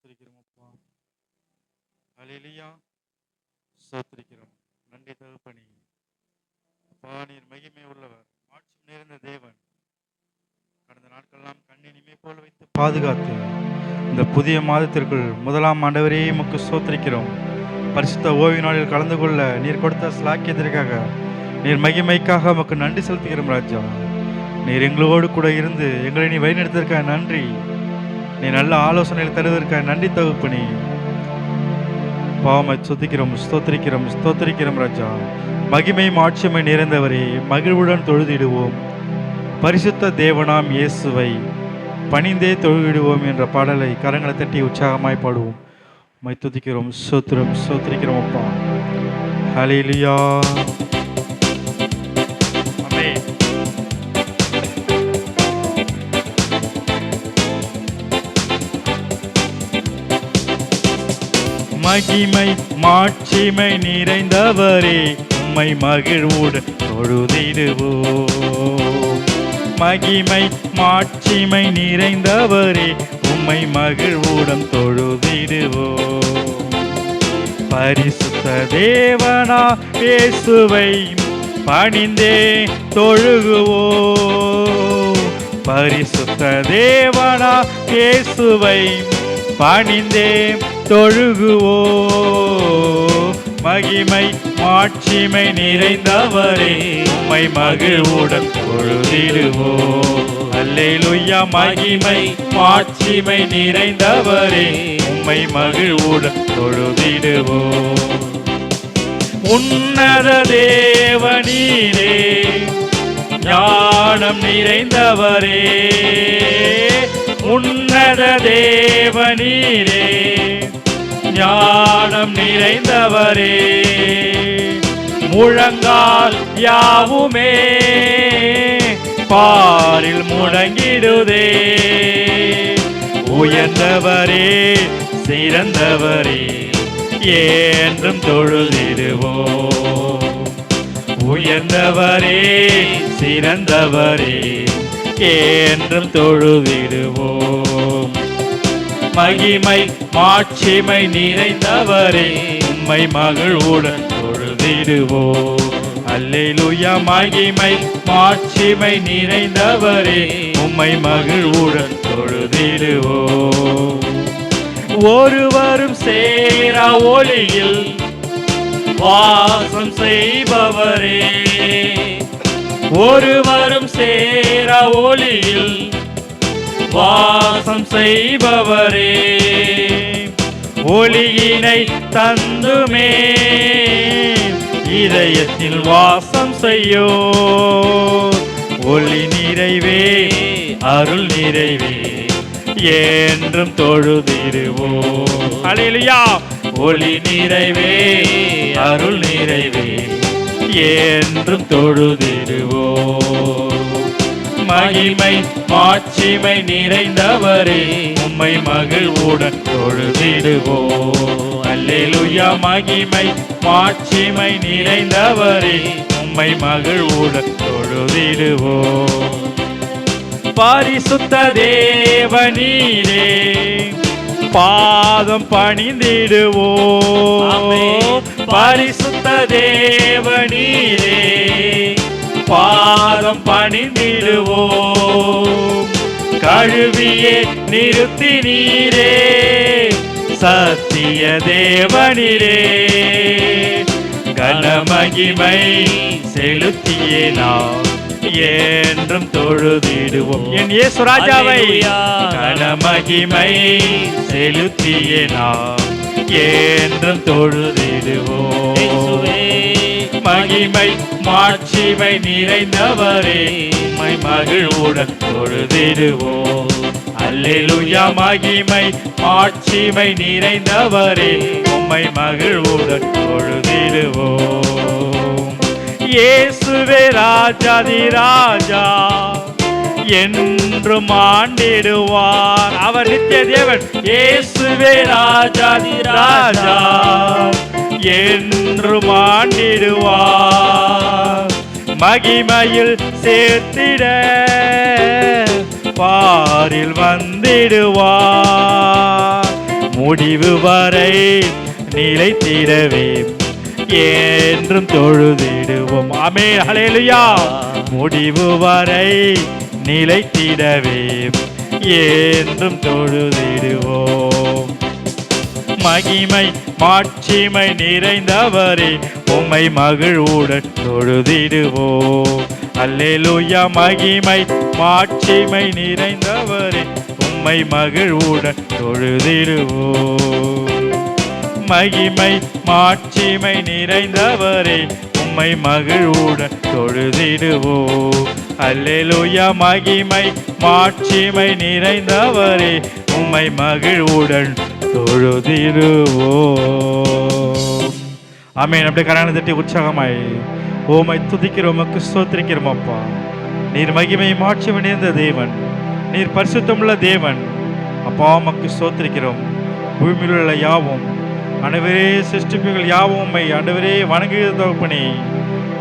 ஸ்தோத்திரிக்கிறோம் அப்பா. ஹல்லேலூயா. ஸ்தோத்திரிக்கிறோம். நன்றி தகப்பனே. அப்பா, நீர் மகிமை உள்ளவர், மாட்சி நிறைந்த தேவன். கடந்த நாட்களெல்லாம் கண்ணினிமே போல வைத்து பாதுகாத்து இந்த புதிய மாதத்திற்குள் முதலாம் ஆண்டவரே உமக்கு ஸ்தோத்திரிக்கிறோம். பரிசுத்த ஓய்வு நாளில் கலந்து கொள்ள நீர் கொடுத்த ஸ்லாக்கியத்திற்காக, நீர் மகிமைக்காக உமக்கு நன்றி செலுத்துகிறோம் ராஜா. நீர் எங்களோடு கூட இருந்து எங்களை நீ வழிநடத்திற்காக நன்றி. நீ நல்ல ஆலோசனைகள் தருவதற்காக நன்றி தகப்பனே. பாவமை சுத்திக்கிறோம், ஸ்தோத்திரிக்கிறோம், ஸ்தோத்திரிக்கிறோம் ராஜா. மகிமை மாட்சிமை நிறைந்தவரே, மகிழ்வுடன் தொழுதிடுவோம். பரிசுத்த தேவனாம் இயேசுவை பணிந்தே தொழுதிடுவோம் என்ற பாடலை கரங்களை தட்டி உற்சாகமாய் பாடுவோம். மை துதிக்கிறோம், ஸ்தோத்திரம், ஸ்தோத்திரிக்கிறோம் அப்பா. ஹல்லேலூயா. ஆமென். மகிமை மாட்சிமை நிறைந்தவரே, உம்மை மகிழ்வுடன் தொழுதிடுவோம். மகிமை மாட்சிமை நிறைந்தவரே, உம்மை மகிழ்வுடன் தொழுதிடுவோம். பரிசுத்த தேவனா இயேசுவை பணிந்தே தொழுகுவோம். பரிசுத்த தேவனா இயேசுவை பணிந்தே தொழுகுவோ. மகிமை மாட்சிமை நிறைந்தவரே, உம்மை மகிழ்வுடன் தொழுதிடுவோ. அல்லேலூயா. மகிமை மாட்சிமை நிறைந்தவரே, உம்மை மகிழ்வுடன் தொழுதிடுவோ. உன்னத தேவனீரே, ஞானம் நிறைந்தவரே, உன்னத தேவனீரே, ஞானம் நிறைந்தவரே, முழங்கால் யாவுமே பாரில் முழங்கிடுதே. உயர்ந்தவரே, சிறந்தவரே, என்றும் தொழுதிடுவோம். உயர்ந்தவரே, சிறந்தவரே, என்றும் தொழுதிடுவோம். மகிமை மாட்சிமை நிறைந்தவரே, உம்மை மகிழ்வுடன் தொழுதிடுவோம். அல்லேலூயா. மகிமை மாட்சிமை நிறைந்தவரே, உம்மை மகிழ்வுடன் தொழுதிடுவோம். ஒருவரும் சேரா ஒளியில் வாசம் செய்பவரே, ஒருவரும் சேரா ஒளியில் வாசம் செய்பவரே, ஒளியினை தந்துமே இதயத்தில் வாசம் செய்யோ. ஒளி நிறைவே, அருள் நிறைவே, என்றும் தொழுதிடுவோம். அல்லேலூயா. ஒளி நிறைவே, அருள் நிறைவே, என்றும் தொழுதிடுவோம். மகிமை மாட்சிமை நிறைந்தவரே, உம்மை மகிழ்வுடன் தொழுதிடுவோம். அல்லேலூயா. மகிமை மாட்சிமை நிறைந்தவரே, உம்மை மகிழ்வுடன் தொழுதிடுவோம். பரிசுத்த தேவனீரே, பாதம் பணிந்திடுவோம். பரிசுத்த தேவனீரே, பாதம் பணிந்திடுவோம். கழுவியே நிறுத்தி நீரே, சத்திய தேவனீரே, கனமகிமை செலுத்தியே நாம் என்றும் தொழுதிடுவோம். என் இயேசு ராஜாவை கனமகிமை செலுத்தியே நாம் என்றும் தொழுதிடுவோம். மகிமை மாட்சிமை நிறைந்தவரே, உம்மை மகிழ்வுடன் தொழுதிடுவோம். அல்லேலூயா. மகிமை மாட்சிமை நிறைந்தவரே, உம்மை மகிழ்வுடன் தொழுதிடுவோம். இயேசுவே ராஜாதி ராஜா, என்றும் ஆண்டிடுவார். அவர் நித்திய தேவன். இயேசுவே ராஜாதி ராஜா, என்றும் ஆண்டிடுவார். மகிமையில் சேர்த்திட பாரில் வந்திடுவார். முடிவு வரை நிலைத்திடவே என்றும் தொழுதிடுவோம். ஆமென், ஹல்லேலூயா. முடிவு வரை நிலைத்திடவே என்றும் தொழுதிடுவோம். மகிமை மாட்சிமை நிறைந்தவரே உம்மை மகிழ்வுடன் தொழுதிடுவோம். அல்லேலூயா. மகிமை மாட்சிமை நிறைந்தவரே உம்மை மகிழ்வுடன் தொழுதிடுவோம். மகிமை மாட்சிமை நிறைந்தவரே உம்மை மகிழ்வுடன் தொழுதிடுவோம். அல்லேலூயா. மகிமை மாட்சிமை நிறைந்தவரே உம்மை மகிழ்வுடன் தொழுதிடுவோம். ஆமென். அப்படியே கரங்களை தட்டி உற்சாகமாய் உம்மை துதிக்கிறோம், உமக்கு ஸ்தோத்திரிக்கிறோம். அப்பா, நீர் மகிமை மாட்சிமை நிறைந்த தேவன், நீர் பரிசுத்தமுள்ள தேவன். அப்பா, உமக்கு ஸ்தோத்திரிக்கிறோம். பூமியில் உள்ள யாவும் ஆண்டவரே, சிருஷ்டிப்புகள் யாவும் உம்மை ஆண்டவரே வணங்குகிற தகப்பனே.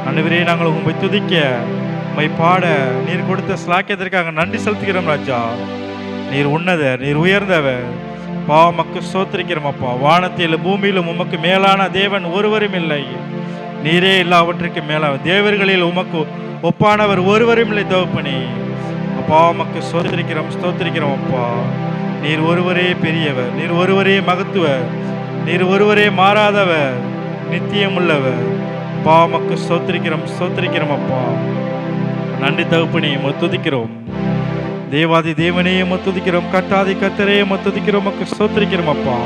ஆண்டவரே, நாங்கள் உம்மை துதிக்க உம்மை பாட நீர் கொடுத்த ஸ்லாக்கியத்திற்காக நன்றி செலுத்துகிறோம் ராஜா. நீர் உன்னதர், நீர் உயர்ந்தவர். பா, உமக்கு ஸ்தோத்திரிக்கிறோம். அப்பா, வானத்திலும் பூமியிலும் உமக்கு மேலான தேவன் ஒருவரும் இல்லை. நீரே எல்லாவற்றுக்கும் மேலான தேவர்களில் உமக்கு ஒப்பானவர் ஒருவரும் இல்லை தகப்பனே. அப்பா, உமக்கு ஸ்தோத்திரிக்கிறோம், ஸ்தோத்திரிக்கிறோம். அப்பா, நீர் ஒருவரே பெரியவர், நீர் ஒருவரே மகத்துவர், நீர் ஒருவரே மாறாதவர், நித்தியம் உள்ளவர். அப்பா, உமக்கு ஸ்தோத்திரிக்கிறோம், ஸ்தோத்திரிக்கிறோம். அப்பா, நன்றி தகப்பனே, உம்மை துதிக்கிறோம். தேவாதி தேவனே, உம்மை துதிக்கிறோம். கர்த்தாதி கர்த்தரே, உம்மை துதிக்கிறோம், உமக்கு ஸ்தோத்திரிக்கிறோம். அப்பா,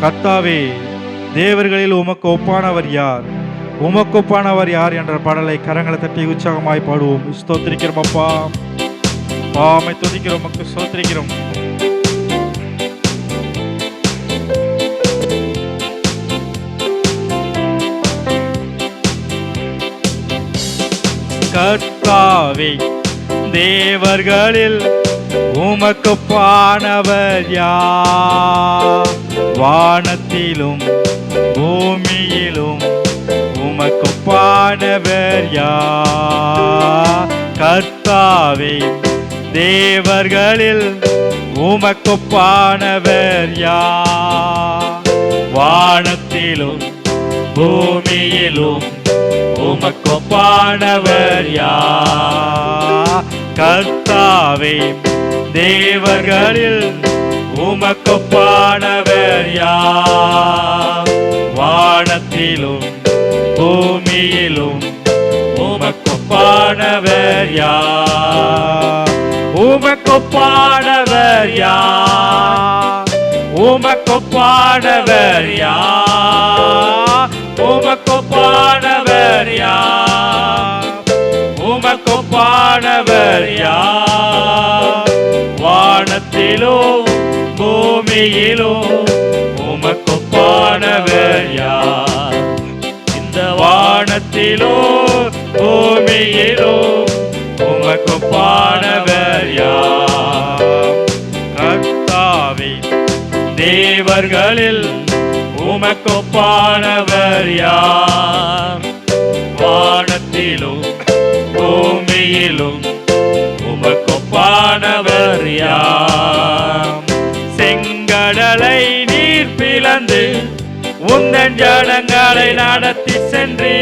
கர்த்தாவே, தேவர்களில் உமக்கு ஒப்பானவர் யார், உமக்கு ஒப்பானவர் யார் என்ற பாடலை கரங்களை தட்டி உற்சாகமாய் பாடுவோம். ஸ்தோத்திரிக்கிறோம். அப்பா, உம்மை துதிக்கிறோம், உமக்கு ஸ்தோத்திரிக்கிறோம். கர்த்தாவே, தேவர்களில் உமக்கு ஒப்பானவர் யார், வானத்திலும் பூமியிலும் உமக்கு ஒப்பானவர் யார். கர்த்தாவே, தேவர்களில் உமக்கு ஒப்பானவர் யார், வானத்திலும் பூமியிலும் உமக்கு ஒப்பானவர் யார். கர்த்தாவே, தேவர்களில் உமக்கு ஒப்பானவர் யார், வானத்திலும் பூமியிலும் உமக்கு ஒப்பானவர் யார். உமக்கு ஒப்பானவர் யார், உமக்கு ஒப்பானவர் யார், உமக்கு ஒப்பானவர் யார், உமக்கு ஒப்பானவர் யார். வானத்திலும் பூமியிலும் உமக்கு ஒப்பானவர் யார். இந்த வானத்திலும் பூமியிலும் உமக்கு ஒப்பானவர் யார். கர்த்தாவே, தேவர்களில் உமக்கு ஒப்பானவர் யார், வானத்திலும் பூமியிலும் உமக்கு ஒப்பானவர் யார். செங்கடலை நீர் பிளந்து உந்தன் ஜனங்களை நடத்தி சென்றே,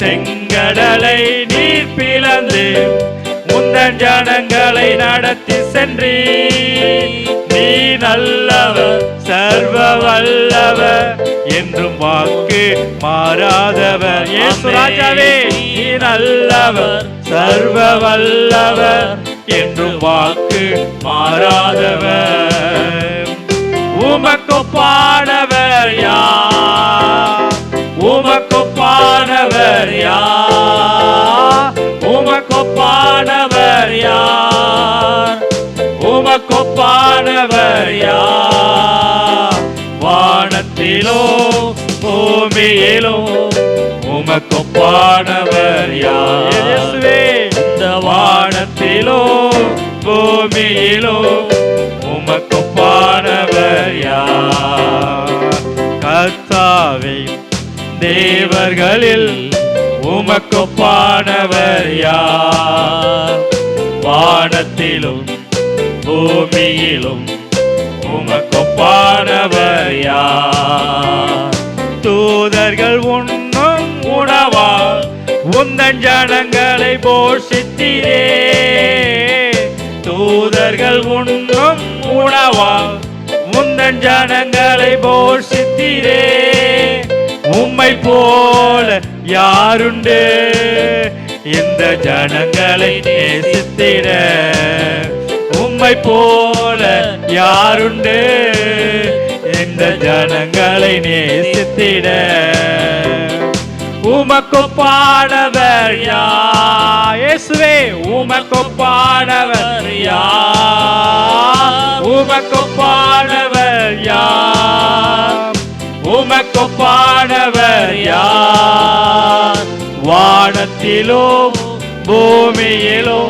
செங்கடலை நீர் பிளந்து உந்தன் ஜனங்களை நடத்தி சென்றே. நீ நல்லவர், சர்வ வல்லவர், என்றும் வாக்கு மாறாதவர். இயேசு ராஜாவே, நீ நல்லவர், சர்வ வல்லவர், என்றும் வாக்கு மாறாதவர். உமக்கு ஒப்பானவர் யார், உமக்கு ஒப்பானவர் யார், உமக்கு ஒப்பானவர் யார், உமக்கு ஒப்பானவர் யார். வானத்திலோ பூமியிலோ உமக்கு ஒப்பானவர் யார். இயேசுவே, இந்த வானத்திலோ பூமியிலோ உமக்கு ஒப்பானவர் யார். கர்த்தாவே, தேவர்களில் உமக்கு ஒப்பானவர் யார், வானத்திலும் பூமியிலும் உமக்கொப்பானவர் யார்? தூதர்கள் உண்ணும் உணவா உந்தன் ஜனங்களை போஷித்தீரே. தூதர்கள் உண்ணும் உணவா உந்தன் ஜனங்களை போஷித்தீரே. உம்மை போல யாருண்டு இந்த ஜனங்களை நேசித்திட? உம்மை போல யாருண்டு இந்த ஜனங்களை நேசித்திட? உமக்கொப்பானவர் யார்? இயேசுவே உமக்கொப்பானவர் யார்? உமக்கொப்பானவர் யார்? உமக்கொப்பானவர் யார்? வானத்திலோ பூமியிலோ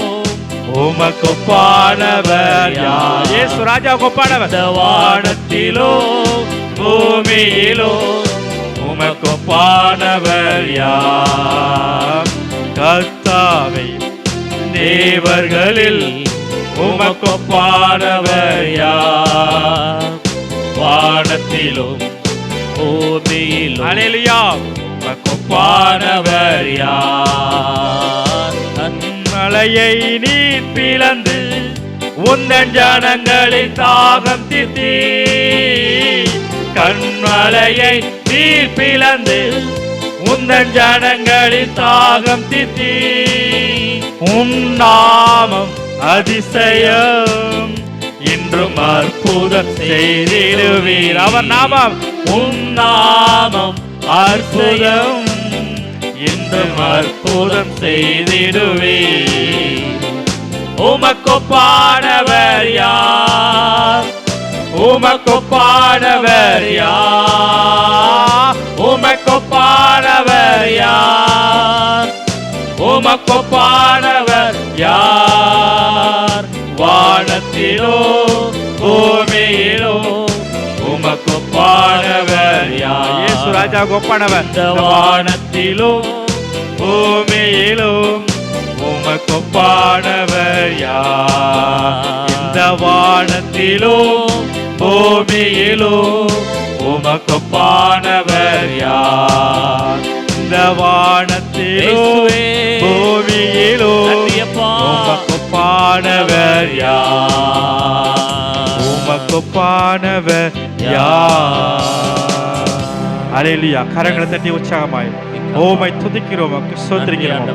உமக்கொப்பானவர் யார்? இயேசு ராஜா கொப்பானவர். வானத்திலோ பூமியிலோ உமக்கொப்பானவர் யார்? கர்த்தாவே தேவர்களில் உமக்கொப்பானவர் யார்? வானத்திலும் பூமியிலும் அல்லேலூயா உமக்கொப்பானவர் யார்? கன்மலையை நீர் பிளந்து உந்தன் ஜனங்களின் தாகம் தீர்த்தீ. கன்மலையை நீர் பிளந்து உந்தன் ஜனங்களின் தாகம் தீர்த்தீ. உம் நாமம் அதிசயம் இன்றும் அற்புதம் செய்திடுவீர். அவர் நாமம் உம் நாமம் அற்புதம் இன்றும் அற்புதம் செய்திடுவீர். உமக்கொப்பானவர் யார்? உமக்கொப்பானவர் யார்? உமக்கொப்பானவர் யார்? உமக்கொப்பானவர் யார்? வானத்திலோ பூமியிலோ உமக்கொப்பானவர் யார்? இயேசு ராஜா கொப்பானவர். வானத்திலோ பூமியிலோ உமக்கொப்பானவர் யார்? இந்த வானத்திலோ பூமியிலோ உமக்கொப்பானவர் யார்? இந்த வானத்திலோ பூமியிலோ உமக்கொப்பானவர் யார்? உமக்கொப்பானவர் யார்? அல்லேலூயா. கரங்களை தட்டி உற்சாகமாய் ஓமை துதிக்கிறோம், ஸ்தோத்திரிக்கிறோம்.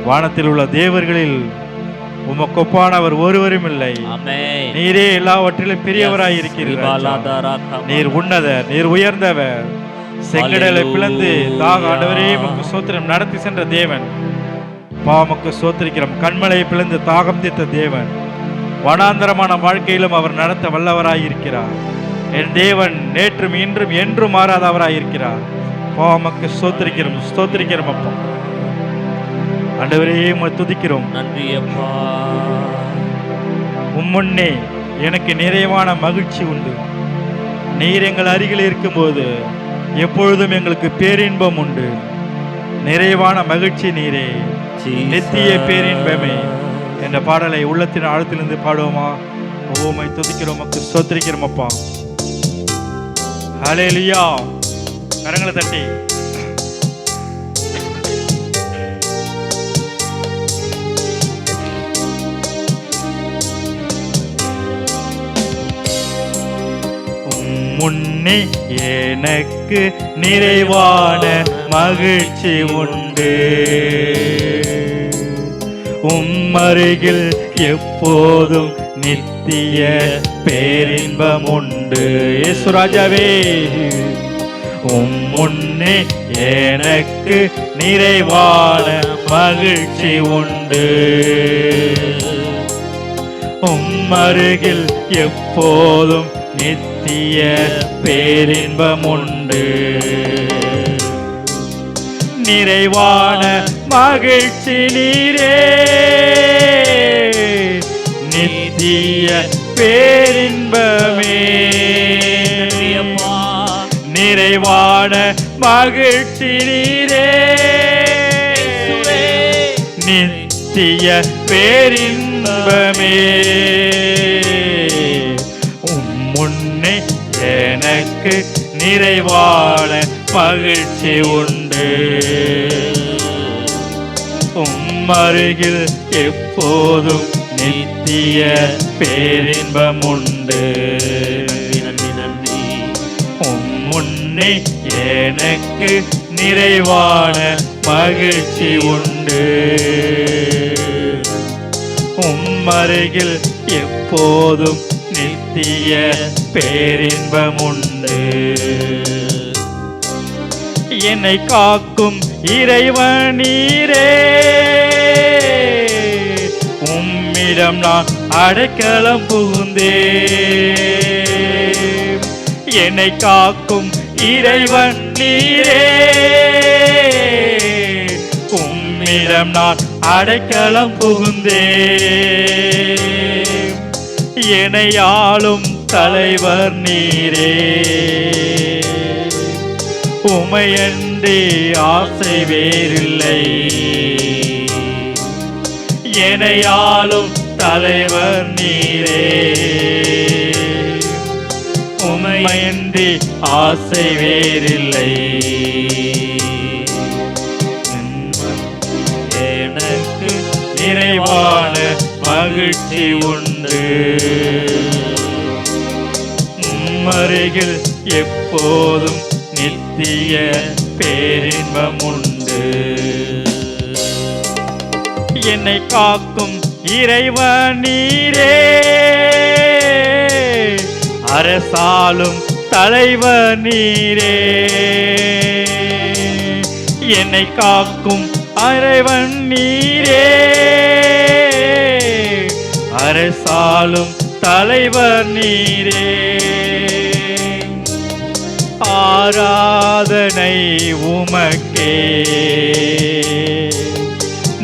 வானத்தில் உள்ள தேவர்களில் உமக்கொப்பானவர் ஒருவரும் இல்லை. நீரே எல்லாவற்றிலும் பெரியவராய் இருக்கிறீர். நீர் உன்னதர், நீர் உயர்ந்தவர். செங்கடலை பிளந்து ஆண்டவரே உமக்கு ஸ்தோத்திரம் நடத்தி சென்ற தேவன். உமக்கு ஸ்தோத்திரிக்கிறோம். கண்மலையை பிளந்து தாகம் தீர்த்த தேவன். வனாந்தரமான வாழ்க்கையிலும் அவர் நடத்த வல்லவராய் இருக்கிறார். என் தேவன் நேற்றும் இன்றும் என்றும் மாறாதவராய் இருக்கிறார். உமக்கு ஸ்தோத்திரிக்கிறோம், ஸ்தோத்திரிக்கிறோம் அப்பா. ஆண்டவரே உம்மை துதிக்கிறோம். நன்றி அப்பா. உம்முன்னே எனக்கு நிறைவான மகிழ்ச்சி உண்டு. நீர் எங்கள் அருகில் இருக்கும்போது எப்பொழுதும் எங்களுக்கு பேரின்பம் உண்டு. நிறைவான மகிழ்ச்சி நீரே, நித்திய பேரின்பமே என்ற பாடலை உள்ளத்தின் ஆழத்திலிருந்து பாடுவோமா? உம்மை துதிக்கிறோம், உமக்கு ஸ்தோத்திரிக்கிறோம் அப்பா. ஹல்லேலூயா. கரங்களை தட்டி முன்னே எனக்கு நிறைவான மகிழ்ச்சி உண்டு. உம்மருகில் எப்போதும் நித்திய பேரின்பம் உண்டு. இயேசு ராஜாவே முன்னே எனக்கு நிறைவான மகிழ்ச்சி உண்டு. உம்மருகில் எப்போதும் நித்திய பேரின்பம் உண்டு. நிறைவான மகிழ்ச்சி நீரே, நித்திய பேரின்பமே. நிறைவான மகிழ்ச்சி நீரே, நித்திய பேரின்பமே. எனக்கு நிறைவான மகிழ்ச்சி உண்டு. அருகில் எப்போதும் நித்திய பேரின்பம் உண்டு. நன்றி நன்றி. முன்னே எனக்கு நிறைவான மகிழ்ச்சி உண்டு. அருகில் எப்போதும் நித்திய பேரின்பம் உண்டு. என்னை காக்கும் இறைவனீரே, உம்மிடம் நான் அடைக்கலம் புகுந்தேன். என்னை காக்கும் இறைவன் நீரே, உம்மிடம் நான் அடைக்கலம் புகுந்தேன். என்னை ஆளும் தலைவர் நீரே, உமையன்றி ஆசை வேறில்லை. என்னை ஆளும் தலைவர் நீரே, உமையன்றி ஆசை வேறில்லை. எனக்கு நிறைவான மகிழ்ச்சி உண்டு. அருகில் எப்போதும் நித்திய பேரின்பம் உண்டு. என்னை காக்கும் இறைவனீரே, அரசாளும் தலைவர் நீரே. என்னை காக்கும் இறைவன் நீரே, அரசாளும் தலைவர் நீரே. ஆராதனை உமக்கே,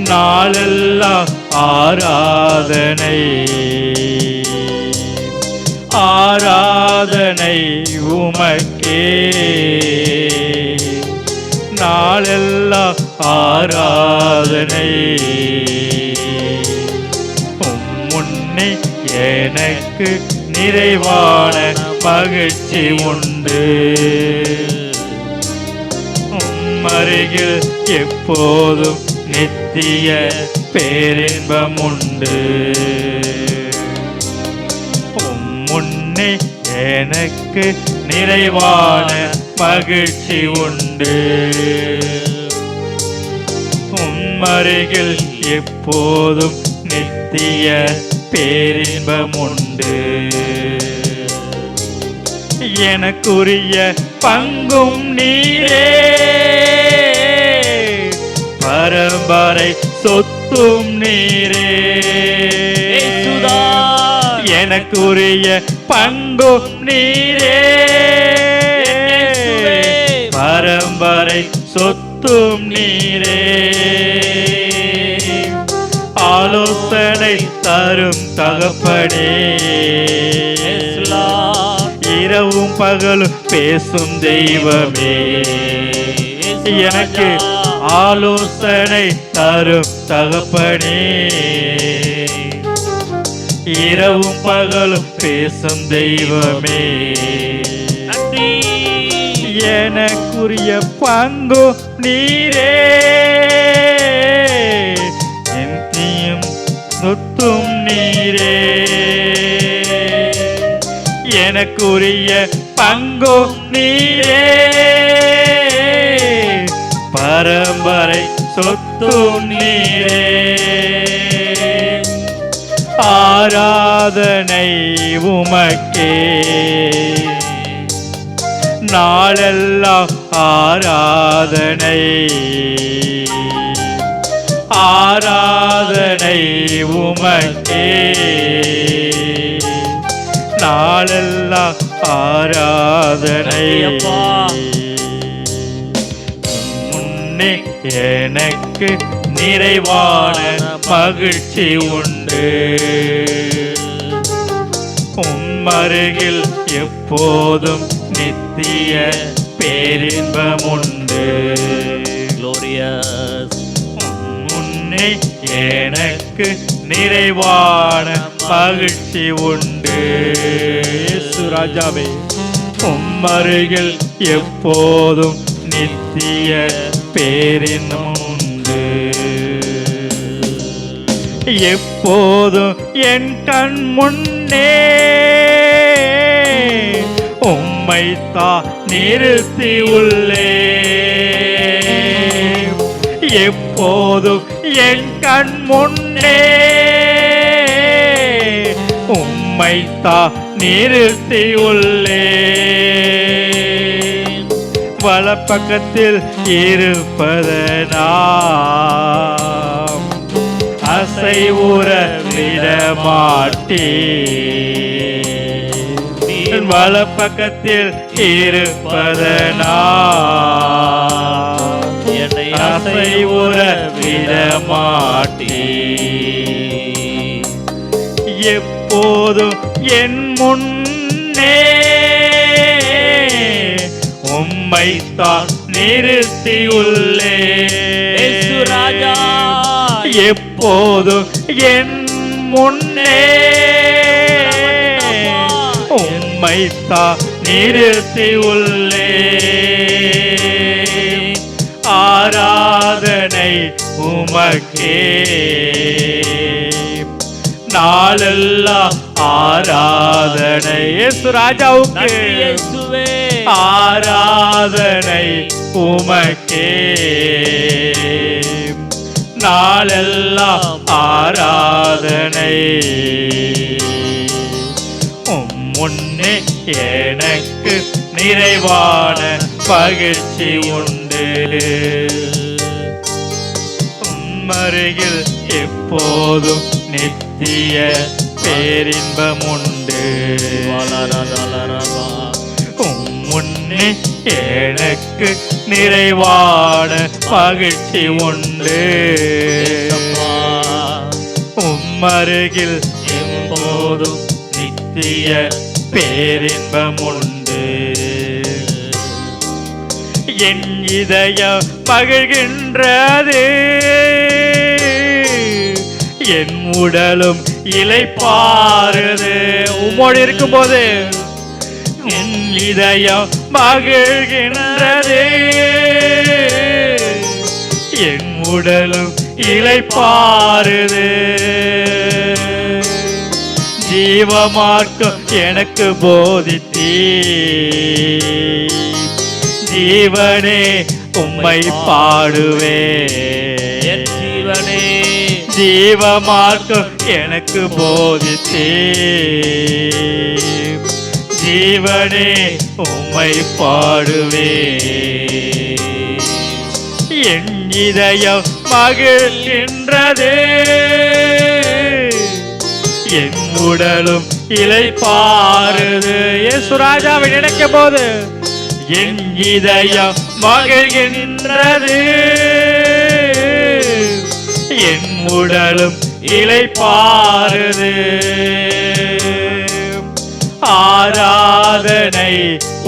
நாளெல்லாம் ஆராதனை. ஆராதனை உமக்கே, நாளெல்லாம் ஆராதனை. முன்னே எனக்கு நிறைவான மகிழ்ச்சி உண்டு. அருகில் எப்போதும் நித்திய பேரின்பம் உண்டு. முன்னே எனக்கு நிறைவான மகிழ்ச்சி உண்டு. அருகில் எப்போதும் நித்திய பேரின்பம் உண்டு. எனக்குரிய பங்கும் நீரே, பரம்பரை சொத்தும் நீரே. எனக்குரிய பங்கும் நீரே, பரம்பரை சொத்தும் நீரே. ஆலோசனை தரும் தகப்பனே, இரவும் பகலும் பேசும் தெய்வமே. எனக்கு ஆலோசனை தரும் தகப்பனே, இரவும் பகலும் பேசும் தெய்வமே. எனக்குரிய பங்கு நீரே, என் சொத்தும் நீரே. எனக்குரிய பங்கு நீரே, பரம்பரை சொத்தும் நீரே. ஆராதனை உமக்கே, நாளெல்லாம் ஆராதனை. ஆராதனை உமக்கே, நாளெல்லாம் ஆராதனை. முன்னே எனக்கு நிறைவான மகிழ்ச்சி உண்டு. அருகில் எப்போதும் நித்திய பேரின்பம் உண்டு. முன்னே எனக்கு நிறைவான மகிழ்ச்சி உண்டு. ராஜாவே, அருகில் எப்போதும் நித்திய பேரின்பம் உண்டு. எப்போதும் என் கண் முன்னே உம்மைத்தான் நிறுத்தி உள்ளே. எப்போதும் என் கண் முன்னே உம்மைத்தான் நிறுத்தி உள்ளே. வலப்பக்கத்தில் இருப்பதனால் அசைவுற விடமாட்டேன். வலப்பக்கத்தில் இருப்பதனால் என்னை அசைவுற விடமாட்டேன். எப்போதும் என் முன்னே உம்மைத்தான் நிறுத்தி உள்ளே. இயேசு ராஜா எப்போதும் என் முன்னே உம்மைத்தான் நிறுத்தி உள்ளே. ஆராதனை உமக்கே நாளெல்லாம் ஆராதனை. இயேசு ராஜாவுக்கு இயேசுவே ஆராதனை உமக்கே நாளெல்லாம் ஆராதனை. முன்னே எனக்கு நிறைவான மகிழ்ச்சி உண்டு. அருகில் எப்போதும் நித்திய பேரின்பம் உண்டு. முன்னே எனக்கு நிறைவான மகிழ்ச்சி உண்டு. அருகில் எப்போதும் நித்திய பேரின்பம் உண்டு. என் இதயம் மகிழ்கின்றது, என் உடலும் இளைப்பாறுது. உம்மோடு இருக்கும்போது என் இதயம் மகிழ்கின்றது, என் உடலும் இளைப்பாறுது. ஜீவமார்க்கம் எனக்கு போதித்தீ, ஜீவனே உம்மை பாடுவே. என் ஜீவனே ஜீவமார்க்கம் எனக்கு போதித்தீ, ஜீவனே உம்மை பாடுவே. என் இதயம் மகிழ்கின்றது, என் உடலும் இளைப்பாறுது. இயேசு ராஜாவை நினைக்கும் போது என் இதயம் மகிழ்கின்றது, என் உடலும் இளைப்பாறுது. ஆராதனை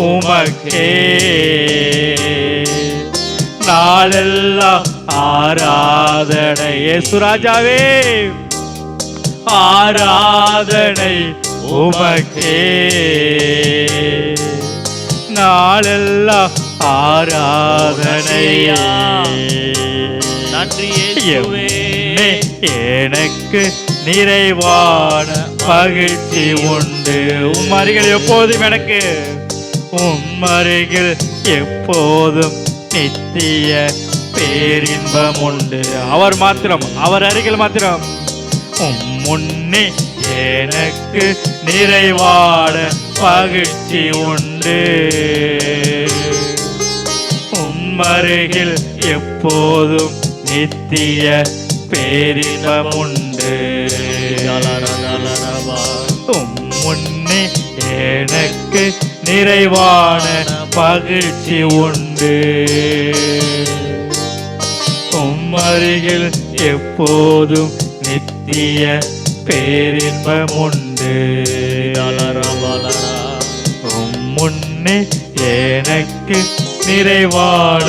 உமக்கே நாளெல்லாம் ஆராதனை. இயேசு ராஜாவே ஆராதனை உமக்கே நாளெல்லாம் ஆராதனை. நன்றி இயேசுவே. எனக்கு நிறைவான மகிழ்ச்சி உண்டு. அருகில் எப்போதும் எனக்கு அருகில் எப்போதும் நித்திய பேரின்பம் உண்டு. அவர் மாத்திரம், அவர் அருகில் மாத்திரம் முன்னே எனக்கு நிறைவான மகிழ்ச்சி உண்டு. அருகில் எப்போதும் நித்திய பேரின்பம் உண்டு. முன்னே எனக்கு நிறைவான மகிழ்ச்சி உண்டு. அருகில் எப்போதும் நித்திய பேரின்பம் உண்டு. முன்னே எனக்கு நிறைவான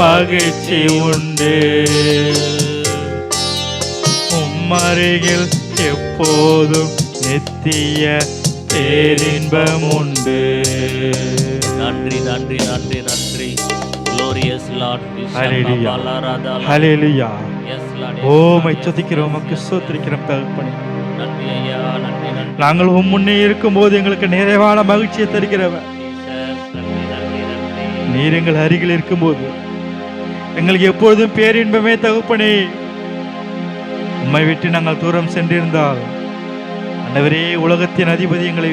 மகிழ்ச்சி உண்டு. அருகில் எப்போதும் நித்திய பேரின்பம் உண்டு. நன்றி நன்றி நன்றி நன்றி. Glorious Lord. ஹalleluya ஹalleluya. ஓமை துதிக்கிறோம், உமக்கு ஸ்தோத்திரிக்கிறோம் தகப்பனே. நன்றி ஐயா, நன்றி நன்றி. நாங்கள் உம் முன்னே இருக்கும்போது எங்களுக்கு நிறைவான மகிழ்ச்சியை தருகிறவர். நன்றி நன்றி நன்றி. நீர் எங்கள் அருகில் இருக்கும்போது எங்களுக்கு எப்பொழுதும் பேரின்பமே தகப்பனே. உம்மை விட்டு நாங்கள் தூரம் சென்றிருந்தால் ஆண்டவரே, உலகத்தின் அதிபதி எங்களை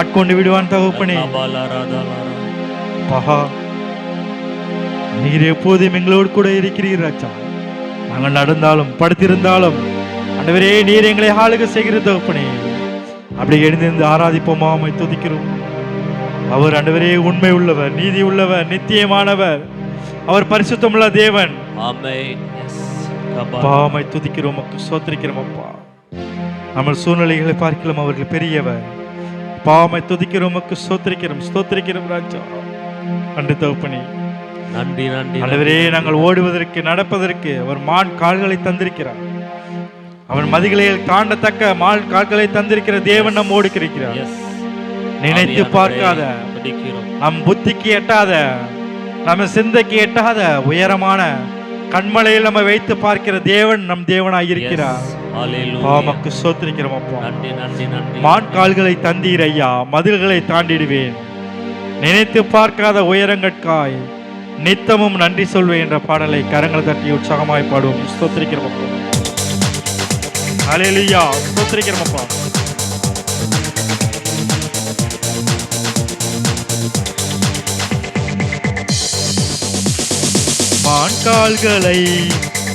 ஆட்கொண்டு விடுவான் தகப்பனே. பகா, நீர் எப்போதும் எங்களோடு கூட இருக்கிறீர் ராஜா. நாங்கள் நடந்தாலும் படுத்திருந்தாலும் ஆண்டவரே, நீர் எங்களை ஆளுக செய்கிற தகப்பனே. அப்படி எழுந்திருந்து ஆராதிப்போமா, உம்மை துதிக்கிறோம். அவர் ஆண்டவரே உண்மை உள்ளவர், நீதி உள்ளவர், நித்தியமானவர். அவர் பரிசுத்தமுள்ள தேவன். ஆமென். பாமை துதிக்கிறோம், உமக்கு ஸ்தோத்திரிக்கிறோம் அப்பா. நம்ம சூழ்நிலைகளை பார்க்கலாம், அவர்கள் பெரியவர். பாமை துதிக்கிறோம், உமக்கு ஸ்தோத்திரிக்கிறோம், ஸ்தோத்திரிக்கிறோம் ராஜா. நன்றி தகப்பனே. நன்றி நன்றி. ஆண்டவரே, நாங்கள் ஓடுவதற்கு நடப்பதற்கு அவர் மான் கால்களை தந்திருக்கிறார். அவன் மதில்களை தாண்டத்தக்க மான் கால்களை தந்திருக்கிற தேவன் நம் ஓடிக்கிறார். நினைத்து பார்க்காத, நம் புத்திக்கு எட்டாத, நம்ம சிந்தைக்கு எட்டாத உயரமான கண்மலையில் நம்ம வைத்து பார்க்கிற தேவன் நம் தேவனாய் இருக்கிறார். உமக்கு ஸ்தோத்திரிக்கிறோம் அப்பா. மான் கால்களை தந்தீர் ஐயா, மதில்களை தாண்டிடுவேன். நினைத்து பார்க்காத உயரங்கட்காய் நித்தமும் நன்றி சொல்வேன் என்ற பாடலை கரங்களை தட்டி உற்சாகமாய் பாடுவோம். ஸ்தோத்திரிக்கிறோம் அப்பா. ஹல்லேலூயா, ஸ்தோத்திரிக்கிறோம் அப்பா. மான்கால்களை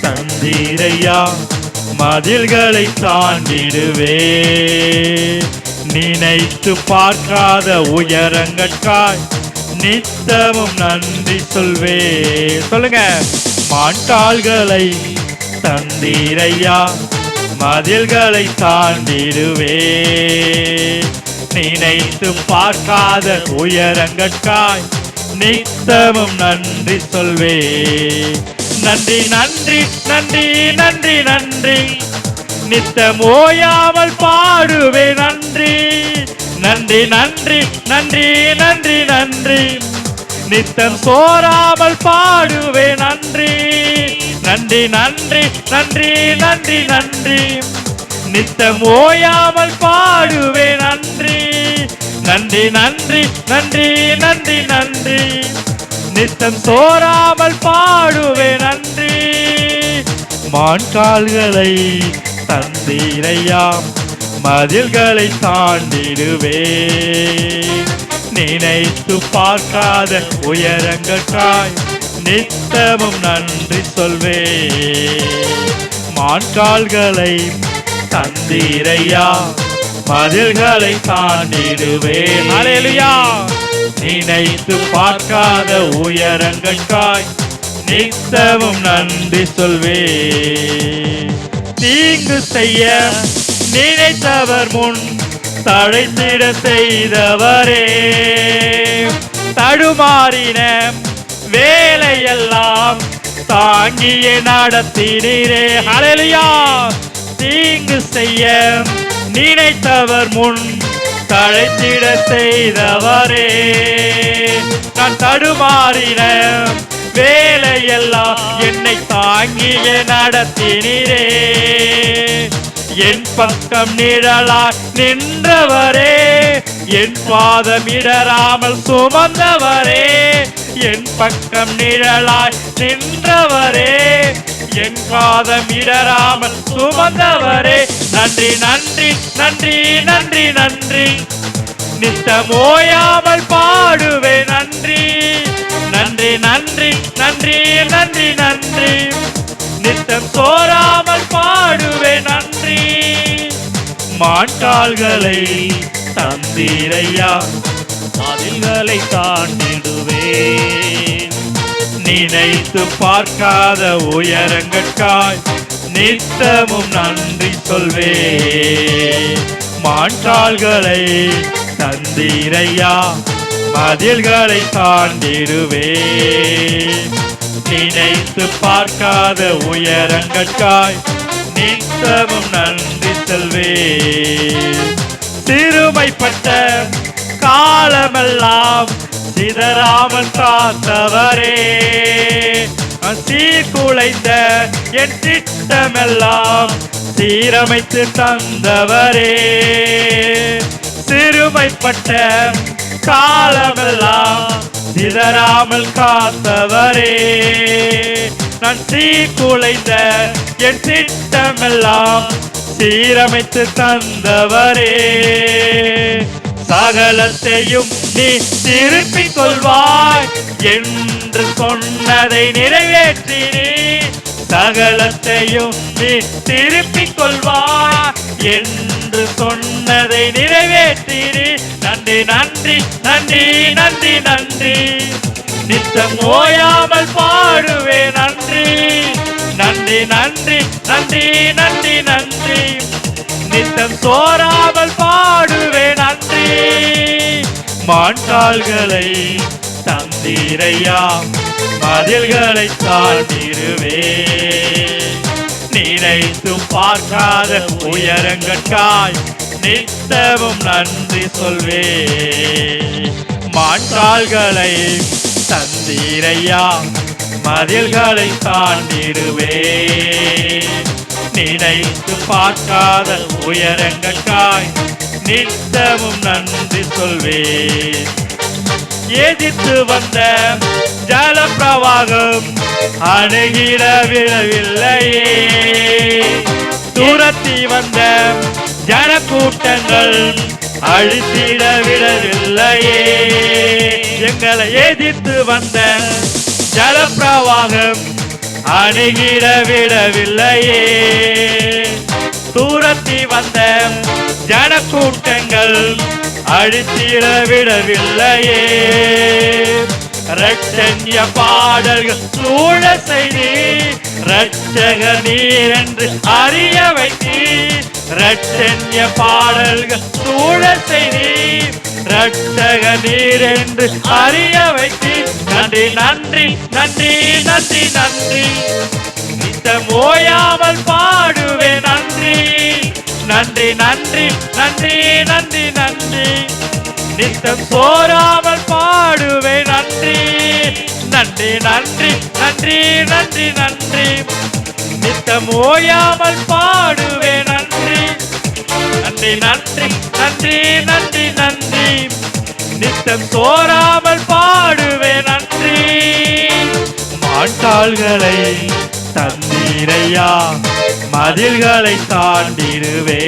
தந்தீரையா, மதில்களை தாண்டிடுவே. நினைத்து பார்க்காத உயரங்கட்காய் நித்தமும் நன்றி சொல்வே. சொல்லுங்க. மான்கால்களை தந்தீரையா, மதில்களை தாண்டிடுவே. நினைத்து பார்க்காத உயரங்கட்காய் நித்தமும் நன்றி சொல்வே. நன்றி நன்றி நன்றி நன்றி நன்றி. நித்தம் ஓயாமல் பாடுவே நன்றி. நன்றி நன்றி நன்றி நன்றி நன்றி. நித்தம் சோராமல் பாடுவே நன்றி. நன்றி நன்றி நன்றி நன்றி நன்றி. நித்தம் ஓயாமல் பாடுவே நன்றி. நன்றி நன்றி நன்றி நன்றி நன்றி. நித்தம் சோராமல் பாடுவே நன்றி. மான்கால்களை தந்தீரையா, மதில்களை தாண்டிடுவே. நினைத்து பார்க்காத உயரங்கட்காய் நித்தமும் நன்றி சொல்வே. மான்கால்களை தந்தீரையா, மதில்களை தாண்டிடுவே. ஹல்லேலூயா. நினைத்து பார்க்காத உயரங்கட்காய் நித்தமும் நன்றி சொல்வே. தீங்கு செய்ய நினைத்தவர் முன் தழைத்திட செய்தவரே. தடுமாறின வேலையெல்லாம் தாங்கிய நடத்தினீரே. ஹல்லேலூயா. தீங்கு செய்ய நினைத்தவர் முன் தழைத்திட செய்தவரே. நான் தடுமாறின வேலையெல்லாம் என்னை தாங்கிய நடத்தினீரே. என் பக்கம் நிழலாய் நின்றவரே, என் பாதம் இடராமல் சுமந்தவரே. என் பக்கம் நிழலாய் நின்றவரே, என் பாதம் இடராமல் சுமந்தவரே. நன்றி நன்றி நன்றி நன்றி நன்றி. நித்தம் ஓயாமல் பாடுவே நன்றி. நன்றி நன்றி நன்றி நன்றி நன்றி. நித்தம் சோராமல் பாடுவே நன்றி. மான்கால்களை தந்தீரையா, மதில்களை தாண்டிடுவே. நினைத்து பார்க்காத உயரங்கட்காய் நித்தமும் நன்றி சொல்வே. மான்கால்களை தந்தீரையா, மதில்களை தாண்டிடுவே. நினைத்து பார்க்காத உயரங்கட்காய் நித்தமும் நன்றி சொல்வே. சிறுமைப்பட்ட காலமெல்லாம் சிதறாமல் காத்தவரே, சீர்குலைந்த என் திட்டமெல்லாம் சீரமைத்து தந்தவரே, சிறுமைப்பட்ட காலமெல்லாம் சிதறாமல் காத்தவரே, நான் சீர்குலைந்த என் திட்டமெல்லாம் சீரமைத்து தந்தவரே, சகலத்தையும் நீ திருப்பிக் கொள்வாய் என்று சொன்னதை நிறைவேற்றினீ, சகலத்தையும் நீ திருப்பிக் கொள்வாய் என்று சொன்னதை நிறைவேற்றினீ. நன்றி நன்றி நன்றி நன்றி நன்றி, நித்தம் ஓயாமல் பாடுவே நன்றி நன்றி நன்றி நன்றி நன்றி நன்றி, நித்தம் சோராமல் பாடுவே நன்றி. மான்கால்களை தந்தீரையா, மதில்களை தாண்டிடுவே, நினைத்து பார்க்காத உயரங்கட்காய் நித்தமும் நன்றி சொல்வே. மான்கால்களை தந்தீரையா, மதில்களை தாண்டிடுவே, நினைத்து பார்க்காத உயரங்கட்காய் நித்தமும் நன்றி சொல்வே. எதிர்த்து வந்த ஜல பிரவாகம் அணுகிட விடவில்லையே, துரத்தி வந்த ஜன கூட்டங்கள் அழித்திட விடவில்லையே, எங்களை எதிர்த்து வந்த ஜல பிரவாகம் அணுகிட விடவில்லையே, தூரத்தி வந்த ஜன கூட்டங்கள் அழித்திட விடவில்லையே, ரட்சண்ய பாடல்கள் சூழ செய்தி, ரட்சக நீர் என்று அறிய வைத்தி, ரட்சண்ய பாடல்கள் சூழ செய்தி, ரட்சக நீர் என்று அறிய வைத்தி. நன்றி நன்றி நன்றி நன்றி நன்றி, நித்தம் ஓயாமல் பாடுவே நன்றி நன்றி நன்றி நன்றி நன்றி நன்றி, நித்தம் சோராமல் பாடுவே நன்றி நன்றி நன்றி நன்றி நன்றி நன்றி, நித்தம் ஓயாமல் பாடுவே நன்றி நன்றி நன்றி நன்றி நன்றி நன்றி, நித்தம் சோராமல் பாடுவே நன்றி. மான்கால்களை தந்தீரையா, மதில்களை தாண்டிடுவே,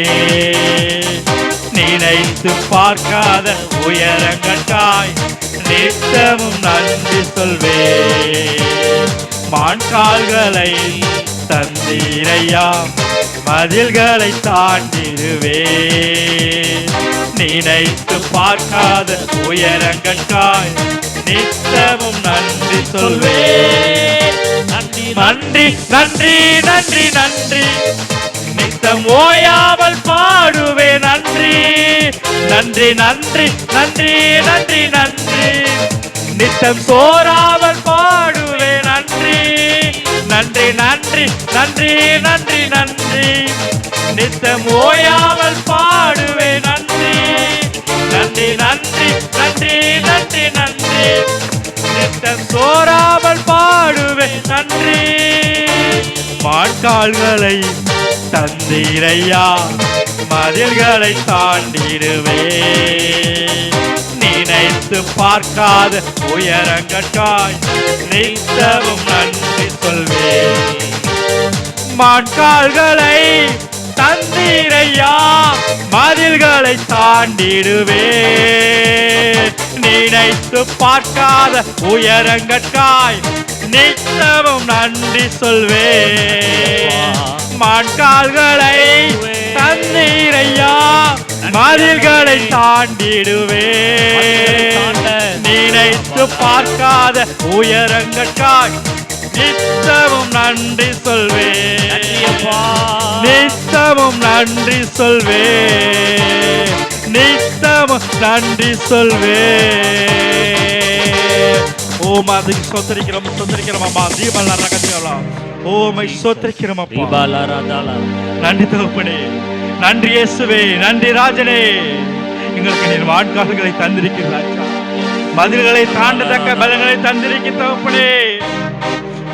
நினைத்து பார்க்காத உயரங்கட்காய் நித்தமும் நன்றி சொல்வே. மான்கால்களை தந்தீரையா, மதில்களை தாண்டிடுவே, நினைத்து பார்க்காத உயரங்கட்காய் நித்தமும் நன்றி சொல்வே. நன்றி நன்றி நன்றி நன்றி நன்றி, நித்தம் ஓயாமல் பாடுவே நன்றி நன்றி நன்றி நன்றி நன்றி நன்றி, நித்தம் சோராமல் பாடுவே நன்றி நன்றி நன்றி நன்றி நன்றி நன்றி, நித்தம் ஓயாமல் பாடுவே நன்றி நன்றி நன்றி நன்றி நன்றி நன்றி, நித்தம் சோராமல் பாடுவே நன்றி. மான்கால்களை தந்தீரையா, மதில்களை தாண்டிடுவே, நினைத்து பார்க்காத உயரங்கட்காய் நித்தமும் நன்றி சொல்வே. மான்கால்களை தந்தீரையா, மதில்களை தாண்டிடுவே, நினைத்து பார்க்காத உயரங்கட்காய் நித்தமும் நன்றி சொல்வே. மான்கால்களை தந்தீரையா, மதில்களை தாண்டிடுவே, நினைத்து பார்க்காத உயரங்கட்காய் நித்தமும் நன்றி சொல்வே. நித்தமும் நன்றி சொல்வே, நித்தமும் நன்றி சொல்வே. ஓமாதிக்கு ஸ்தோத்திரிக்கிறோம் ஸ்தோத்திரிக்கிறோம் அம்மா, தீபலா ரகசியலாம். ஓமை ஸ்தோத்திரிக்கிறோம் அப்பா, நன்றி தகப்பனே, நன்றி இயேசுவே, நன்றி ராஜனே, எங்களுக்கு நீர் வான்கால்களை தந்திருக்கிறார். மதில்களை தாண்டத்தக்க பலங்களை தந்திருக்க தகப்பனே.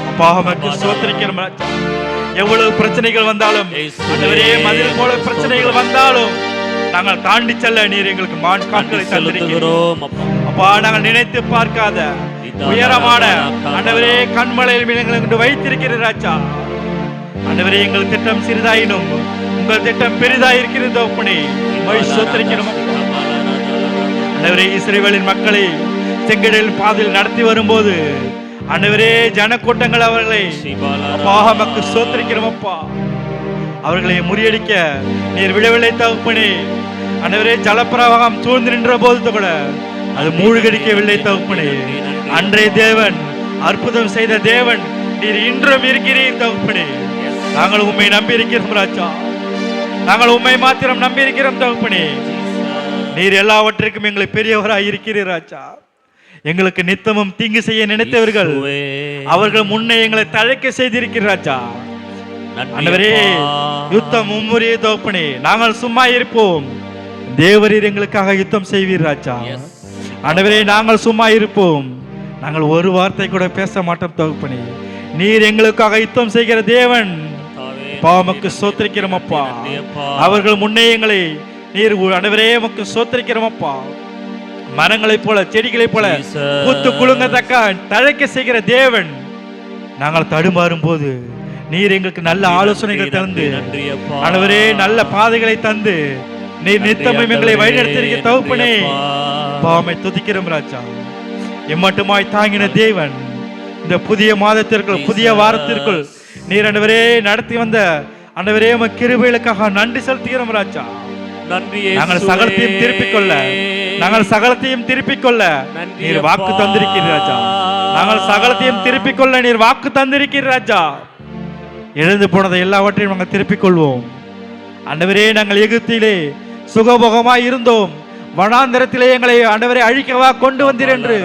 அப்பா உமக்கு ஸ்தோத்திரிக்கிறோம் ராஜா. எவ்வளவு பிரச்சனைகள் வந்தாலும் ஆண்டவரே, மதில் போல பிரச்சனைகள் வந்தாலும் நாங்கள் தாண்டி செல்ல நீர் எங்களுக்கு காட்களை தந்திருக்கிறோம் அப்பா. நாங்கள் நினைத்து பார்க்காத உயரமான ஆண்டவரே கண்மலையில் எங்களுக்கு வைத்திருக்கிற ராஜா. ஆண்டவரே, எங்கள் திட்டம் சிறிதாயினும் உங்கள் திட்டம் பெரிதாயிருக்கிறது தகப்பனே. ஸ்தோத்திரிக்கிறோம் ஆண்டவரே. இஸ்ரவேலின் மக்களை செங்கடல் பாதையில் நடத்தி வரும்போது ஆண்டவரே, ஜனக்கூட்டங்கள் அவர்களை அப்பா உமக்கு ஸ்தோத்திரிக்கிறோம் அப்பா. அவர்களை முறியடிக்க நீர் விடவில்லை தகப்பனே. ஆண்டவரே, ஜலப்பிரவாகம் சூழ்ந்து நின்ற போது கூட அது மூழ்கடிக்கவில்லை தகப்பனே. அன்றைய தேவன், அற்புதம் செய்த தேவன் நீர் இன்றும் இருக்கிறீர் தகப்பனே. நாங்கள் உம்மை நம்பி இருக்கிறோம் ராஜா. நாங்கள் உம்மை மாத்திரம் நம்பி இருக்கிறோம் தகப்பனே. நீர் எல்லாவற்றிற்கும் எங்களை பெரியவராய் இருக்கிறீர் ராஜா. எங்களுக்கு நித்தமும் தீங்கு செய்ய நினைத்தவர்கள் அவர்கள் முன்னே எங்களை தழைக்க செய்திருக்கிறார் ராஜா. ஆண்டவரே, யுத்தம் மும்முறையே தகப்பனே. நாங்கள் சும்மா இருப்போம், தேவரீர் எங்களுக்காக யுத்தம் செய்வீர் ராஜா. ஆண்டவரே, நாங்கள் சும்மா இருப்போம், நாங்கள் ஒரு வார்த்தை கூட பேச மாட்டோம் தகப்பனே. நீர் எங்களுக்காக யுத்தம் செய்கிற தேவன். பாவமக்கு ஸ்தோத்திரிக்கிறோம் அப்பா. அவர்கள் முன்னே எங்களை நீர் ஆண்டவரே உமக்கு ஸ்தோத்திரிக்கிறோம் அப்பா. மரங்களைப் போல செடிகளைப் போல பூத்து குலுங்கத்தக்க தழைக்க செய்கிற தேவன். நாங்கள் தடுமாறும் போது நீர் எங்களுக்கு நல்ல ஆலோசனைகள் தந்து ஆண்டவரே நல்ல பாதைகளை தந்து நீர் நித்தமும் எங்களை வழிநடத்திருக்க தகப்பனே. பாவமை துதிக்கிறோம் ராஜா. எம்மட்டுமாய் தாங்கின தேவன் இந்த புதிய மாதத்திற்குள் புதிய வாரத்திற்குள் நீர் ஆண்டவரே நடத்தி வந்த ஆண்டவரே உமக்கு கிருபைகளுக்காக நன்றி செலுத்துகிறோம் ராஜா. நாங்கள் சகலத்தையும் திருப்பிக் கொள்ள நாங்கள் சகலத்தையும் திருப்பிக் கொள்ள நீர் வாக்கு தந்திருக்கிறீர் ராஜா. நாங்கள் சகலத்தையும் திருப்பிக் கொள்ள நீர் வாக்கு தந்திருக்கிறீர் ராஜா. எழுந்து போனதை எல்லாவற்றையும் நாங்கள் திருப்பிக் கொள்வோம் ஆண்டவரே. நாங்கள் எகிப்திலே சுகபோகமாய் இருந்தோம், வனாந்தரத்திலே எங்களை ஆண்டவரே அழிக்கவா கொண்டு வந்தீர் என்று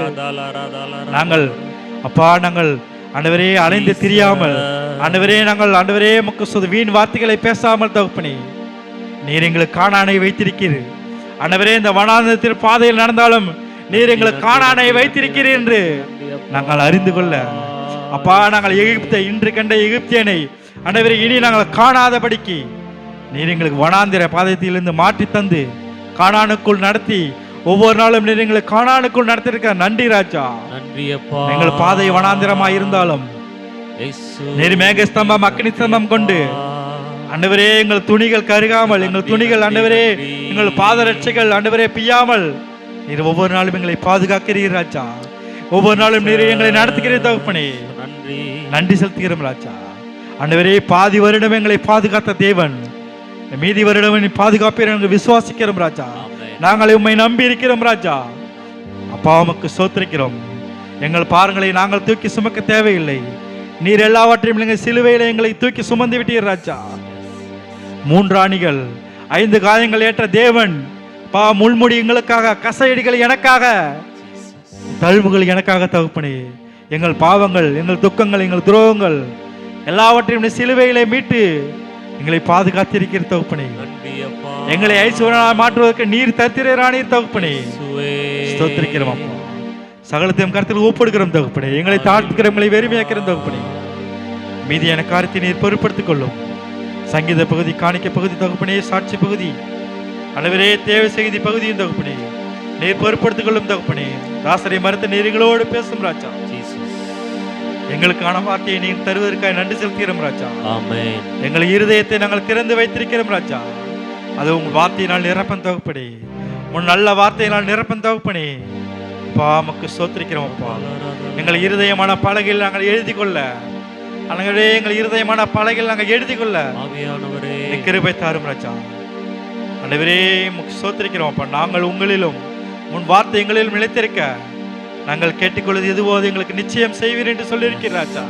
நாங்கள் அப்பா நாங்கள் ஆண்டவரே அலைந்து திரியாமல் ஆண்டவரே நாங்கள் ஆண்டவரே உமக்கு வீண் வார்த்தைகளை பேசாமல் தகப்பனே நீர் எங்களுக்கு காணானை வைத்திருக்கிறீர் ஆண்டவரே. இந்த வனாந்தரத்தில் பாதையில் நடந்தாலும் நீர் எங்களுக்கு காணானை வைத்திருக்கிறீர் என்று நாங்கள் அறிந்து கொள்ள அப்பா நாங்கள் எகிப்தை இன்று கண்ட எகிப்தியனை ஆண்டவரே இனி நாங்கள் காணாதபடிக்கு நீர் எங்களுக்கு வனாந்திர பாதையிலிருந்து மாற்றி தந்து காணானுக்குள் நடத்தி ஒவ்வொரு நாளும் நீர் எங்களை காணானுக்குள் நடத்திருக்க நன்றி ராஜா. எங்கள் பாதை வனாந்திரமாய் இருந்தாலும் நீர் மேகஸ்தம்பம் அக்னி ஸ்தம்பம் கொண்டு ஆண்டவரே எங்கள் துணிகள் கருகாமல் எங்கள் துணிகள் ஆண்டவரே எங்கள் பாதரட்சைகள் ஆண்டவரே பிய்யாமல் நீர் ஒவ்வொரு நாளும் எங்களை பாதுகாக்கிறீர் ராஜா. ஒவ்வொரு நாளும் நீர் எங்களை நடத்துகிறீர் தகப்பனே. நன்றி செலுத்துகிறோம் ராஜா. ஆண்டவரே, பாதி வருடம் எங்களை பாதுகாத்த தேவன் மீதி வருடம் பாதுகாப்பீர் என்று விசுவாசிக்கிறோம் ராஜா. நாங்கள் உம்மை நம்பி இருக்கிறோம் ராஜா. அப்பா உமக்கு ஸ்தோத்திரிக்கிறோம். எங்கள் பாரங்களை நாங்கள் தூக்கி சுமக்க தேவையில்லை, நீர் எல்லாவற்றையும் எங்கள் சிலுவையில் எங்களை தூக்கி சுமந்து விட்டீர் ராஜா. 3 ஆணிகள் 5 காயங்கள் ஏற்ற தேவன் பா முள்முடி எங்களுக்காக, கசையடிகள் எனக்காக, தழும்புகள் எனக்காக தகப்பனே. எங்கள் பாவங்கள் எங்கள் துக்கங்கள் எங்கள் துரோகங்கள் எல்லாவற்றையும் சிலுவையிலே மீட்டு எங்களை பாதுகாத்திருக்கிற தகப்பனே. எங்களை ஐஸ்வர்யனாய் மாற்றுவதற்கு நீர் தரித்திரரானீர் தகப்பனே. ஸ்தோத்திரிக்கிறோம் அப்பா. சகலத்தையும் கருத்தில் ஒப்படுகிறோம் தகப்பனே. எங்களை தாழ்த்துக்கிறோம், எங்களை வெறுமையாக்கிறோம் தகப்பனே. மீதியான காரியத்தை நீர் பொறுப்படுத்திக் கொள்ளும். சங்கீத பகுதி, காணிக்க பகுதி தகப்பனே, சாட்சி பகுதி அளவிலே தேவை செய்தி பகுதியும் தகப்பனே நீர் பொறுப்படுத்திக் கொள்ளும் தகப்பனே. தாசரை மறுத்த நீர் எங்களோடு பேசும் ராஜா. எங்களுக்கான வார்த்தையை நீர் தருவதற்காக நன்றி செலுத்துகிறோம் ராஜா. எங்கள் இருதயத்தை நாங்கள் திறந்து வைத்திருக்கிறோம் ராஜா. அது உங்கள் வார்த்தையினால் நிரப்பன் தகப்பனே, உன் நல்ல வார்த்தையினால் நிரப்பன் தகப்பனே. அப்பா உமக்கு ஸ்தோத்திரிக்கிறோம் அப்பா. எங்கள் இருதயமான பலகையில் நாங்கள் எழுதி கொள்ள எங்கள் இருதயமான பலகையில் நாங்கள் எழுதி கொள்ள கிருபை தாரும் ராஜா. ஆண்டவரே உமக்கு ஸ்தோத்திரிக்கிறோம் அப்பா. நாங்கள் உங்களிலும் உன் வார்த்தை எங்களிலும் நிலைத்திருக்க நாங்கள் கேட்டுக்கொள்வது எதுவோ அது எங்களுக்கு நிச்சயம் செய்வீர் என்று சொல்லியிருக்கிறார் ராஜா.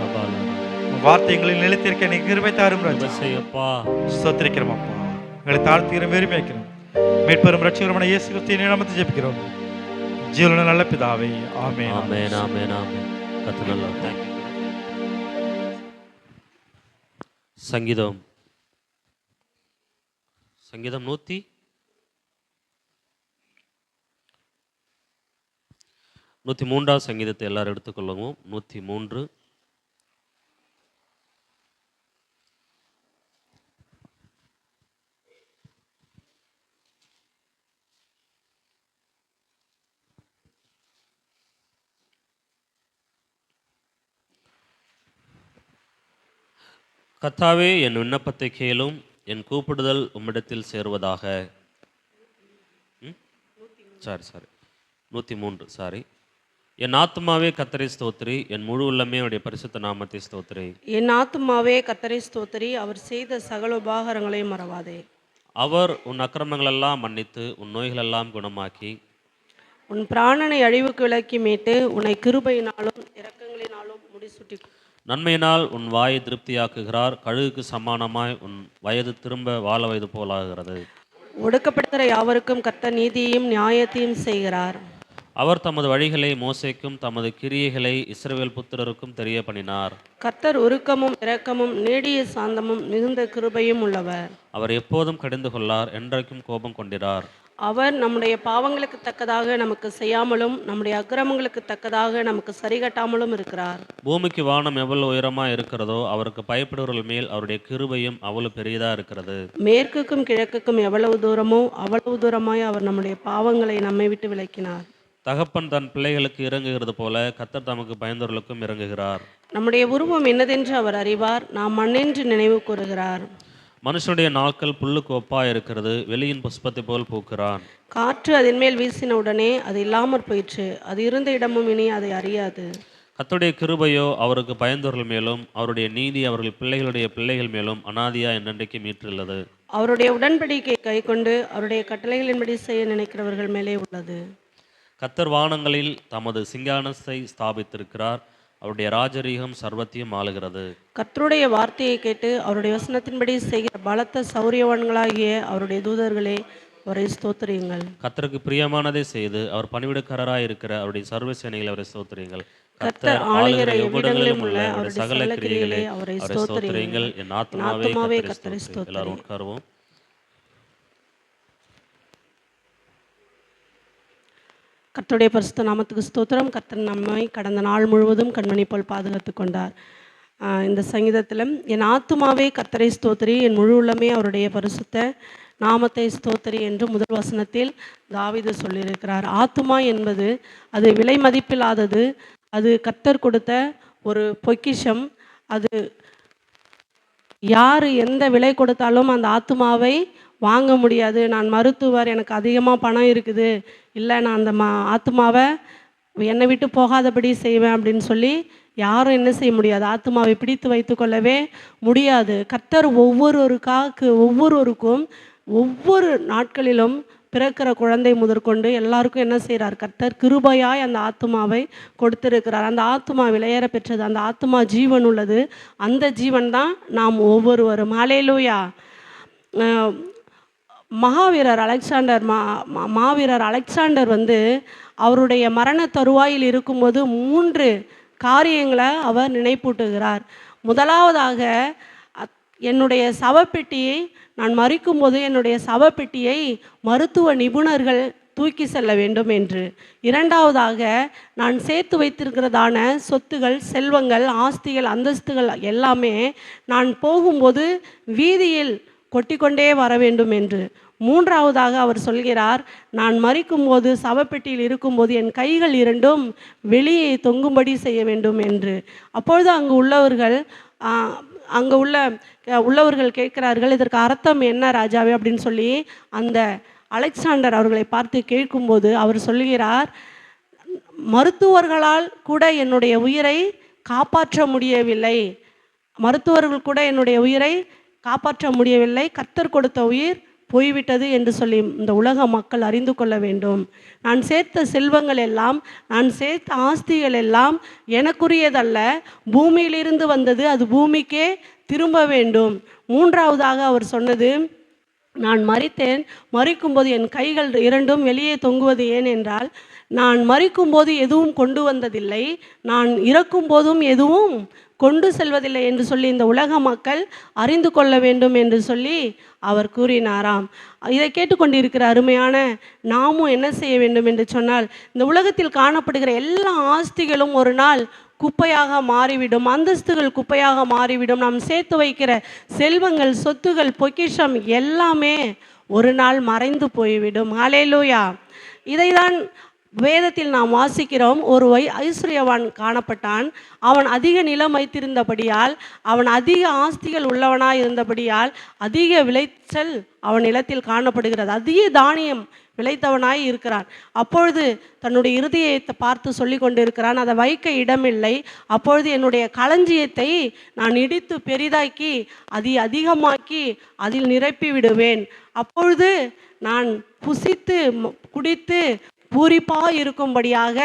வார்த்தை எங்களில் நிலைத்திருக்க நீ கிருபை தாரும் ராஜா. ஸ்தோத்திரிக்கிறோம் அப்பா. எங்களை தாழ்த்துகிறோம், வெறுமையாக்கிறோம். மீட்பெரும் ரட்சகருமான இயேசு கிறிஸ்துவின் நாமத்தை ஜெபிக்கிறோம் ஜீவனுள்ள நல்ல பிதாவே, ஆமென். ஆமென், ஆமென், ஆமென். கர்த்தர் thank you. சங்கீதம் 100 103 சங்கீதத்தை எல்லாரும் எடுத்துக்கொள்ளுவோம். 103. கர்த்தாவே, என் விண்ணப்பத்தை கேளும், என் கூப்பிடுதல் உம்மிடத்தில் சேருவதாக. Sorry 103 sorry. என் ஆத்துமாவே கர்த்தரை ஸ்தோத்திரி, என் முழு உள்ளமே அவருடைய பரிசுத்த நாமத்தை ஸ்தோத்திரி. என் ஆத்துமாவே கர்த்தரை ஸ்தோத்திரி, அவர் செய்த சகல உபகாரங்களையும் மறவாதே. அவர் உன் அக்கிரமங்களெல்லாம் மன்னித்து உன் நோய்களெல்லாம் குணமாக்கி உன் பிராணனை அழிவுக்கு விலக்கி மீட்டு உன்னை கிருபையினாலும் இரக்கங்களினாலும் முடிசூட்டி நன்மையினால் உன் வாயை திருப்தியாக்குகிறார். கழுகுக்கு சமானமாய் உன் வயது திரும்ப வாழ வயது போலாகிறது. ஒடுக்கப்படுகிற யாவருக்கும் கர்த்தர் நீதியையும் நியாயத்தையும் செய்கிறார். அவர் தமது வழிகளை மோசேக்கும் தமது கிரியைகளை இஸ்ரவேல் புத்திரருக்கும் தெரிய பண்ணினார். கர்த்தர் உருக்கமும் இரக்கமும் நீடிய சாந்தமும் மிகுந்த கிருபையும் உள்ளவர். அவர் எப்போதும் கடிந்து கொள்ளார், என்றைக்கும் கோபம் கொண்டிரார். அவர் நம்முடைய பாவங்களுக்கு தக்கதாக நமக்கு செய்யாமலும் நம்முடைய அக்கிரமங்களுக்கு தக்கதாக நமக்கு சரிகட்டாமலும் இருக்கிறார். பூமிக்கு வானம் எவ்வளவு உயரமாக இருக்கிறதோ அவருக்கு பயப்படுவர்கள் மேல் அவருடைய கிருபையும் அவ்வளவு பெரியதா இருக்கிறது. மேற்குக்கும் கிழக்குக்கும் எவ்வளவு தூரமோ அவ்வளவு தூரமாய் அவர் நம்முடைய பாவங்களை நம்மை விட்டு விலக்கினார். தகப்பன் தன் பிள்ளைகளுக்கு இறங்குகிறது போல கர்த்தர் தமக்கு பயந்தவர்களுக்கும் இறங்குகிறார். நம்முடைய உருவம் என்னதென்று அவர் அறிவார், நாம் மண்ணென்று நினைவு கூறுகிறார். மனுஷனுடைய நாட்கள் புல்லுக்கு ஒப்பாய் இருக்கிறது, வெளியின் புஷ்பத்தை போல் பூக்கிறான். காற்று அதன் மேல் வீசின உடனே அது இல்லாமற் போயிற்று, அது இருந்த இடமும் இனி அதை அறியாது. கர்த்தருடைய கிருபையோ அவருக்கு பயந்தவர்கள் மேலும் அவருடைய நீதி அவர்கள் பிள்ளைகளுடைய பிள்ளைகள் மேலும் அனாதியா என்றென்றைக்கு மீட்டுள்ளது. அவருடைய உடன்படிக்கை கை கொண்டு அவருடைய கட்டளைகளின்படி செய்ய நினைக்கிறவர்கள் மேலே உள்ளது. கர்த்தர் வானங்களில் தமது சிங்கானத்தை ஸ்தாபித்திருக்கிறார், அவருடைய ராஜரீகம் சர்வத்தையும் ஆளுகிறது. கர்த்தருடைய வார்த்தையை கேட்டு அவருடைய வசனத்தின்படி செய்கிற பலத்த சௌரியவான்களாகிய அவருடைய தூதர்களே, அவரை ஸ்தோத்திரியுங்கள். கர்த்தருக்கு பிரியமானதை செய்து அவர் பணிவிடக்காரராய் இருக்கிற அவருடைய சர்வ சேனைகளை அவரை ஸ்தோத்திரியுங்கள். கர்த்தர் ஆளுகிற எவ்விடங்களிலும் உள்ள அவருடைய சகல கிரியைகளை அவரை ஸ்தோத்திரியுங்கள். என் ஆத்துமாவே கர்த்தரை ஸ்தோத்திரி. எல்லாரும் உட்காருவோம். கர்த்தருடைய பரிசுத்த நாமத்துக்கு ஸ்தோத்திரம். கர்த்தர் நம்மை கடந்த நாள் முழுவதும் கண்மணி போல் பாதுகாத்து கொண்டார். இந்த சங்கீதத்தில் என் ஆத்துமாவே கர்த்தரை ஸ்தோத்திரி, என் முழு உள்ளமே அவருடைய பரிசுத்த நாமத்தை ஸ்தோத்திரி என்று முதல் வசனத்தில் தாவீது சொல்லியிருக்கிறார். ஆத்துமா என்பது அது விலை மதிப்பில்லாதது, அது கர்த்தர் கொடுத்த ஒரு பொக்கிஷம். அது யார் எந்த விலை கொடுத்தாலும் அந்த ஆத்துமாவை வாங்க முடியாது. நான் மருத்துவர், எனக்கு அதிகமாக பணம் இருக்குது, இல்லை நான் அந்த ஆத்துமாவை என்னை விட்டு போகாதபடி செய்வேன் அப்படின்னு சொல்லி யாரும் என்ன செய்ய முடியாது, ஆத்துமாவை பிடித்து வைத்து கொள்ளவே முடியாது. கர்த்தர் ஒவ்வொருவருக்கும் ஒவ்வொரு நாட்களிலும் பிறக்கிற குழந்தை முதற்கொண்டு எல்லாருக்கும் என்ன செய்கிறார், கர்த்தர் கிருபையாய் அந்த ஆத்துமாவை கொடுத்திருக்கிறார். அந்த ஆத்துமா விலையேற பெற்றது, அந்த ஆத்துமா ஜீவன் உள்ளது. அந்த ஜீவன் தான் நாம் ஒவ்வொருவரும். ஹல்லேலூயா. மாவீரர் அலெக்சாண்டர் அவருடைய மரண தருவாயில் இருக்கும்போது 3 காரியங்களை அவர் நினைப்பூட்டுகிறார். முதலாவதாக, என்னுடைய சவப்பெட்டியை நான் மரிக்கும்போது என்னுடைய சவப்பெட்டியை மருத்துவ நிபுணர்கள் தூக்கி செல்ல வேண்டும் என்று. இரண்டாவதாக, நான் சேர்த்து வைத்திருக்கிறதான சொத்துகள், செல்வங்கள், ஆஸ்திகள், அந்தஸ்துகள் எல்லாமே நான் போகும்போது வீதியில் கொட்டிக்கொண்டே வர வேண்டும் என்று. மூன்றாவதாக அவர் சொல்கிறார், நான் மரிக்கும்போது சவப்பெட்டியில் இருக்கும்போது என் கைகள் 2ம் வெளியே தொங்கும்படி செய்ய வேண்டும் என்று. அப்பொழுது அங்கே உள்ளவர்கள் கேட்கிறார்கள், இதற்கு அர்த்தம் என்ன ராஜாவே அப்படின்னு சொல்லி அந்த அலெக்சாண்டர் அவர்களை பார்த்து கேட்கும்போது அவர் சொல்கிறார், மருத்துவர்களால் கூட என்னுடைய உயிரை காப்பாற்ற முடியவில்லை, மருத்துவர்கள் கூட என்னுடைய உயிரை காப்பாற்ற முடியவில்லை, கர்த்தர் கொடுத்த உயிர் போய்விட்டது என்று சொல்லி இந்த உலக மக்கள் அறிந்து கொள்ள வேண்டும். நான் சேர்த்த செல்வங்கள் எல்லாம், நான் சேர்த்த ஆஸ்திகள் எல்லாம் எனக்குரியதல்ல, பூமியிலிருந்து வந்தது, அது பூமிக்கே திரும்ப வேண்டும். மூன்றாவதாக அவர் சொன்னது, நான் மரித்தேன், மரிக்கும்போது என் கைகள் இரண்டும் வெளியே தொங்குவது ஏன் என்றால், நான் மரிக்கும்போது எதுவும் கொண்டு வந்ததில்லை, நான் இறக்கும்போதும் எதுவும் கொண்டு செல்வதில்லை என்று சொல்லி இந்த உலக மக்கள் அறிந்து கொள்ள வேண்டும் என்று சொல்லி அவர் கூறினாராம். இதை கேட்டுக்கொண்டிருக்கிற அருமையான நாமும் என்ன செய்ய வேண்டும் என்று சொன்னால், இந்த உலகத்தில் காணப்படுகிற எல்லா ஆஸ்திகளும் ஒரு நாள் குப்பையாக மாறிவிடும், அந்தஸ்துகள் குப்பையாக மாறிவிடும். நாம் சேர்த்து வைக்கிற செல்வங்கள், சொத்துகள், பொக்கிஷம் எல்லாமே ஒரு நாள் மறைந்து போய்விடும். ஹல்லேலூயா. இதைதான் வேதத்தில் நாம் வாசிக்கிறோம். ஒரு ஐஸ்வர்யவான் காணப்பட்டான். அவன் அதிக நிலம் வைத்திருந்தபடியால், அவன் அதிக ஆஸ்திகள் உள்ளவனாய் இருந்தபடியால் அதிக விளைச்சல் அவன் நிலத்தில் காணப்படுகிறது. அதிக தானியம் விளைத்தவனாய் இருக்கிறான். அப்பொழுது தன்னுடைய இருதயத்தை பார்த்து சொல்லி கொண்டிருக்கிறான், அதை வைக்க இடமில்லை. அப்பொழுது என்னுடைய களஞ்சியத்தை நான் இடித்து பெரிதாக்கி அதிகமாக்கி அதில் நிரப்பி விடுவேன். அப்பொழுது நான் புசித்து குடித்து பூரிப்பாக இருக்கும்படியாக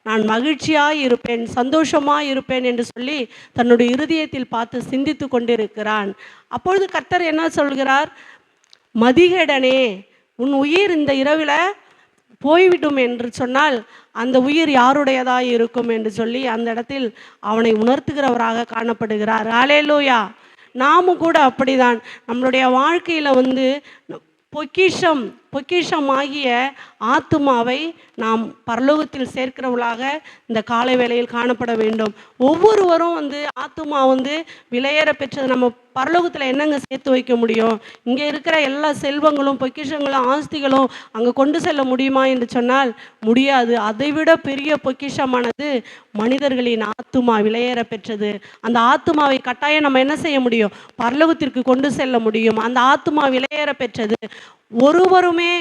நான் மகிழ்ச்சியாக இருப்பேன், சந்தோஷமாக இருப்பேன் என்று சொல்லி தன்னுடைய இருதயத்தில் பார்த்து சிந்தித்து கொண்டிருக்கிறான். அப்பொழுது கர்த்தர் என்ன சொல்கிறார்? மதிகேடனே, உன் உயிர் இந்த இரவில் போய்விடும் என்று சொன்னால் அந்த உயிர் யாருடையதாக இருக்கும் என்று சொல்லி அந்த இடத்தில் அவனை உணர்த்துகிறவராக காணப்படுகிறார். ஹல்லேலூயா. நாமும் கூட அப்படிதான். நம்மளுடைய வாழ்க்கையில் பொக்கிஷமாகிய ஆத்துமாவை நாம் பரலோகத்தில் சேர்க்கிறவர்களாக இந்த காலை வேளையில் காணப்பட வேண்டும். ஒவ்வொருவரும் ஆத்துமா விலையேற பெற்றது. நம்ம பரலோகத்தில் என்னங்க சேர்த்து வைக்க முடியும்? இங்கே இருக்கிற எல்லா செல்வங்களும் பொக்கிஷங்களும் ஆஸ்திகளும் அங்கே கொண்டு செல்ல முடியுமா என்று சொன்னால் முடியாது. அதைவிட பெரிய பொக்கிஷமானது மனிதர்களின் ஆத்துமா விலையேற பெற்றது. அந்த ஆத்துமாவை கட்டாயம் நம்ம என்ன செய்ய முடியும்? பரலோகத்திற்கு கொண்டு செல்ல முடியும். அந்த ஆத்துமா விலையேற பெற்றது. ஒருவருமே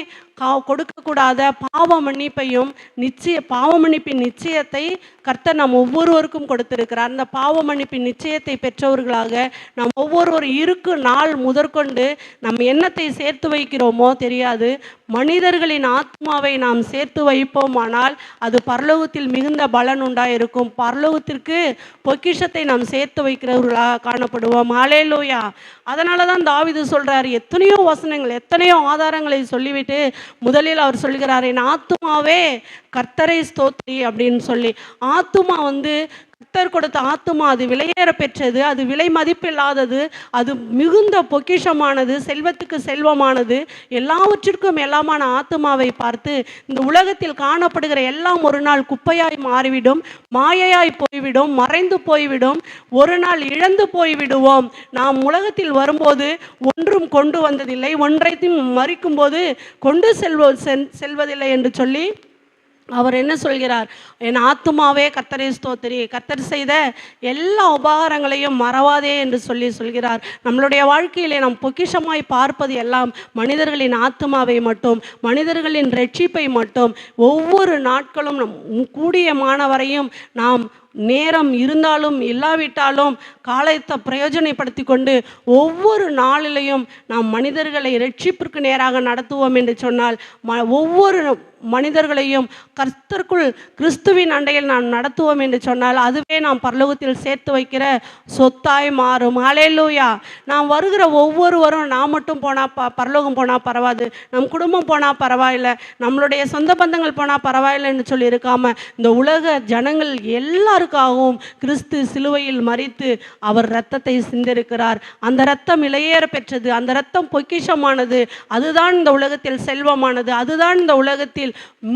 கொடுக்கக்கூடாத பாவ மன்னிப்பின் நிச்சயத்தை கர்த்தர் நாம் ஒவ்வொருவருக்கும் கொடுத்திருக்கிறார். அந்த பாவ மன்னிப்பின் நிச்சயத்தை பெற்றவர்களாக நாம் ஒவ்வொருவரும் இருக்கு நாள் முதற்கொண்டு நம்ம என்னத்தை சேர்த்து வைக்கிறோமோ தெரியாது. மனிதர்களின் ஆத்மாவை நாம் சேர்த்து வைப்போமானால் அது பரலோகத்தில் மிகுந்த பலன் உண்டாயிருக்கும். பரலோகத்திற்கு பொக்கிஷத்தை நாம் சேர்த்து வைக்கிறவர்களாக காணப்படுவோம். ஹல்லேலூயா. அதனால தான் தாவீது சொல்றார், எத்தனையோ வசனங்கள், எத்தனையோ ஆதாரங்களை சொல்லிவிட்டு முதலில் அவர் சொல்கிறார், என் ஆத்துமாவே கர்த்தரை ஸ்தோத்திரி அப்படின்னு சொல்லி. ஆத்துமா கர்த்தர் கொடுத்த ஆத்துமா அது விலையேற பெற்றது, அது விலை மதிப்பில்லாதது, அது மிகுந்த பொக்கிஷமானது, செல்வத்துக்கு செல்வமானது, எல்லாவற்றிற்கும் எல்லாமான ஆத்துமாவை பார்த்து இந்த உலகத்தில் காணப்படுகிற எல்லாம் ஒரு நாள் குப்பையாய் மாறிவிடும், மாயையாய் போய்விடும், மறைந்து போய்விடும், ஒரு நாள் இழந்து போய்விடுவோம். நாம் உலகத்தில் வரும்போது ஒன்றும் கொண்டு வந்ததில்லை, ஒன்றையும் மறிக்கும்போது கொண்டு செல்வதில்லை என்று சொல்லி அவர் என்ன சொல்கிறார்? என் ஆத்துமாவே கர்த்தரை ஸ்தோத்திரி, கர்த்தர் செய்த எல்லா உபகாரங்களையும் மறவாதே என்று சொல்கிறார். நம்மளுடைய வாழ்க்கையிலே நாம் பொக்கிஷமாய் பார்ப்பது எல்லாம் மனிதர்களின் ஆத்துமாவை மட்டும், மனிதர்களின் ரட்சிப்பை மட்டும். ஒவ்வொரு நாட்களும் கூடிய மாணவரையும் நாம் நேரம் இருந்தாலும் இல்லாவிட்டாலும் காலத்தை பிரயோஜனப்படுத்தி கொண்டு ஒவ்வொரு நாளிலையும் நாம் மனிதர்களை ரட்சிப்பிற்கு நேராக நடத்துவோம் என்று சொன்னால் ஒவ்வொரு மனிதர்களையும் கர்த்தருக்குள் கிறிஸ்துவின் அண்டையில் நாம் நடத்துவோம் என்று சொன்னால் அதுவே நாம் பரலோகத்தில் சேர்த்து வைக்கிற சொத்தாய் மாறும். ஹல்லேலூயா. நாம் வருகிற ஒவ்வொருவரும் நாம் மட்டும் போனால் பரலோகம் போனால் பரவாது, நம் குடும்பம் போனால் பரவாயில்லை, நம்மளுடைய சொந்த பந்தங்கள் போனால் பரவாயில்லை என்று சொல்லி இருக்காம இந்த உலக ஜனங்கள் எல்லாருக்காகவும் கிறிஸ்து சிலுவையில் மரித்து அவர் இரத்தத்தை சிந்திருக்கிறார். அந்த இரத்தம் விலையேற பெற்றது, அந்த இரத்தம் பொக்கிஷமானது, அதுதான் இந்த உலகத்தில் செல்வமானது, அதுதான் இந்த உலகத்தில்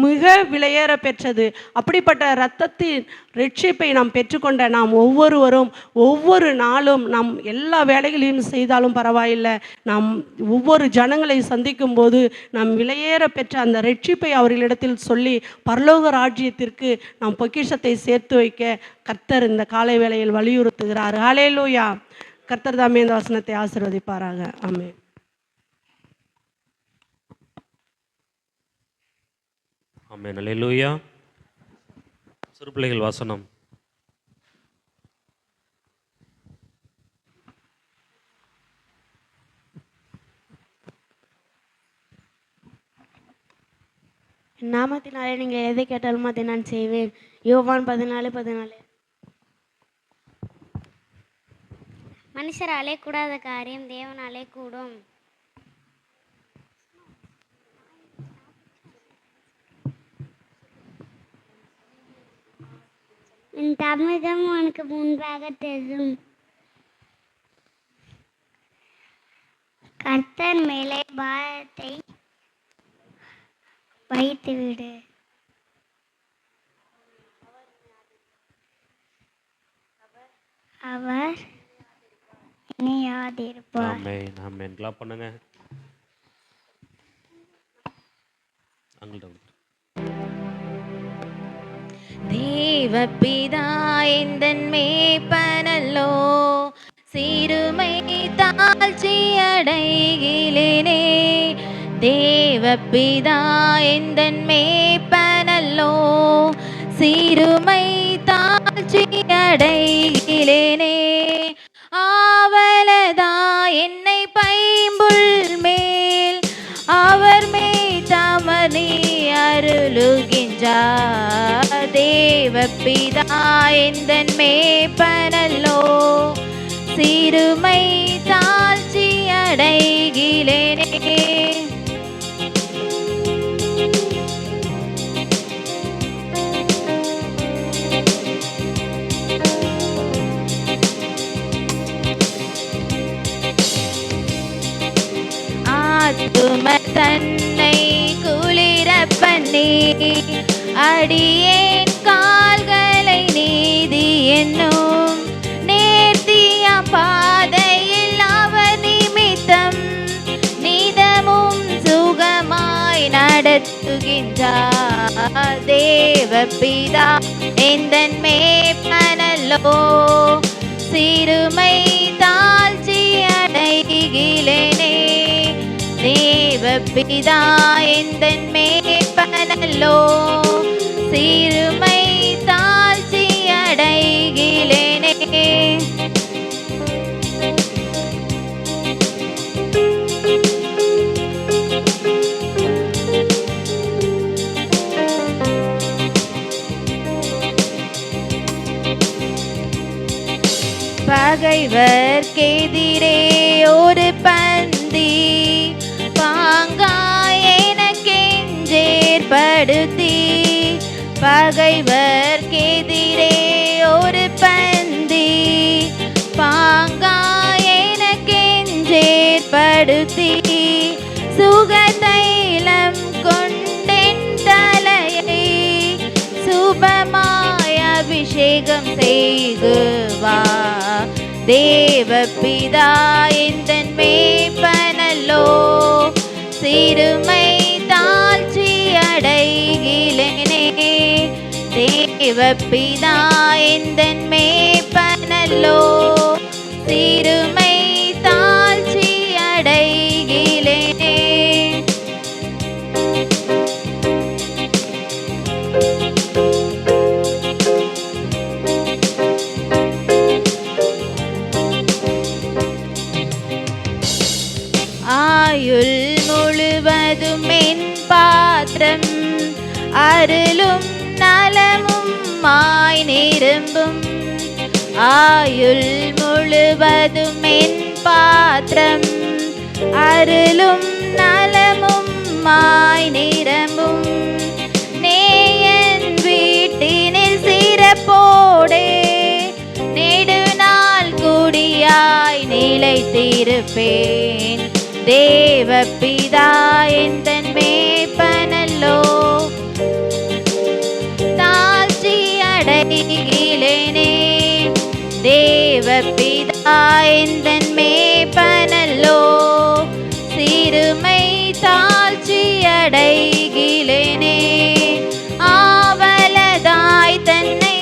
மிக விலையேற பெற்றது. அப்படிப்பட்ட இரத்தத்தின் ரட்சிப்பை நாம் பெற்றுக்கொண்ட நாம் ஒவ்வொருவரும் ஒவ்வொரு நாளும் நாம் எல்லா வேலைகளையும் செய்தாலும் பரவாயில்லை, நாம் ஒவ்வொரு ஜனங்களை சந்திக்கும் போது நாம் விலையேற பெற்ற அந்த ரட்சிப்பை அவர்களிடத்தில் சொல்லி பரலோக ராஜ்யத்திற்கு நாம் பொக்கிஷத்தை சேர்த்து வைக்க கர்த்தர் இந்த காலை வேளையில் வலியுறுத்துகிறார். ஹல்லேலூயா. கர்த்தர் தாமே இந்த வசனத்தை ஆசீர்வதிப்பாராக. ஆமென். ஆமென். அல்லேலூயா. சிறு பிள்ளைகள் வாசனம். நாமத்தினாலே நீங்கள் எதை கேட்டாலும் அதை நான் செய்வேன். யோவான் 14:14. மனுஷராலே கூடாத காரியம் தேவனாலே கூடும். தமிழகம் உனக்கு முன்பாக தெரியும். கர்த்தர் மேலே பாரத்தை வைத்துவிடு. அவர் இணையாதிருப்பார். ஆமென் ஆமென். கிளாப் பண்ணுங்க. அங்கிட்ட தேவபிதா எந்தன் மேய்ப்பனல்லோ, சிறுமை தாழ்ச்சி அடைகிலேனே. தேவபிதா எந்தன் மேய்ப்பனல்லோ, சிறுமை தாழ்ச்சி அடைகிலேனே. ஆவலதா என்னை பைம்புல் மேல் அவர் மேய்த்தமனி அருளுகின்றார். தேவபிதா எந்தன் மேய்ப்பனல்லோ, சிறுமை தாழ்ச்சி அடைகிலேனே. ஆத்தும தன்னை குளிர பண்ணி, அடியேன் கால்களை நீதி என்னும் நேர்த்திய பாதையில் அவர் நிமித்தம் நிதமும் சுகமாய் நடத்துகின்றார். தேவபிதா எந்தன் மேய்ப்பனல்லோ, சிறுமை தாழ்ச்சி அடைகிலேனே. தேவபிதா எந்தன் மேய்ப்பனல்லோ, சிறுமை தாழ்ச்சி அடைகிலேனே. பகைவர்க்கெதிரே ஒரு பந்தி பாங்காய் எனக்கென்றேற்படுத்தி, பகைவர்க்கெதிரே ஒரு பந்தி பாங்காய் எனக்கென்றேற்படுத்தி, சுகதைலம் கொண்டென் தலையை சுபமாய் அபிஷேகம் செய்குவார். தேவபிதா எந்தன் மேய்ப்பனல்லோ, சிறுமை தாழ்ச்சி அடைகிலேனே. தேவபிதா எந்தன் மேய்ப்பனல்லோ, சிறுமை தாழ்ச்சி அடைகிலேனே. ஆயுள் முழுவதும் என் பாத்திரம் அருளும் நலமும் மாய் நிரம்பும். ஆயுள் முழுவதும் என் பாத்திரம் அருளும் நலமும் மாய் நிரம்பும். நேயன் வீட்டினில் சிறப்போடே நெடுநாள் குடியாய் நிலைத்திருப்பேன். தேவபிதா எந்தன் மேய்ப்பனல்லோ, தாழ்ச்சி அடைகிலேனே. தேவபிதா எந்தன் மேய்ப்பனல்லோ, சிறுமை தாழ்ச்சி அடைகிலேனே. ஆவலதாய் தன்னை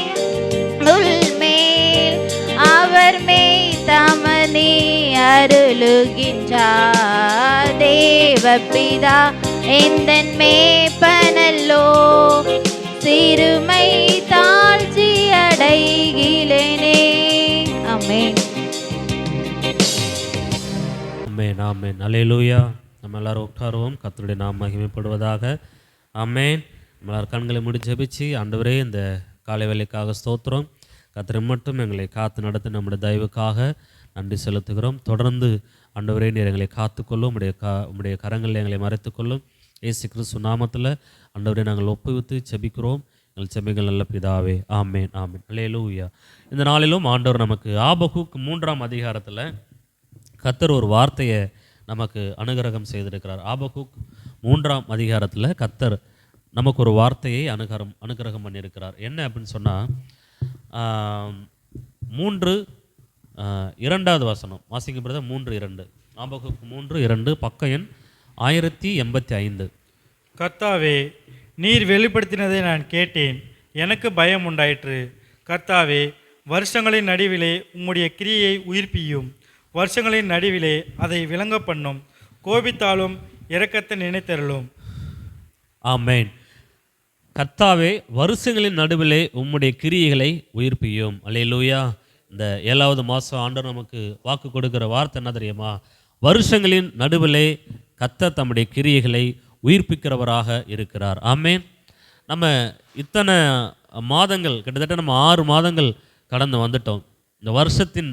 உள்மேல் அவர் மேய்த்தமனி அருளுகின்றார். தேவபிதா எந்தன் மேய்ப்பனல்லோ, சிறுமை தாழ்ச்சி அடைகிலேனே. ஆமென் ஆமென் ஆமென். அல்லேலூயா. நம்ம எல்லாரும் உட்காருவோம். கர்த்தருடைய நாமம் மகிமைப்படுவதாக. ஆமென். நம்ம எல்லாரும் கண்களை மூடி ஜெபிச்சு, ஆண்டவரே இந்த காலை வேளைக்காக ஸ்தோத்திரம். கர்த்தரை மட்டும் எங்களை காத்து நடத்த நம்முடைய தயவுக்காக நன்றி செலுத்துகிறோம். தொடர்ந்து ஆண்டவரே நீர் எங்களை காத்துக்கொள்ளும், உம்முடைய கரங்களில் எங்களை மறைத்துக்கொள்ளும். இயேசு கிறிஸ்து நாமத்தில் ஆண்டவரே நாங்கள் ஒப்புவித்து ஜெபிக்கிறோம். எங்கள் செபிகள் நல்ல பிதாவே. ஆமேன் ஆமேன். அல்லேலூயா. இந்த நாளிலும் ஆண்டவர் நமக்கு ஆபகுக் 3ஆம் அதிகாரத்தில் கர்த்தர் ஒரு வார்த்தையை நமக்கு அனுகிரகம் செய்திருக்கிறார். ஆபகுக் 3ஆம் அதிகாரத்தில் கர்த்தர் நமக்கு ஒரு வார்த்தையை அனுகிரகம் பண்ணியிருக்கிறார். என்ன அப்படின்னு சொன்னால் 3:2 வசனம் வாசிக்கப்படுறது. 3:2 ஆபகுக் 3:2 பக்கம் எண் 1085. கர்த்தாவே, நீர் வெளிப்படுத்தினதை நான் கேட்டேன், எனக்கு பயம் உண்டாயிற்று. கர்த்தாவே, வருஷங்களின் நடுவிலே உம்முடைய கிரியை உயிர்ப்பியும், வருஷங்களின் நடுவிலே அதை விளங்க பண்ணும். கோபித்தாலும் இரக்கத்தை நினைத்தருளும். ஆமென். கர்த்தாவே, வருஷங்களின் நடுவிலே உம்முடைய கிரியைகளை உயிர்ப்பியும். அல்லேலூயா. இந்த 7வது மாதம் ஆண்டவர் நமக்கு வாக்கு கொடுக்கிற வார்த்தை என்ன தெரியுமா? வருஷங்களின் நடுவிலே கர்த்தர் தம்முடைய கிரியைகளை உயிர்ப்பிக்கிறவராக இருக்கிறார். ஆமென். நம்ம இத்தனை மாதங்கள், கிட்டத்தட்ட நம்ம 6 மாதங்கள் கடந்து வந்துட்டோம். இந்த வருஷத்தின்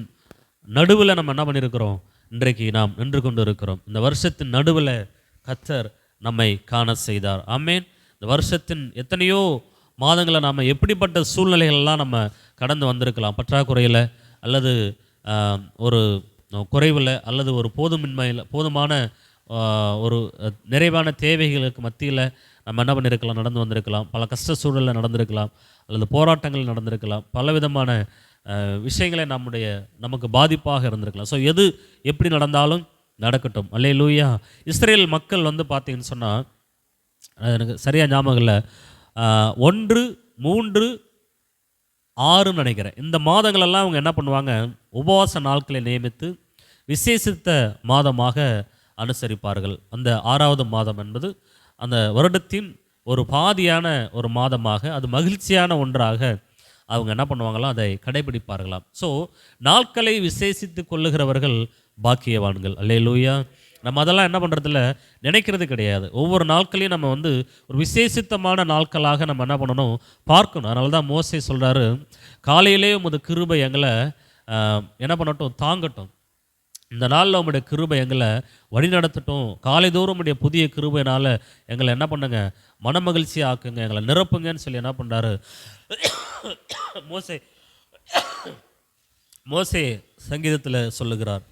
நடுவில் நம்ம என்ன பண்ணியிருக்கிறோம்? இன்றைக்கு நாம் நின்று கொண்டு இருக்கிறோம். இந்த வருஷத்தின் நடுவில் கர்த்தர் நம்மை காண செய்தார். ஆமென். இந்த வருஷத்தின் எத்தனையோ மாதங்களை நாம் எப்படிப்பட்ட சூழ்நிலைகள்லாம் நம்ம கடந்து வந்திருக்கலாம். பற்றாக்குறையில், அல்லது ஒரு குறைவில், அல்லது ஒரு போதுமான ஒரு நிறைவான தேவைகளுக்கு மத்தியில் நம்ம என்ன பண்ணியிருக்கலாம்? நடந்து வந்திருக்கலாம். பல கஷ்ட சூழலில் நடந்திருக்கலாம், அல்லது போராட்டங்கள் நடந்திருக்கலாம். பலவிதமான விஷயங்களை நமக்கு பாதிப்பாக இருந்திருக்கலாம். ஸோ எது எப்படி நடந்தாலும் நடக்கட்டும். அல்லேலூயா. இஸ்ரேல் மக்கள் பார்த்தீங்கன்னு சொன்னால், எனக்கு சரியாக ஞாபகம் இல்லை, 1, 3, 6 நினைக்கிறேன். இந்த மாதங்களெல்லாம் அவங்க என்ன பண்ணுவாங்க? உபவாச நாட்களை நியமித்து விசேஷித்த மாதமாக அனுசரிப்பார்கள். அந்த 6வது மாதம் என்பது அந்த வருடத்தின் ஒரு பாதியான ஒரு மாதமாக, அது மகிழ்ச்சியான ஒன்றாக அவங்க என்ன பண்ணுவாங்களாம்? அதை கடைபிடிப்பார்களாம். ஸோ நாட்களை விசேஷித்து கொள்ளுகிறவர்கள் பாக்கியவான்கள். அல்லேலூயா. நம்ம அதெல்லாம் என்ன பண்ணுறதில்ல, நினைக்கிறது கிடையாது. ஒவ்வொரு நாட்களையும் நம்ம ஒரு விசேஷித்தமான நாட்களாக நம்ம என்ன பண்ணணும்? பார்க்கணும். அதனால தான் மோசே சொல்கிறாரு, காலையிலே உமது கிருபை எங்களை என்ன பண்ணட்டும்? தாங்கட்டும். இந்த நாளில் உங்களுடைய கிருபை எங்களை வழிநடத்தட்டும். காலைதோறும் உங்களுடைய புதிய கிருபையினால் எங்களை என்ன பண்ணுங்க? மனமகிழ்ச்சி ஆக்குங்க, எங்களை நிரப்புங்கன்னு சொல்லி என்ன பண்ணுறாரு? மோசே சங்கீதத்தில் சொல்லுகிறார்,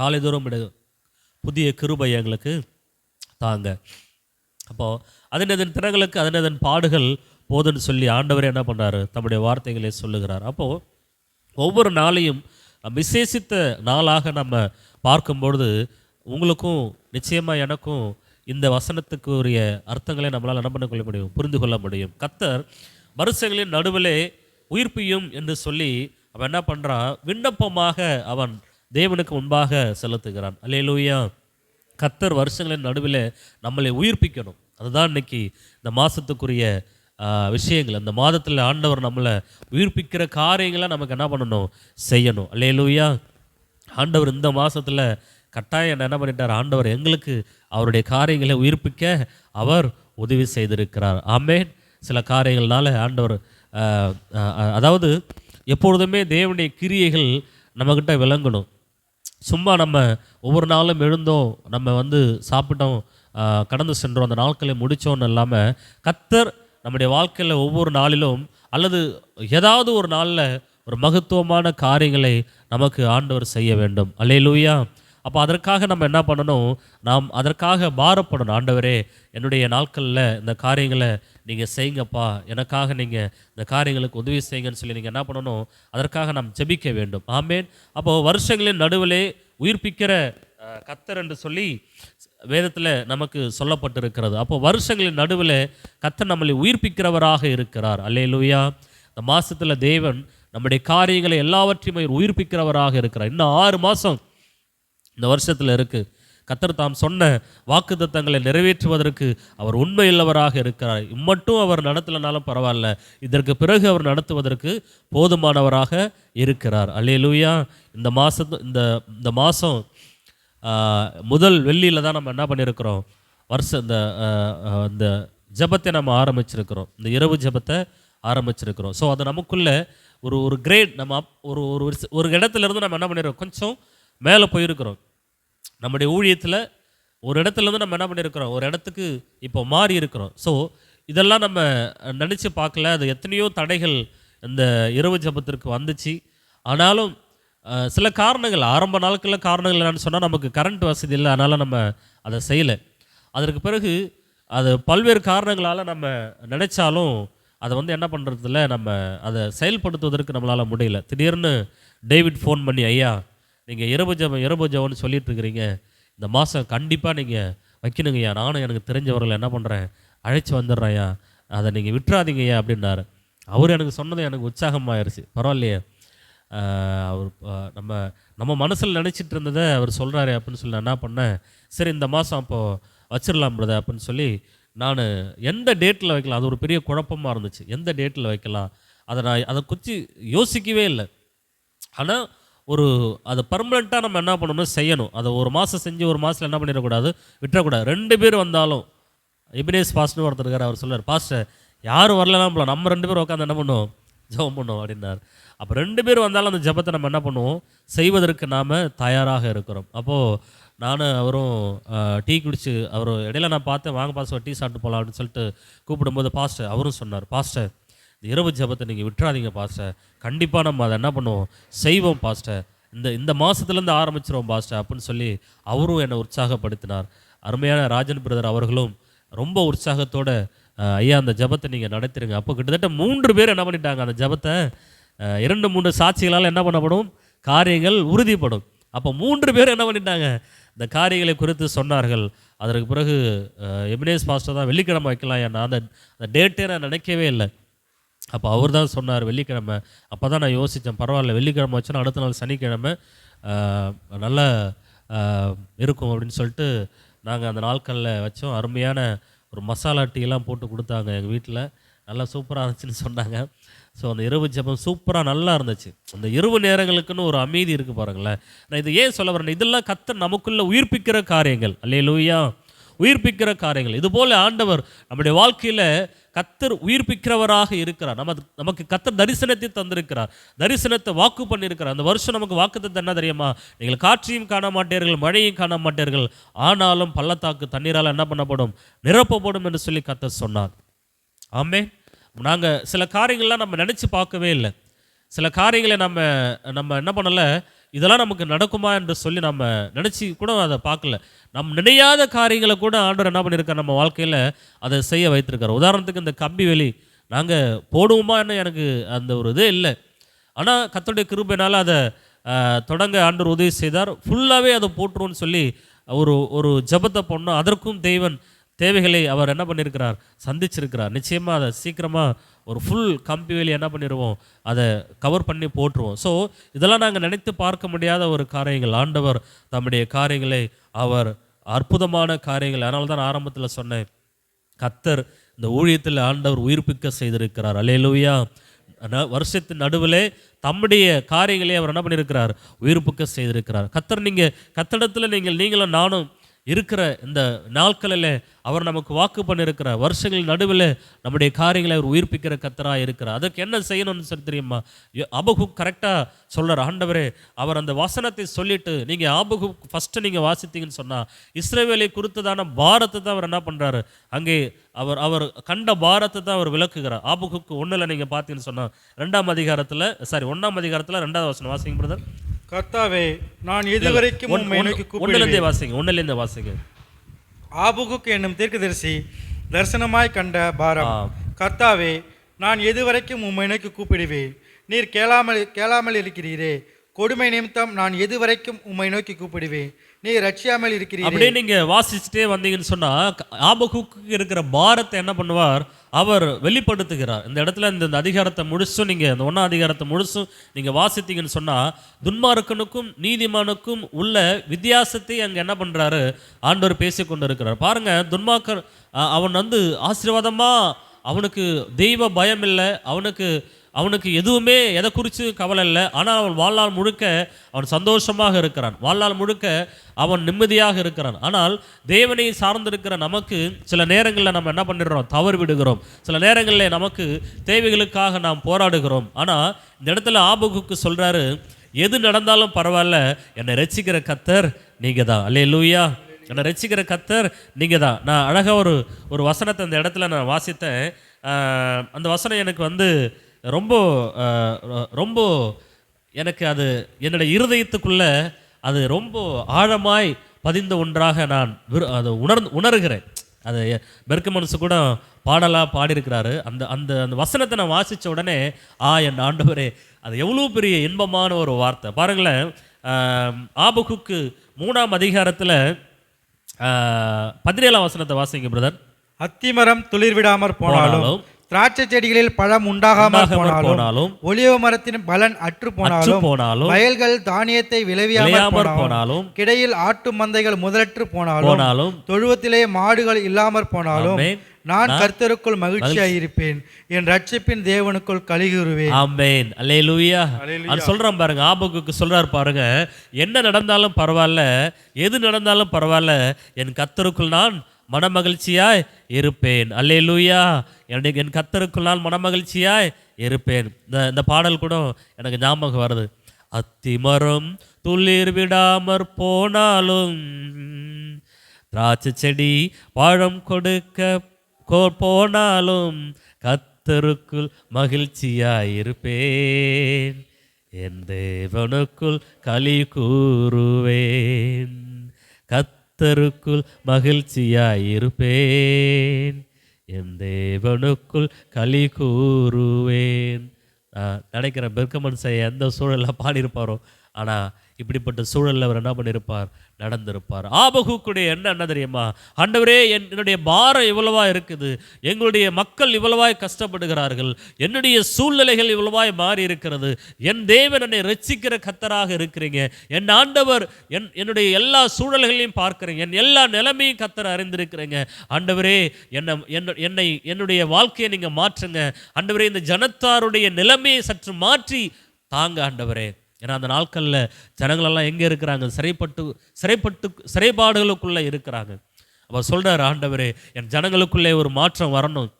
காலைதோறும் புதிய கிருபை எங்களுக்கு தாங்க. அப்போது அதனதன் திறங்களுக்கு அதனதன் பாடுகள் போதுன்னு சொல்லி ஆண்டவரே என்ன பண்ணுறாரு? தம்முடைய வார்த்தைகளை சொல்லுகிறார். அப்போது ஒவ்வொரு நாளையும் விசேஷித்த நாளாக நம்ம பார்க்கும்பொழுது உங்களுக்கும் நிச்சயமாக எனக்கும் இந்த வசனத்துக்கு உரிய அர்த்தங்களை நம்மளால் என்ன பண்ண கொள்ள முடியும்? புரிந்து கொள்ள முடியும். கர்த்தர் வருஷங்களின் நடுவிலே உயிர்ப்பியும் என்று சொல்லி அவன் என்ன பண்ணுறான்? விண்ணப்பமாக அவன் தேவனுக்கு முன்பாக செலுத்துகிறான். அல்லேலூயா. கர்த்தர் வருஷங்களின் நடுவில் நம்மளை உயிர்ப்பிக்கணும். அதுதான் இன்னைக்கு இந்த மாதத்துக்குரிய விஷயங்கள். அந்த மாதத்தில் ஆண்டவர் நம்மளை உயிர்ப்பிக்கிற காரியங்களை நமக்கு என்ன பண்ணணும்? செய்யணும். அல்லேலூயா. ஆண்டவர் இந்த மாதத்தில் கட்டாயம் என்ன பண்ணிட்டார்? ஆண்டவர் எங்களுக்கு அவருடைய காரியங்களை உயிர்ப்பிக்க அவர் உதவி செய்திருக்கிறார். ஆமென். சில காரியங்கள்னால ஆண்டவர் அதாவது எப்பொழுதுமே தேவனுடைய கிரியைகள் நம்மக்கிட்ட விளங்கணும். சும்மா நம்ம ஒவ்வொரு நாளும் எழுந்தோம், நம்ம சாப்பிட்டோம், கடந்து சென்றோம், அந்த நாட்களை முடித்தோன்னு இல்லாமல் கர்த்தர் நம்முடைய வாழ்க்கையில் ஒவ்வொரு நாளிலும் அல்லது ஏதாவது ஒரு நாளில் ஒரு மகத்துவமான காரியங்களை நமக்கு ஆண்டவர் செய்ய வேண்டும். அல்லேலூயா. அப்போ அதற்காக நம்ம என்ன பண்ணணும்? நாம் அதற்காக பாரப்படணும். ஆண்டவரே, என்னுடைய நாட்களில் இந்த காரியங்களை நீங்கள் செய்யுங்கப்பா, எனக்காக நீங்கள் இந்த காரியங்களுக்கு உதவி செய்யுங்கன்னு சொல்லி நீங்கள் என்ன பண்ணணும்? அதற்காக நாம் ஜெபிக்க வேண்டும். ஆமேன். அப்போது வருஷங்களின் நடுவிலே உயிர்ப்பிக்கிற கர்த்தர் என்று சொல்லி வேதத்தில் நமக்கு சொல்லப்பட்டிருக்கிறது. அப்போ வருஷங்களின் நடுவில் கர்த்தர் நம்மளை உயிர்ப்பிக்கிறவராக இருக்கிறார். அல்லேலூயா. இந்த மாதத்தில் தேவன் நம்முடைய காரியங்களை எல்லாவற்றையுமே உயிர்ப்பிக்கிறவராக இருக்கிறார். இன்னும் 6 மாதம் இந்த வருஷத்தில் இருக்குது. கர்த்தர் தாம் சொன்ன வாக்குத்தத்தங்களை நிறைவேற்றுவதற்கு அவர் உண்மையுள்ளவராக இருக்கிறார். இம்மட்டும் அவர் நடத்தலைனாலும் பரவாயில்ல, இதற்கு பிறகு அவர் நடத்துவதற்கு போதுமானவராக இருக்கிறார். அல்லேலூயா. இந்த மாதம் முதல் வெள்ளியில் தான் நம்ம என்ன பண்ணியிருக்கிறோம்? இந்த ஜபத்தை நம்ம ஆரம்பிச்சிருக்கிறோம். இந்த இரவு ஜபத்தை ஆரம்பிச்சிருக்கிறோம். ஸோ அது நமக்குள்ளே ஒரு கிரேட், நம்ம ஒரு இடத்துலேருந்து நம்ம என்ன பண்ணியிருக்கோம்? கொஞ்சம் மேலே போயிருக்கிறோம். நம்முடைய ஊழியத்தில் ஒரு இடத்துலேருந்து நம்ம என்ன பண்ணியிருக்கிறோம்? ஒரு இடத்துக்கு இப்போ மாறி இருக்கிறோம். ஸோ இதெல்லாம் நம்ம நினச்சி பார்க்கல. அது எத்தனையோ தடைகள் இந்த இரவு ஜெபத்திற்கு வந்துச்சு. ஆனாலும் சில காரணங்கள், ஆரம்ப நாட்களில் காரணங்கள் என்னென்னு சொன்னால், நமக்கு கரண்ட் வசதி இல்லை, அதனால் நம்ம அதை செய்யலை. அதற்கு பிறகு அது பல்வேறு காரணங்களால் நம்ம நினச்சாலும் அதை என்ன பண்ணுறதில்ல, நம்ம அதை செயல்படுத்துவதற்கு நம்மளால் முடியல. திடீர்னு டேவிட் ஃபோன் பண்ணி, ஐயா நீங்கள் இரவு ஜெபம்னு சொல்லிட்டு இருக்கிறீங்க, இந்த மாதம் கண்டிப்பாக நீங்கள் வைக்கணுங்கய்யா, நானும் எனக்கு தெரிஞ்சவர்களை என்ன பண்ணுறேன் அழைச்சி வந்துடுறேன்யா, அதை நீங்கள் விட்டுறாதீங்கய்யா அப்படின்னாரு. அவர் எனக்கு சொன்னது எனக்கு உற்சாகமாகிருச்சு. பரவாயில்லையே, அவர் நம்ம மனசில் நினச்சிட்டு இருந்ததை அவர் சொல்கிறாரு அப்படின்னு சொல்லி நான் என்ன பண்ணேன், சரி இந்த மாதம் அப்போது வச்சிடலாம் பிரதர் அப்படின்னு சொல்லி நான் எந்த டேட்டில் வைக்கலாம், அது ஒரு பெரிய குழப்பமாக இருந்துச்சு. எந்த டேட்டில் வைக்கலாம் நான் அதை குறித்து யோசிக்கவே இல்லை. ஆனால் அதை பர்மனெண்ட்டாக நம்ம என்ன பண்ணணும், செய்யணும். அதை ஒரு மாதம் செஞ்சு ஒரு மாதத்தில் என்ன பண்ணிடக்கூடாது, விட்டுறக்கூடாது. 2 பேர் வந்தாலும், எபினேஸ் பாஸ்ட்னு ஒருத்தர் இருக்கார், அவர் சொல்கிறார், பாஸ்டர் யாரும் வரலாம் போல, நம்ம 2 பேர் உட்காந்து என்ன பண்ணுவோம், ஜெபம் பண்ணுவோம் அப்படின்னார். அப்போ 2 பேர் வந்தாலும் அந்த ஜெபத்தை நம்ம என்ன பண்ணுவோம், செய்வதற்கு நாம் தயாராக இருக்கிறோம். அப்போது நானும் அவரும் டீ குடிச்சு, அவர் இடையில நான் பார்த்தேன், வாங்க பாஸ்டர் டீ சாப்பிட்டு போகலாம் அப்படின்னு சொல்லிட்டு கூப்பிடும்போது பாஸ்டர் அவரும் சொன்னார், பாஸ்டர் இந்த இரவு ஜெபத்தை நீங்கள் விட்டுறாதீங்க பாஸ்டர், கண்டிப்பாக நம்ம அதை என்ன பண்ணுவோம், செய்வோம் பாஸ்டர், இந்த மாதத்துலேருந்து ஆரம்பிச்சிருவோம் பாஸ்டர் அப்படின்னு சொல்லி அவரும் என்னை உற்சாகப்படுத்தினார். அருமையான ராஜன் பிரதர் அவர்களும் ரொம்ப உற்சாகத்தோட, ஐயா அந்த ஜெபத்தை நீங்கள் நடத்திடுங்க. அப்போ கிட்டத்தட்ட 3 பேர் என்ன பண்ணிட்டாங்க, அந்த ஜெபத்தை 2-3 சாட்சிகளால் என்ன பண்ணப்படும், காரியங்கள் உறுதிப்படும். அப்போ 3 பேர் என்ன பண்ணிட்டாங்க, இந்த காரியங்களை குறித்து சொன்னார்கள். அதற்கு பிறகு எபினேஸ் பாஸ்டர் தான் வெள்ளிக்கிழமை வைக்கலாம், ஏன்னா அந்த டேட்டே நான் நினைக்கவே இல்லை. அப்போ அவர் தான் சொன்னார் வெள்ளிக்கிழமை. அப்போ தான் நான் யோசித்தேன், பரவாயில்ல வெள்ளிக்கிழமை வச்சோன்னா அடுத்த நாள் சனிக்கிழமை நல்லா இருக்கும் அப்படின்னு சொல்லிட்டு நாங்கள் அந்த நாட்களில் வச்சோம். அருமையான ஒரு மசாலா டீலாம் போட்டு கொடுத்தாங்க எங்கள் வீட்டில், நல்லா சூப்பராக இருந்துச்சுன்னு சொன்னாங்க. ஸோ அந்த இரவு ஜெபம் சூப்பராக நல்லா இருந்துச்சு. அந்த இரவு நேரங்களுக்குன்னு ஒரு அமைதி இருக்குது பாருங்களேன். நான் இது ஏன் சொல்ல வரேன், இதெல்லாம் கர்த்தர் நமக்குள்ளே உயிர்ப்பிக்கிற காரியங்கள். அல்லேலூயா, உயிர்ப்பிக்கிற காரியங்கள். இதுபோல் ஆண்டவர் நம்முடைய வாழ்க்கையில் கர்த்தர் உயிர்ப்பிக்கிறவராக இருக்கிறார். நமக்கு கர்த்தர் தரிசனத்தை தந்திருக்கிறார், தரிசனத்தை வாக்கு பண்ணியிருக்கிறார். அந்த வருஷம் நமக்கு வாக்குத்தத்தம் என்ன தெரியுமா, நீங்கள் காற்றையும் காண மாட்டீர்கள், மழையும் காண மாட்டீர்கள், ஆனாலும் பள்ளத்தாக்கு தண்ணீரால் என்ன பண்ணப்படும், நிரப்பப்படும் என்று சொல்லி கர்த்தர் சொன்னார். ஆமென். நாங்கள் சில காரியங்கள்லாம் நம்ம நினச்சி பார்க்கவே இல்லை. சில காரியங்களை நம்ம என்ன பண்ணலை, இதெல்லாம் நமக்கு நடக்குமா என்று சொல்லி நம்ம நினச்சி கூட அதை பார்க்கல. நினையாத காரியங்களை கூட ஆண்டவர் என்ன பண்ணியிருக்கார், நம்ம வாழ்க்கையில் அதை செய்ய வைத்திருக்கார். உதாரணத்துக்கு இந்த கம்பி வேலி நாங்கள் போடுவோமா என்ன, எனக்கு அந்த ஒரு இதே இல்லை. ஆனால் கர்த்தருடைய கிருபையினால் அதை தொடங்க ஆண்டவர் உதவி செய்தார். ஃபுல்லாகவே அதை போட்டுருவோன்னு சொல்லி ஒரு ஜெபத்தை பண்ணோம். அதற்கும் தேவன் தேவைகளை அவர் என்ன பண்ணியிருக்கிறார், சந்திச்சிருக்கிறார். நிச்சயமாக அதை சீக்கிரமாக ஒரு ஃபுல் கம்பி வேலி என்ன பண்ணிடுவோம், அதை கவர் பண்ணி போட்டுருவோம். ஸோ இதெல்லாம் நாங்கள் நினைத்து பார்க்க முடியாத ஒரு காரியங்கள். ஆண்டவர் தம்முடைய காரியங்களை, அவர் அற்புதமான காரியங்கள். அதனால தான் ஆரம்பத்தில் சொன்னேன், கர்த்தர் இந்த ஊழியத்தில் ஆண்டவர் உயிர்ப்பிக்க செய்திருக்கிறார். அல்லேலூயா. வருஷத்தின் நடுவிலே தம்முடைய காரியங்களை அவர் என்ன பண்ணியிருக்கிறார், உயிர்ப்பிக்க செய்திருக்கிறார். கர்த்தரிடத்தில் நீங்களும் நானும் இருக்கிற இந்த நாட்களில் அவர் நமக்கு வாக்கு பண்ணியிருக்கிற வருஷங்கள் நடுவில் நம்முடைய காரியங்களை அவர் உயிர்ப்பிக்கிற கர்த்தராக இருக்கிறார். அதற்கு என்ன செய்யணும்னு சொல்லி தெரியுமா, ஆபகுக் கரெக்டாக சொல்கிறார். ஆண்டவரே, அவர் அந்த வசனத்தை சொல்லிட்டு நீங்கள் ஆபகுக் ஃபஸ்ட்டு நீங்கள் வாசித்தீங்கன்னு சொன்னால் இஸ்ரவேலை குறித்ததான பாரத்தை தான் அவர் என்ன பண்ணுறாரு, அங்கே அவர் கண்ட பாரத்தை தான் அவர் விளக்குகிறார். ஆபகுக்கு 1 நீங்கள் பார்த்தீங்கன்னு சொன்னால் 1ஆம் அதிகாரத்தில் 2வது வசனம் வாசிங்க பிரதர். கர்த்தாவே, நான் இதுவரைக்கும் உம்மை நோக்கி கூப்பிடுவேன். 1 வாசிங்க. ஆபகுக் என்னும் தீர்க்கதரிசி தரிசனமாய் கண்ட பாரம். கர்த்தாவே, நான் எதுவரைக்கும் உம்மை நோக்கி கூப்பிடுவேன், நீர் கேளாமல் இருக்கிறீரே. கொடுமை நிமித்தம் நான் எதுவரைக்கும் உம்மை நோக்கி கூப்பிடுவேன், நீர் ரட்சியாமல் இருக்கிறீரே. அப்படியே நீங்க வாசிச்சுட்டே வந்தீங்கன்னு சொன்னா ஆபகுக்கு இருக்கிற பாரத்தை என்ன பண்ணுவார், அவர் வெளிப்படுத்துகிறார். இந்த இடத்துல இந்த அதிகாரத்தை முழுசும் நீங்கள் இந்த 1ஆம் அதிகாரத்தை முழுசும் நீங்கள் வாசித்தீங்கன்னு சொன்னால் துன்மார்க்கனுக்கும் நீதிமானுக்கும் உள்ள வித்தியாசத்தை அங்கே என்ன பண்ணுறாரு, ஆண்டவர் பேசி கொண்டு இருக்கிறார். பாருங்கள், துன்மார்க்கர் அவன் ஆசீர்வாதமாக, அவனுக்கு தெய்வ பயம் இல்லை, அவனுக்கு எதுவுமே எதை குறித்து கவலை இல்லை. ஆனால் அவன் வாழ்நாள் முழுக்க அவன் சந்தோஷமாக இருக்கிறான், வாழ்நாள் முழுக்க அவன் நிம்மதியாக இருக்கிறான். ஆனால் தேவனை சார்ந்திருக்கிற நமக்கு சில நேரங்களில் நம்ம என்ன பண்ணிடுறோம், தவறு விடுகிறோம். சில நேரங்களில் நமக்கு தேவைகளுக்காக நாம் போராடுகிறோம். ஆனால் இந்த இடத்துல ஆபகுக்கு சொல்கிறாரு, எது நடந்தாலும் பரவாயில்ல, என்னை ரட்சிக்கிற கர்த்தர் நீங்கள் தான். அல்லேலூயா. என்னை ரட்சிக்கிற கத்தர் நீங்கள் தான். நான் அழகாக ஒரு வசனத்தை அந்த இடத்துல நான் வாசித்தேன். அந்த வசனம் எனக்கு வந்து ரொம்ப ரொம்ப எனக்கு அது என்னுடைய இருதயத்துக்குள்ளே அது ரொம்ப ஆழமாய் பதிந்த ஒன்றாக நான் அதை உணர்கிறேன். அது பெர்கமன்ஸ் கூட பாடலாக பாடியிருக்கிறாரு. அந்த அந்த அந்த வசனத்தை நான் வாசித்த உடனே என் ஆண்டவரே, அது எவ்வளோ பெரிய இன்பமான ஒரு வார்த்தை பாருங்களேன். ஆபகுக்கு 3ஆம் அதிகாரத்தில் 17ஆம் வசனத்தை வாசிங்க பிரதர். அத்திமரம் துளிர் விடாமற் போனாலும், திராட்சை செடிகளில் பழம் உண்டாகாமல் போனாலும், ஒலிவ மரத்தின் பலன் அற்று போனாலும், வயல்கள் தானியத்தை விளைவியாமற் போனாலும், கிடையில் ஆட்டு மந்தைகள் முதலற்று போனாலும், தொழுவத்திலே மாடுகள் இல்லாமற் போனாலும், நான் கர்த்தருக்குள் மகிழ்ச்சியாயிருப்பேன், என் ரட்சிப்பின் தேவனுக்குள் கலிகூறுவேன். ஆமென். அல்லேலூயா. அது சொல்றான் பாருங்க, ஆபகுக்கு சொல்றாரு பாருங்க, என்ன நடந்தாலும் பரவாயில்ல, எது நடந்தாலும் பரவாயில்ல, என் கர்த்தருக்குள் நான் மனமகிழ்ச்சியாய் இருப்பேன். அல்லேலூயா. என் கர்த்தருக்குள் நான் மனமகிழ்ச்சியாய் இருப்பேன். இந்த பாடல் கூட எனக்கு ஞாபகம் வருது. அத்திமரம் துளிர் விடாமற் போனாலும், திராட்சை செடி பழம் கொடுக்க போனாலும், கர்த்தருக்குள் மகிழ்ச்சியாய் இருப்பேன், என் தேவனுக்குள் களி கூறுவேன். கர்த்தருக்குள் மகிழ்ச்சியாய் இருப்பேன், என் தேவனுக்குள் களி கூறுவேன். நினைக்கிறேன் பெர்கமன்ஸை எந்த சூழலில் பாடியிருப்பாரோ, ஆனால் இப்படிப்பட்ட சூழலில் அவர் என்ன பண்ணியிருப்பார், நடந்திருப்பார். ஆபகுக்குடைய என்ன தெரியுமா, ஆண்டவரே என்னுடைய பாரம் இவ்வளவா இருக்குது, எங்களுடைய மக்கள் இவ்வளவாய் கஷ்டப்படுகிறார்கள், என்னுடைய சூழ்நிலைகள் இவ்வளவாய் மாறி இருக்கிறது, என் தேவன் என்னை ரட்சிக்கிற கர்த்தராக இருக்கிறீங்க, என் ஆண்டவர் என்னுடைய எல்லா சூழல்களையும் பார்க்குறீங்க, என் எல்லா நிலைமையும் கர்த்தர் அறிந்திருக்கிறீங்க, ஆண்டவரே என்னுடைய வாழ்க்கையை நீங்கள் மாற்றுங்க, ஆண்டவரே இந்த ஜனத்தாருடைய நிலைமையை சற்று மாற்றி தாங்க ஆண்டவரே. ஏன்னா அந்த நாட்களில் ஜனங்களெல்லாம் எங்கே இருக்கிறாங்க, சிறைப்பாடுகளுக்குள்ளே இருக்கிறாங்க. அப்போ சொல்கிறார், ஆண்டவரே என் ஜனங்களுக்குள்ளே ஒரு மாற்றம் வரணும்,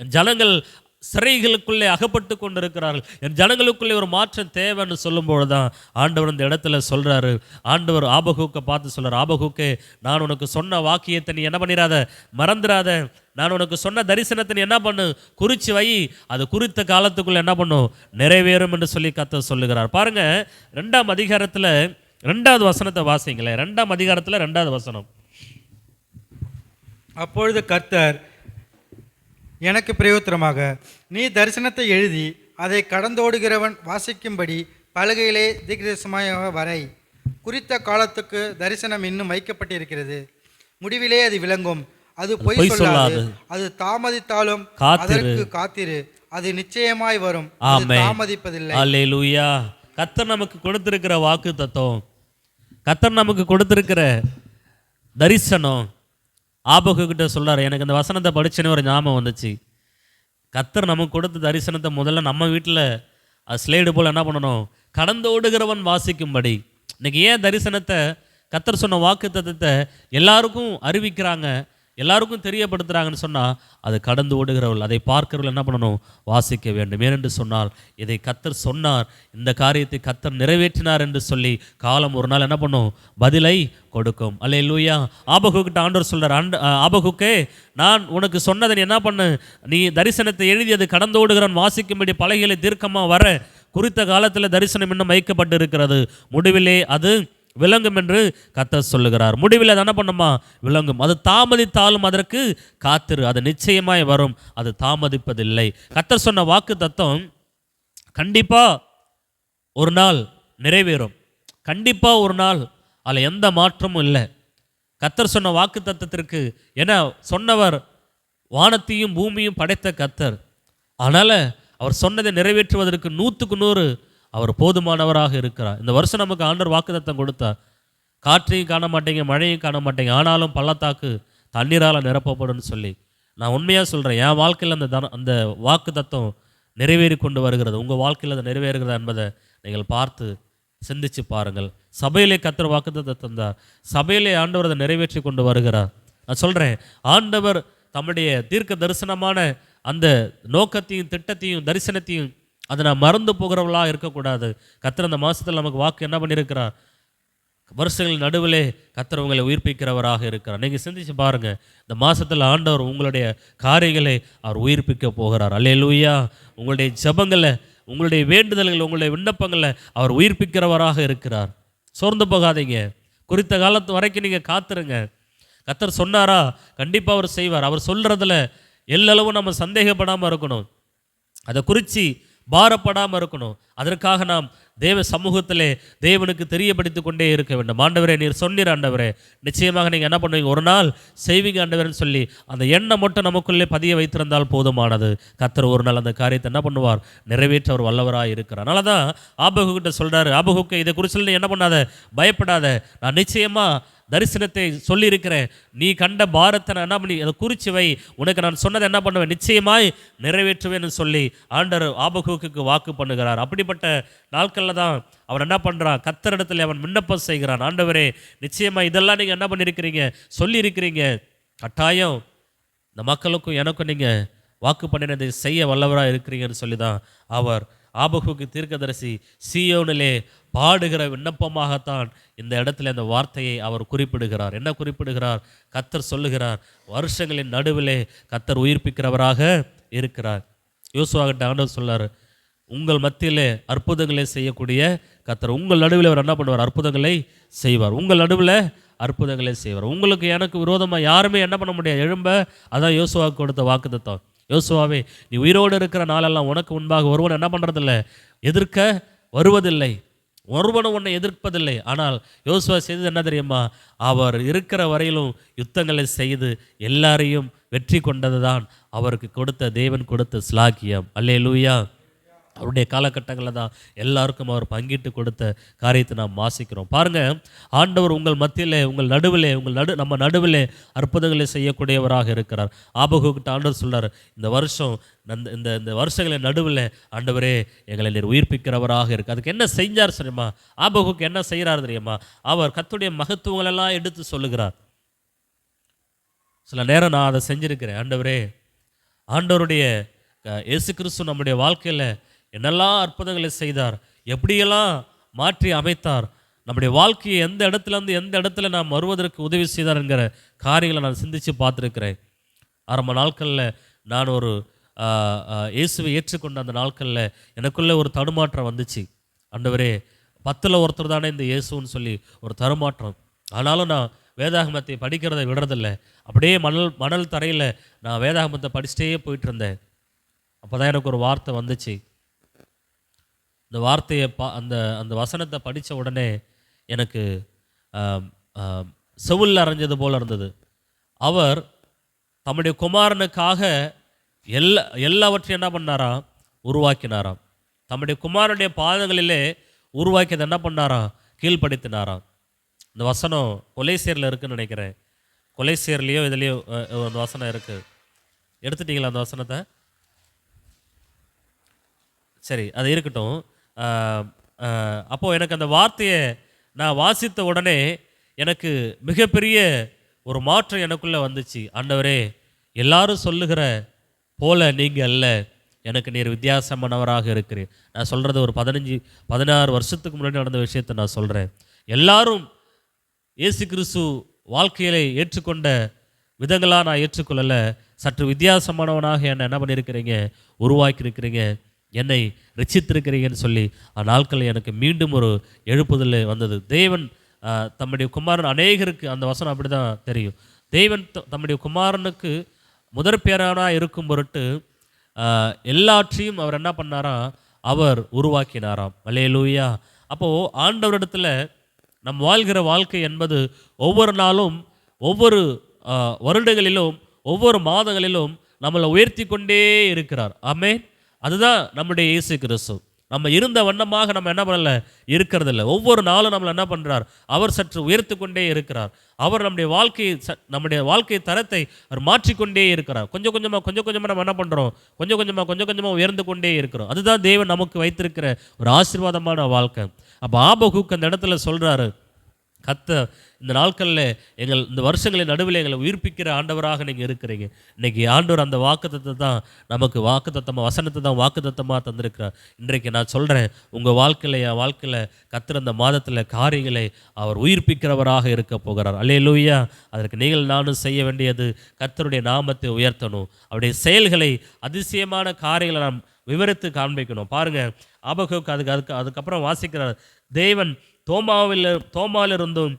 என் ஜனங்கள் சிறைகளுக்குள்ளே அகப்பட்டு கொண்டு இருக்கிறார்கள், என் ஜனங்களுக்குள்ளே ஒரு மாற்றம் தேவைன்னு சொல்லும்போது தான் ஆண்டவர் இந்த இடத்துல சொல்கிறாரு. ஆண்டவர் ஆபகுக்கை பார்த்து சொல்கிறார், ஆபகுக்கே, நான் உனக்கு சொன்ன வாக்கியத்தை நீ என்ன பண்ணிடாத, மறந்துடாத, நான் உனக்கு சொன்ன தரிசனத்தை நீ என்ன பண்ணு, குறித்து வை, அது குறித்த காலத்துக்குள்ளே என்ன பண்ணும், நிறைவேறும் என்று சொல்லி கர்த்தர் சொல்லுகிறார். பாருங்க 2ஆம் அதிகாரத்தில் 2வது வசனத்தை வாசிங்களேன். 2ஆம் அதிகாரத்தில் 2வது வசனம். அப்பொழுது கர்த்தர் எனக்கு பிரயோத்திரமாக, நீ தரிசனத்தை எழுதி அதை கடந்தோடுகிறவன் வாசிக்கும்படி பலகையிலே தீர்க்கதரிசனமாக வரை, குறித்த காலத்துக்கு தரிசனம் இன்னும் வைக்கப்பட்டிருக்கிறது, முடிவிலே அது விளங்கும், அது பொய் சொல்லாது, அது தாமதித்தாலும் அதற்கு காத்திரு, அது நிச்சயமாய் வரும், தாமதிப்பதில்லை. அல்லேலூயா. கர்த்தர் நமக்கு கொடுத்திருக்கிற வாக்கு தத்துவம், கர்த்தர் நமக்கு கொடுத்திருக்கிற தரிசனம். ஆபகுக்கிட்ட சொல்கிறார், எனக்கு இந்த வசனத்தை படிச்சேன்னு ஒரு ஞாபகம் வந்துச்சு. கர்த்தர் நமக்கு கொடுத்த தரிசனத்தை முதல்ல நம்ம வீட்டில் ஸ்லேடு போல் என்ன பண்ணணும், கடந்து ஓடுகிறவன் வாசிக்கும்படி. இன்னைக்கு ஏன் தரிசனத்தை, கர்த்தர் சொன்ன வாக்கு தத்துவத்தை எல்லாருக்கும் அறிவிக்கிறாங்க, எல்லாருக்கும் தெரியப்படுத்துகிறாங்கன்னு சொன்னால், அது கடந்து ஓடுகிறவர்கள், அதை பார்க்கிறவர்கள் என்ன பண்ணணும், வாசிக்க வேண்டும். ஏனென்று சொன்னால், இதை கர்த்தர் சொன்னார், இந்த காரியத்தை கர்த்தர் நிறைவேற்றினார் என்று சொல்லி காலம் ஒரு நாள் என்ன பண்ணும், பதிலை கொடுக்கும். அல்லேலூயா. ஆபகுக்கிட்ட ஆண்டவர் சொல்கிறார், ஆபகுக்கே, நான் உனக்கு சொன்னதை நீ என்ன பண்ணு, நீ தரிசனத்தை எழுதி அது கடந்து ஓடுகிறவன் வாசிக்கும்படி பலகைகளை தீர்க்கமாக வர, குறித்த காலத்தில் தரிசனம் இன்னும் வைக்கப்பட்டு இருக்கிறது, முடிவிலே அது விளங்கும் என்று கர்த்தர் சொல்லுகிறார். முடிவில் அது என்ன பண்ணுமா, விளங்கும், அது தாமதித்தாலும் அதற்கு காத்திரு, அது நிச்சயமாய் வரும், அது தாமதிப்பதில்லை. கர்த்தர் சொன்ன வாக்கு தத்துவம் கண்டிப்பாக ஒரு நாள் நிறைவேறும், கண்டிப்பாக ஒரு நாள் அதில் எந்த மாற்றமும் இல்லை. கர்த்தர் சொன்ன வாக்கு தத்துவத்திற்கு, ஏன்னா சொன்னவர் வானத்தையும் பூமியும் படைத்த கர்த்தர், அதனால் அவர் சொன்னதை நிறைவேற்றுவதற்கு 100க்கு 100 அவர் போதுமானவராக இருக்கிறார். இந்த வருஷம் நமக்கு ஆண்டவர் வாக்குத்தத்தம் கொடுத்தார், காற்றையும் காண மாட்டேங்க, மழையும் காண மாட்டேங்க, ஆனாலும் பள்ளத்தாக்கு தண்ணீரால் நிரப்பப்படும் சொல்லி. நான் உண்மையாக சொல்கிறேன், என் வாழ்க்கையில் அந்த வாக்கு தத்துவம் நிறைவேறி கொண்டு வருகிறது. உங்கள் வாழ்க்கையில் அது நிறைவேறுகிறதா என்பதை நீங்கள் பார்த்து சிந்திச்சு பாருங்கள். சபையிலே கர்த்தர் வாக்குத்தத்தம் தந்தார், சபையிலே ஆண்டவர் அதை நிறைவேற்றி கொண்டு வருகிறார். நான் சொல்கிறேன், ஆண்டவர் தம்முடைய தீர்க்க தரிசனமான அந்த நோக்கத்தையும் திட்டத்தையும் தரிசனத்தையும் அதை நான் மறந்து போகிறவளாக இருக்கக்கூடாது. கர்த்தர் அந்த மாதத்தில் நமக்கு வாக்கு என்ன பண்ணியிருக்கிறார், வருஷங்களின் நடுவிலே கர்த்தர் உங்களை உயிர்ப்பிக்கிறவராக இருக்கிறார். நீங்கள் சிந்திச்சு பாருங்க, இந்த மாசத்துல ஆண்டவர் உங்களுடைய காரியங்களை அவர் உயிர்ப்பிக்க போகிறார். அல்லேலூயா. உங்களுடைய ஜெபங்களை, உங்களுடைய வேண்டுதல்கள், உங்களுடைய விண்ணப்பங்களை அவர் உயிர்ப்பிக்கிறவராக இருக்கிறார். சோர்ந்து போகாதீங்க. குறித்த காலத்து வரைக்கும் நீங்கள் காத்துருங்க. கர்த்தர் சொன்னாரா, கண்டிப்பாக அவர் செய்வார். அவர் சொல்கிறதுல எல்லளவும் நம்ம சந்தேகப்படாமல் இருக்கணும், அதை குறித்து பாரப்படாமல் இருக்கணும். அதற்காக நாம் தேவ சமூகத்திலே தேவனுக்கு தெரியப்படுத்தி கொண்டே இருக்க வேண்டும். ஆண்டவரே, நீர் சொன்னீர் ஆண்டவரே, நிச்சயமாக நீங்கள் என்ன பண்ணுவீங்க, ஒரு நாள் செய்வீங்க ஆண்டவரேன்னு சொல்லி அந்த எண்ணம் மட்டும் நமக்குள்ளே பதிய வைத்திருந்தால் போதுமானது. கர்த்தர் ஒரு நாள் அந்த காரியத்தை என்ன பண்ணுவார், நிறைவேற்ற அவர் வல்லவராக இருக்கிறார். அதனால தான் ஆபகுக்கிட்ட சொல்கிறாரு, ஆபகுக்கை இதை குறித்து நீ என்ன பண்ணாத, பயப்படாத, நான் நிச்சயமாக தரிசனத்தை சொல்லியிருக்கிறேன், நீ கண்ட பாரத்தை நான் என்ன பண்ணி அதை குறித்து வை, உனக்கு நான் சொன்னதை என்ன பண்ணுவேன், நிச்சயமாய் நிறைவேற்றுவேன்னு சொல்லி ஆண்டவர் ஆபகுக்குக்கு வாக்கு பண்ணுகிறார். அப்படிப்பட்ட நாட்களில் தான் அவன் என்ன பண்ணுறான், கர்த்தரிடத்தில் அவன் விண்ணப்பம் செய்கிறான். ஆண்டவரே, நிச்சயமாக இதெல்லாம் நீங்கள் என்ன பண்ணியிருக்கிறீங்க, சொல்லியிருக்கிறீங்க, கட்டாயம் இந்த மக்களுக்கும் எனக்கும் நீங்கள் வாக்கு பண்ணினதை செய்ய வல்லவராக இருக்கிறீங்கன்னு சொல்லி தான் அவர் ஆபகுக்கு தீர்க்கதரிசி சீயோனிலே பாடுகிற விண்ணப்பமாகத்தான் இந்த இடத்துல இந்த வார்த்தையை அவர் குறிப்பிடுகிறார். என்ன குறிப்பிடுகிறார், கர்த்தர் சொல்லுகிறார், வருஷங்களின் நடுவிலே கர்த்தர் உயிர்ப்பிக்கிறவராக இருக்கிறார். யோசுவாகிட்ட ஆண்டவர் சொல்லார், உங்கள் மத்தியிலே அற்புதங்களை செய்யக்கூடிய கர்த்தர், உங்கள் நடுவில் அவர் என்ன பண்ணுவார், அற்புதங்களை செய்வார். உங்கள் நடுவில் அற்புதங்களை செய்வார். உங்களுக்கு எனக்கு விரோதமாக யாருமே என்ன பண்ண முடியாது, எழும்ப. அதான் யோசுவாவுக்கு கொடுத்த வாக்குத்தத்தம். யோசுவாவே, நீ உயிரோடு இருக்கிற நாளெல்லாம் உனக்கு முன்பாக ஒருவன் என்ன பண்ணுறதில்ல, எதிர்க்க வருவதில்லை, ஒருவனும் உன்னை எதிர்ப்பதில்லை. ஆனால் யோசுவா செய்தது என்ன தெரியுமா, அவர் இருக்கிற வரையிலும் யுத்தங்களை செய்து எல்லாரையும் வெற்றி கொண்டது தான் அவருக்கு கொடுத்த தேவன் கொடுத்த ஸ்லாக்கியம். அல்லேலூயா. அவருடைய காலகட்டங்களில் தான் எல்லாருக்கும் அவர் பங்கிட்டு கொடுத்த காரியத்தை நாம் வாசிக்கிறோம். பாருங்கள், ஆண்டவர் உங்கள் மத்தியிலே, உங்கள் நடுவிலே, நம்ம நடுவிலே அற்புதங்களை செய்யக்கூடியவராக இருக்கிறார். ஆபகுக்கிட்ட ஆண்டவர் சொல்றார், இந்த வருஷம் இந்த வருஷங்களின் நடுவில் ஆண்டவரே எங்களை நீர் உயிர்ப்பிக்கிறவராக இருக்கு. அதுக்கு என்ன செஞ்சார் தெரியுமா, ஆபகுக்கு என்ன செய்கிறார் தெரியுமா, அவர் கர்த்தருடைய மகத்துவங்களெல்லாம் எடுத்து சொல்லுகிறார். சில நேரம் நான் அதை செஞ்சுருக்கிறேன். ஆண்டவரே, ஆண்டவருடைய இயேசு கிறிஸ்து நம்முடைய வாழ்க்கையில் என்னெல்லாம் அற்புதங்களை செய்தார், எப்படியெல்லாம் மாற்றி அமைத்தார், நம்முடைய வாழ்க்கையை எந்த இடத்துலேருந்து எந்த இடத்துல நாம் வருவதற்கு உதவி செய்தார் என்கிற காரியங்களை நான் சிந்தித்து பார்த்துருக்கிறேன். ஆரம்ப நாட்களில் நான் ஒரு இயேசுவை ஏற்றுக்கொண்ட அந்த நாட்களில் எனக்குள்ளே ஒரு தடுமாற்றம் வந்துச்சு. ஆண்டவரே, 10ல் ஒருத்தர் தானே இந்த இயேசுன்னு சொல்லி ஒரு தடுமாற்றம். ஆனாலும் நான் வேதாகமத்தை படிக்கிறதை விடுறதில்லை. அப்படியே மணல் தரையில் நான் வேதாகமத்தை படிச்சுட்டே போயிட்டு இருந்தேன். அப்போ தான் எனக்கு ஒரு வார்த்தை வந்துச்சு. இந்த வார்த்தையை அந்த வசனத்தை படித்த உடனே எனக்கு செவுல்ல அரைஞ்சது போல் இருந்தது. அவர் தம்முடைய குமாரனுக்காக எல்லாவற்றையும் என்ன பண்ணாராம், உருவாக்கினாராம். தம்முடைய குமாரனுடைய பாதங்களிலே உருவாக்கியதை என்ன பண்ணாராம், கீழ்ப்படுத்தினாராம். இந்த வசனம் கொலைசேரில் இருக்குதுன்னு நினைக்கிறேன். கொலைசேர்லேயோ இதுலேயோ அந்த வசனம் இருக்குது. எடுத்துட்டீங்களா அந்த வசனத்தை? சரி, அது இருக்கட்டும். அப்போது எனக்கு அந்த வார்த்தையை நான் வாசித்த உடனே எனக்கு மிகப்பெரிய ஒரு மாற்றம் எனக்குள்ளே வந்துச்சு. ஆண்டவரே, எல்லாரும் சொல்லுகிற போல நீங்கள் அல்ல, எனக்கு நீர் வித்தியாசமானவராக இருக்கிறேன். நான் சொல்கிறது ஒரு 15-16 வருஷத்துக்கு முன்னாடி நடந்த விஷயத்தை நான் சொல்கிறேன். எல்லாரும் இயேசு கிறிஸ்து வாழ்க்கையிலே ஏற்றுக்கொண்ட விதங்களாக நான் ஏற்றுக்கொள்ளலை. சற்று வித்தியாசமானவனாக என்னை என்ன பண்ணியிருக்கிறீங்க, உருவாக்கியிருக்கிறீங்க, என்னை ரட்சித்திருக்கிறீங்கன்னு சொல்லி அந்நாட்களில் எனக்கு மீண்டும் ஒரு எழுப்புதல் வந்தது. தேவன் தம்முடைய குமாரன் அநேகருக்கு, அந்த வசனம் அப்படி தான் தெரியும், தேவன் தம்முடைய குமாரனுக்கு முதற் பேரானாக இருக்கும் பொருட்டு எல்லாற்றையும் அவர் என்ன பண்ணாராம், அவர் உருவாக்கினாராம். அல்லேலூயா. அப்போது ஆண்டவரிடத்தில் நம் வாழ்கிற வாழ்க்கை என்பது ஒவ்வொரு நாளும், ஒவ்வொரு வருடங்களிலும், ஒவ்வொரு மாதங்களிலும் நம்மளை உயர்த்தி கொண்டே இருக்கிறார். ஆமென். அதுதான் நம்முடைய இயேசு கிறிஸ்து. நம்ம இருந்த வண்ணமாக நம்ம என்ன பண்ணல, இருக்கிறதில்ல. ஒவ்வொரு நாளும் நம்மளை என்ன பண்ணுறார், அவர் சற்று உயர்த்து கொண்டே இருக்கிறார். அவர் நம்முடைய வாழ்க்கை தரத்தை அவர் மாற்றிக்கொண்டே இருக்கிறார். கொஞ்சம் கொஞ்சமாக நம்ம என்ன பண்ணுறோம், கொஞ்சம் கொஞ்சமாக உயர்ந்து கொண்டே இருக்கிறோம். அதுதான் தேவன் நமக்கு வைத்திருக்கிற ஒரு ஆசீர்வாதமான வாழ்க்கை. அப்போ ஆபகுக்கு அந்த இடத்துல சொல்கிறாரு, இந்த நாட்களில் இந்த வருஷங்களின் நடுவில் எங்களை உயிர்ப்பிக்கிற ஆண்டவராக நீங்கள் இருக்கிறீங்க. இன்றைக்கி ஆண்டவர் அந்த வாக்குத்தத்தை தான் நமக்கு வசனத்தை தான் வாக்குத்தத்தமாக தந்திருக்கிறார். இன்றைக்கு நான் சொல்கிறேன், உங்கள் வாழ்க்கையில் என் வாழ்க்கையில் கர்த்தர் அந்த மாதத்தில் காரியங்களை அவர் உயிர்ப்பிக்கிறவராக இருக்க போகிறார். அல்லேலூயா. அதற்கு நீங்கள் நானும் செய்ய வேண்டியது கர்த்தருடைய நாமத்தை உயர்த்தணும். அவருடைய செயல்களை, அதிசயமான காரியங்களை நாம் விவரித்து காண்பிக்கணும். பாருங்கள், ஆபகுக்கு அதுக்கப்புறம் வாசிக்கிறார், தேவன் தோமாவிலிருந்தும்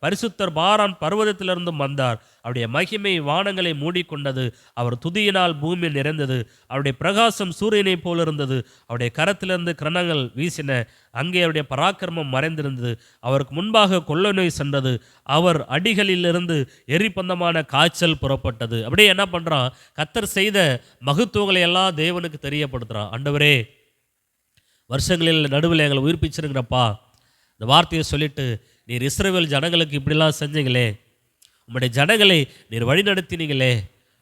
பரிசுத்தர் பாரான் பர்வதத்திலிருந்தும் வந்தார். அவருடைய மகிமை வானங்களை மூடிக்கொண்டது. அவர் துதியினால் பூமி நிறைந்தது. அவருடைய பிரகாசம் சூரியனை போல் இருந்தது. அவருடைய கரத்திலிருந்து கிரணங்கள் வீசின. அங்கே அவருடைய பராக்கிரமம் மறைந்திருந்தது. அவருக்கு முன்பாக கொள்ளை நோய் சென்றது. அவர் அடிகளிலிருந்து எரிபந்தமான காய்ச்சல் புறப்பட்டது. அப்படியே என்ன பண்ணுறான், கர்த்தர் செய்த மகத்துவங்களை எல்லாம் தேவனுக்கு தெரியப்படுத்துகிறான். ஆண்டவரே, வருஷங்களில் நடுவில் எங்களை உயிர்ப்பிச்சிருங்கிறப்பா, இந்த வார்த்தையை சொல்லிட்டு, நீர் இஸ்ரவேல் ஜனங்களுக்கு இப்படிலாம் செஞ்சீங்களே, உம்முடைய ஜனங்களை நீர் வழிநடத்தினீங்களே,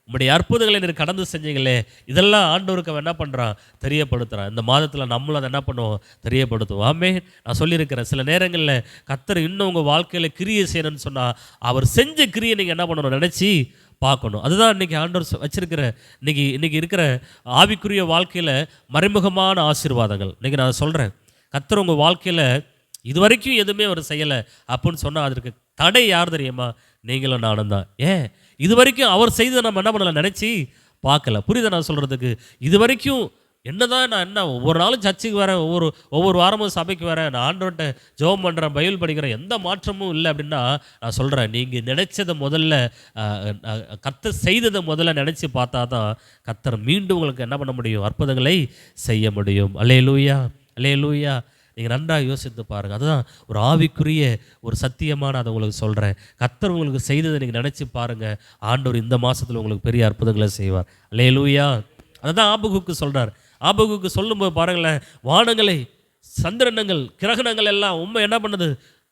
உம்முடைய அற்புதங்களை நீர் கடந்து செஞ்சீங்களே, இதெல்லாம் ஆண்டவருக்கு அவன் என்ன பண்ணுறான், தெரியப்படுத்துகிறான். இந்த மாதத்தில் நம்மளும் அதை என்ன பண்ணுவோம், தெரியப்படுத்துவோம். ஆமே, நான் சொல்லியிருக்கிறேன், சில நேரங்களில் கர்த்தர் இன்னும் உங்கள் வாழ்க்கையில் கிரியை செய்யணும்னு சொன்னால், அவர் செஞ்ச கிரியை நீங்கள் என்ன பண்ணணும், நினச்சி பார்க்கணும். அதுதான் இன்றைக்கி ஆண்டவர் வச்சிருக்கிற இன்றைக்கி இருக்கிற ஆவிக்குரிய வாழ்க்கையில் மறைமுகமான ஆசீர்வாதங்கள். இன்றைக்கி நான் சொல்கிறேன், கர்த்தர் உங்கள் வாழ்க்கையில் இது வரைக்கும் எதுவுமே அவர் செய்யலை அப்படின்னு சொன்னால், அதற்கு தடை யார் தெரியுமா, நீங்களும் நானும் தான். ஏன் இது வரைக்கும் அவர் செய்ததை நம்ம என்ன பண்ணலை, நினச்சி பார்க்கல. புரியுதா நான் சொல்கிறதுக்கு? இது வரைக்கும் நான் ஒவ்வொரு நாளும் சர்ச்சுக்கு வரேன், ஒவ்வொரு வாரமும் சபைக்கு வரேன், நான் ஆண்டவர்கிட்ட ஜெபம் பண்ணுறேன், பைபிள் படிக்கிறேன், எந்த மாற்றமும் இல்லை அப்படின்னா, நான் சொல்கிறேன், நீங்கள் நினச்சதை முதல்ல கர்த்தர் செய்ததை முதல்ல நினச்சி பார்த்தா தான் கர்த்தர் மீண்டும் உங்களுக்கு என்ன பண்ண முடியும், அற்புதங்களை செய்ய முடியும். அல்லேலூயா, அல்லேலூயா. நீங்கள் நன்றாக யோசித்து பாருங்கள். அதுதான் ஒரு ஆவிக்குரிய ஒரு சத்தியமான, அதை உங்களுக்கு சொல்கிறேன். கர்த்தர் உங்களுக்கு செய்ததை நீங்கள் நினச்சி பாருங்கள், ஆண்டவர் இந்த மாதத்தில் உங்களுக்கு பெரிய அற்புதங்களை செய்வார். அல்லேலூயா. அதை தான் ஆபகுக்கு சொல்கிறார். ஆபகுக்கு சொல்லும்போது பாருங்களேன், வானங்களை, சந்திரனங்கள், கிரகணங்கள் எல்லாம் உண்மை என்ன பண்ணுது,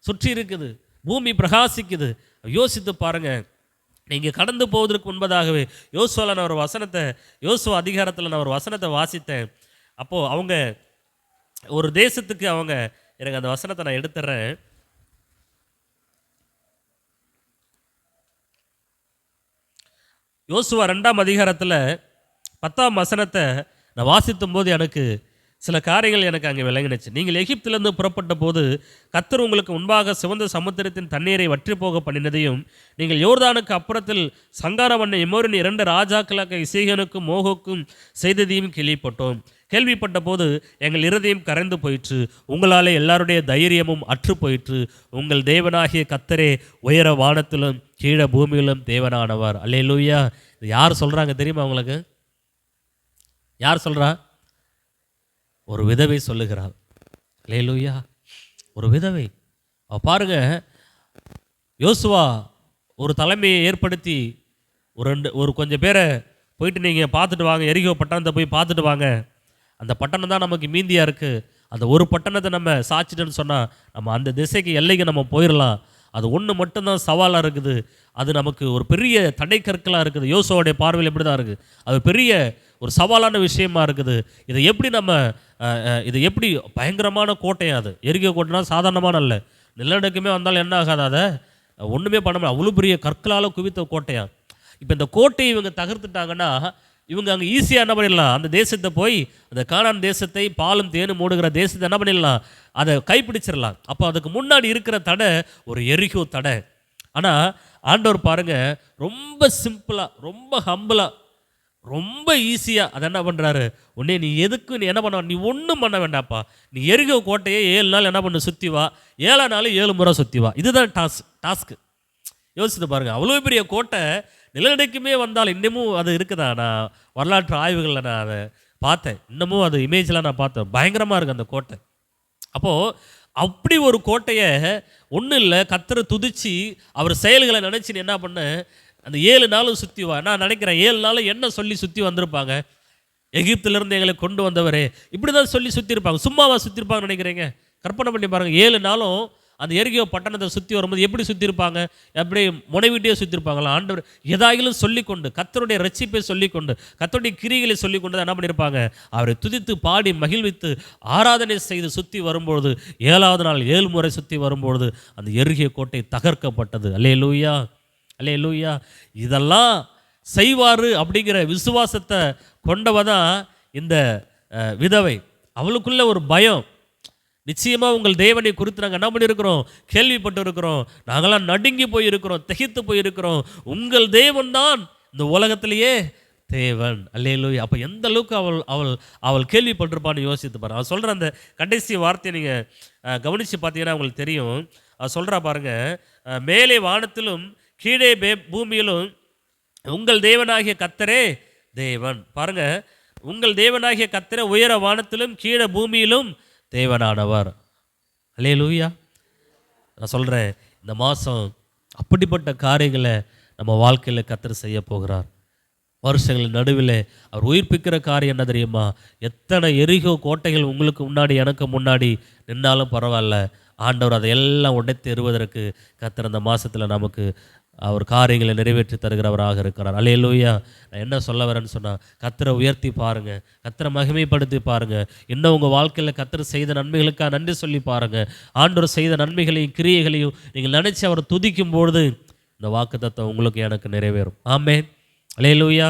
சுற்றி இருக்குது, பூமி பிரகாசிக்குது. யோசித்து பாருங்கள். நீங்கள் கடந்து போவதற்கு முன்பதாகவே யோசுவாவில் நான் ஒரு வசனத்தை, யோசுவா அதிகாரத்தில் நான் ஒரு வசனத்தை வாசித்தேன். அப்போது அவங்க ஒரு தேசத்துக்கு எனக்கு அந்த வசனத்தை நான் எடுத்துறேன். யோசுவா 2ஆம் அதிகாரத்தில் 10ஆம் வசனத்தை நான் வாசித்தும் போது எனக்கு சில காரியங்கள் எனக்கு அங்கே விளங்கினுச்சு. நீங்கள் எகிப்திலிருந்து புறப்பட்ட போது கர்த்தர் உங்களுக்கு முன்பாக சிவந்த சமுத்திரத்தின் தண்ணீரை வற்றி போக பண்ணினதையும், நீங்கள் யோர்தானுக்கு அப்புறத்தில் சங்காரம் பண்ண எமோரின் 2 ராஜாக்களாக இசேகனுக்கும் மோகோக்கும் செய்ததையும் கேள்விப்பட்ட போது எங்கள் இருதயம் கரைந்து போயிற்று. உங்களாலே எல்லாருடைய தைரியமும் அற்று போயிற்று. உங்கள் தேவனாகிய கர்த்தரே உயர வானத்திலும் கீழே பூமியிலும் தேவனானவர். அல்லேலூயா. இது யார் சொல்கிறாங்க தெரியுமா உங்களுக்கு? யார் சொல்கிறா? ஒரு விதவை சொல்லுகிறாள். அல்லேலூயா. ஒரு விதவை. பாருங்க, யோசுவா ஒரு தலைமையை ஏற்படுத்தி ஒரு கொஞ்சம் பேரை போயிட்டு நீங்கள் பார்த்துட்டு வாங்க, எரிகோ பட்டணத்தை போய் பார்த்துட்டு வாங்க, அந்த பட்டணம் தான் நமக்கு மீந்தியாக இருக்குது, அந்த ஒரு பட்டணத்தை நம்ம சாச்சிட்டோன்னு சொன்னால் நம்ம அந்த திசைக்கு எல்லைக்கு நம்ம போயிடலாம். அது ஒன்று மட்டும்தான் சவாலாக இருக்குது, அது நமக்கு ஒரு பெரிய தடை கற்களாக இருக்குது. யோசுவாவுடைய பார்வையில் எப்படி தான் இருக்குது, அது பெரிய ஒரு சவாலான விஷயமா இருக்குது. இது எப்படி பயங்கரமான கோட்டையாக, அது எரிகோ கோட்டைனா சாதாரணமான இல்லை, நிலநடுக்கமே வந்தாலும் என்ன ஆகாது, அதை ஒன்றுமே பண்ண முடியாது, அவ்வளோ பெரிய கற்களால் குவித்த கோட்டையா. இப்போ இந்த கோட்டையை இவங்க தகர்த்துட்டாங்கன்னா இவங்க அங்கே ஈஸியாக என்ன பண்ணிடலாம், அந்த தேசத்தை போய், அந்த கானான் தேசத்தை, பாலும் தேனும் மூடுகிற தேசத்தை என்ன பண்ணிடலாம், அதை கைப்பிடிச்சிடலாம். அப்போ அதுக்கு முன்னாடி இருக்கிற தடை ஒரு எரிகோ தடை. ஆனால் ஆண்டவர் பாருங்கள், ரொம்ப சிம்பிளாக, ரொம்ப ஹம்பிளாக, ரொம்ப ஈஸியாக அதை என்ன பண்ணுறாரு, உடனே நீ எதுக்கு நீ என்ன பண்ண, நீ ஒன்றும் பண்ண வேண்டாப்பா, நீ எரிகோ கோட்டையை 7 நாள் என்ன பண்ணு, சுற்றி வா, 7ஆம் நாள் 7 முறை சுற்றி வா. இதுதான் டாஸ்க்கு. யோசித்து பாருங்கள், அவ்வளோ பெரிய கோட்டை நிலநடுக்கமே வந்தால் இன்னமும் அது இருக்குதா? நான் வரலாற்று ஆய்வுகளில் நான் அதை பார்த்தேன், இன்னமும் அது இமேஜில் நான் பார்த்தேன், பயங்கரமாக இருக்குது அந்த கோட்டை. அப்போது அப்படி ஒரு கோட்டையை ஒன்றும் இல்லை, கர்த்தரை துதிச்சு அவர் செயல்களை நினச்சி நீ என்ன பண்ண, அந்த 7 நாளும் சுற்றி வா. நான் நினைக்கிறேன் 7 நாளும் என்ன சொல்லி சுற்றி வந்திருப்பாங்க, எகிப்திலிருந்து எங்களை கொண்டு வந்தவரே, இப்படி தான் சொல்லி சுற்றிருப்பாங்க. சும்மாவா சுற்றிருப்பாங்கன்னு நினைக்கிறீங்க? கற்பனை பண்ணி பாருங்கள். 7 நாளும் அந்த எரிகோ பட்டணத்தை சுற்றி வரும்போது எப்படி சுற்றிருப்பாங்க? எப்படி முனைவிட்டே சுற்றிருப்பாங்களா? ஆண்டவர் எதாயிலும் சொல்லிக்கொண்டு, கர்த்தருடைய ரட்சிப்பை சொல்லிக்கொண்டு, கர்த்தருடைய கிரிகளை சொல்லிக்கொண்டு என்ன பண்ணியிருப்பாங்க? அவரை துதித்து பாடி மகிழ்வித்து ஆராதனை செய்து சுற்றி வரும்பொழுது 7வது நாள் 7 முறை சுற்றி வரும்பொழுது அந்த எரிகோ கோட்டை தகர்க்கப்பட்டது. அல்லேலூயா, அல்லேலூயா. இதெல்லாம் செய்வார் அப்படிங்கிற விசுவாசத்தை கொண்டவ தான் இந்த விதவை. அவளுக்குள்ள ஒரு பயம். நிச்சயமாக உங்கள் தேவனை குறித்து நாங்கள் என்ன பண்ணியிருக்கிறோம்? கேள்விப்பட்டு இருக்கிறோம். நாங்களாம் நடுங்கி போயிருக்கிறோம், திகைத்து போயிருக்கிறோம். உங்கள் தேவன் தான் இந்த உலகத்திலேயே தேவன். அல்லேலூயா. அப்போ எந்த அளவுக்கு அவள் கேள்விப்பட்டிருப்பான்னு யோசித்து பாருங்க. அவள் சொல்கிற அந்த கடைசி வார்த்தையை நீங்கள் கவனித்து பார்த்தீங்கன்னா உங்களுக்கு தெரியும். அவள் சொல்கிறா பாருங்க, மேலே வானத்திலும் கீழே பூமியிலும் உங்கள் தேவனாகிய கர்த்தரே தேவன். பாருங்க, உங்கள் தேவனாகிய கர்த்தரே உயர வானத்திலும் கீழே பூமியிலும் தேவனானவர். அல்லேலூயா. நான் சொல்கிறேன், இந்த மாதம் அப்படிப்பட்ட காரியங்களை நம்ம வாழ்க்கையில் கர்த்தர் செய்ய போகிறார். வருஷங்கள் நடுவில் அவர் உயிர்ப்பிக்கிற காரியம் என்ன தெரியுமா? எத்தனை எரிகோ கோட்டைகள் உங்களுக்கு முன்னாடி எனக்கு முன்னாடி நின்னாலும் பரவாயில்ல, ஆண்டவர் அதையெல்லாம் உடைத்து எறிவதற்கு கர்த்தர் அந்த மாதத்தில் நமக்கு அவர் காரியங்களை நிறைவேற்றி தருகிறவராக இருக்கிறார். அல்லேலூயா. நான் என்ன சொல்ல வரேன்னு சொன்னால், கர்த்தரை உயர்த்தி பாருங்கள், கர்த்தரை மகிமைப்படுத்தி பாருங்கள். இன்னும் உங்கள் வாழ்க்கையில் கர்த்தர் செய்த நன்மைகளுக்காக நன்றி சொல்லி பாருங்கள். ஆண்டவர் செய்த நன்மைகளையும் கிரியைகளையும் நீங்கள் நினச்சி அவரை துதிக்கும் பொழுது இந்த வாக்குத்தத்தம் உங்களுக்கு எனக்கு நிறைவேறும். ஆமென். அல்லேலூயா.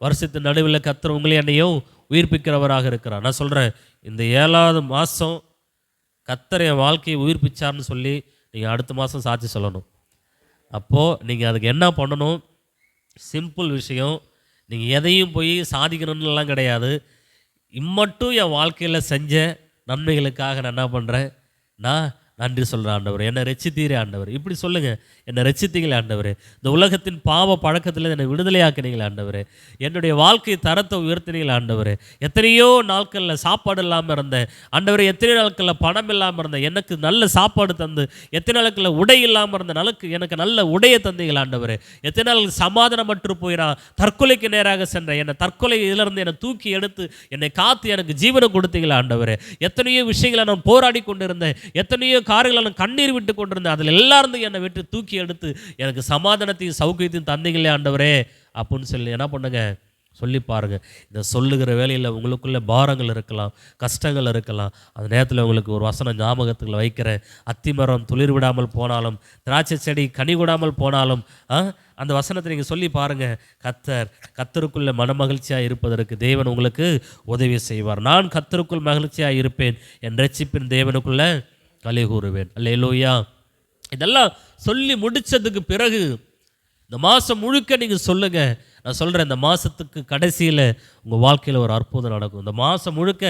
வருஷத்தின் நடுவில் கர்த்தர் உங்களை என்னையும் உயிர்ப்பிக்கிறவராக இருக்கிறார். நான் சொல்கிறேன், இந்த 7வது மாதம் கர்த்தர் என் வாழ்க்கையை உயிர்ப்பிச்சார்னு சொல்லி நீங்கள் அடுத்த மாதம் சாட்சி சொல்லணும். அப்போது நீங்கள் அதுக்கு என்ன பண்ணணும்? சிம்பிள் விஷயம். நீங்கள் எதையும் போய் சாதிக்கணும்னுலாம் கிடையாது. இம்மட்டும் என் வாழ்க்கையில் செஞ்ச நன்மைகளுக்காக நான் என்ன பண்ணுறேன்? நான் நன்றி சொல்கிறேன் ஆண்டவர், என்னை ரட்சித்தீரே ஆண்டவர். இப்படி சொல்லுங்கள், என்னை ரட்சித்தீங்களே ஆண்டவர், இந்த உலகத்தின் பாவ பழக்கத்தில் என்னை விடுதலையாக்கினீங்களே ஆண்டவர், என்னுடைய வாழ்க்கை தரத்தை உயர்த்தினீங்களே ஆண்டவர். எத்தனையோ நாட்களில் சாப்பாடு இல்லாமல் இருந்தேன் ஆண்டவர், எத்தனை நாட்களில் பணம் இல்லாமல் இருந்தேன், எனக்கு நல்ல சாப்பாடு தந்து, எத்தனை நாட்களில் உடை இல்லாமல் இருந்த எனக்கு நல்ல உடையை தந்தீங்களே ஆண்டவர். எத்தனை நாள் சமாதானமற்று போயிடான், தற்கொலைக்கு நேராக சென்றேன், என்னை தற்கொலை இதிலிருந்து என்னை தூக்கி எடுத்து என்னை காத்து எனக்கு ஜீவனை கொடுத்தீங்களே ஆண்டவர். எத்தனையோ விஷயங்களை நான் போராடி கொண்டிருந்தேன், எத்தனையோ காரியங்களை நான் கண்ணீர் விட்டு கொண்டிருந்தேன், அதில் எல்லாரும் என்னை விட்டு தூக்கி எடுத்து எனக்கு சமாதானத்தையும் சௌக்கியத்தையும் தந்தீங்களே ஆண்டவரே அப்படின்னு சொல்லி என்ன பண்ணுங்க? சொல்லி பாருங்க. இந்த சொல்லுகிற வேலையில் உங்களுக்குள்ள பாரங்கள் இருக்கலாம், கஷ்டங்கள் இருக்கலாம். அந்த நேரத்தில் உங்களுக்கு ஒரு வசனம் ஞாபகத்தில் வைக்கிறேன். அத்திமரம் துளிர் விடாமல் போனாலும், திராட்சை செடி கனி விடாமல் போனாலும், அந்த வசனத்தை நீங்கள் சொல்லி பாருங்கள். கர்த்தருக்குள்ள மனமகிழ்ச்சியாக இருப்பதற்கு தேவன் உங்களுக்கு உதவி செய்வார். நான் கர்த்தருக்குள் மகிழ்ச்சியாக இருப்பேன், என் ரட்சிப்பின் தேவனுக்குள்ள களி கூறுவேன். அல்லேலூயா. இதெல்லாம் சொல்லி முடித்ததுக்கு பிறகு இந்த மாதம் முழுக்க நீங்கள் சொல்லுங்கள். நான் சொல்கிறேன், இந்த மாதத்துக்கு கடைசியில் உங்கள் வாழ்க்கையில் ஒரு அற்புதம் நடக்கும். இந்த மாதம் முழுக்க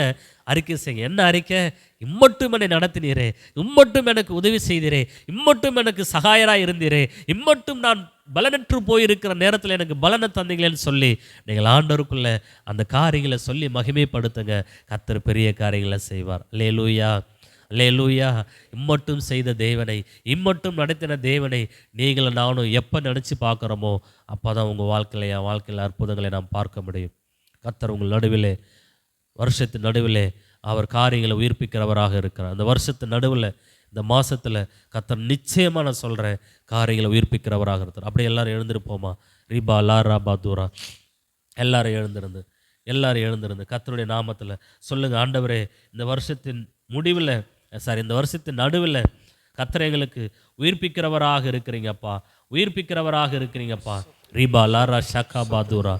அறிக்கை செய்யுங்க. என்ன அறிக்கை? இம்மட்டும் என்னை நடத்தினீரே, இம்மட்டும் எனக்கு உதவி செய்தீரே, இம்மட்டும் எனக்கு சகாயராக இருந்தீரே, இம்மட்டும் நான் பலனற்று போயிருக்கிற நேரத்தில் எனக்கு பலனை தந்தீங்களேன்னு சொல்லி நீங்கள் ஆண்டவருக்குள்ளே அந்த காரியங்களை சொல்லி மகிமைப்படுத்துங்க. கர்த்தர் பெரிய காரியங்களை செய்வார். அல்லேலூயா, அல்லேலூயா. இம்மட்டும் செய்த தேவனை, இம்மட்டும் நடத்தின தேவனை நீங்களும் நானும் எப்போ நினச்சி பார்க்குறோமோ அப்போ தான் உங்கள் வாழ்க்கையில், என் வாழ்க்கையில் அற்புதங்களை நாம் பார்க்க முடியும். கர்த்தர் உங்கள் நடுவிலே, வருஷத்தின் நடுவிலே அவர் காரியங்களை உயிர்ப்பிக்கிறவராக இருக்கிறார். அந்த வருஷத்தின் நடுவில், இந்த மாதத்தில் கர்த்தர் நிச்சயமாக நான் சொல்கிறேன் காரியங்களை உயிர்ப்பிக்கிறவராக இருக்கிறார். அப்படியே எல்லாரும் எழுந்திருப்போமா? ரீபா லா ராபா தூரா. எல்லாரும் எழுந்திருந்து கர்த்தருடைய நாமத்தில் சொல்லுங்கள், ஆண்டவரே இந்த வருஷத்தின் முடிவில், இந்த வருஷத்தின் நடுவில் கர்த்தர் எங்களுக்கு உயிர்ப்பிக்கிறவராக இருக்கிறீங்கப்பா, உயிர்ப்பிக்கிறவராக இருக்கிறீங்கப்பா. ரீபா லாரா ஷாக்கா பாதூரா.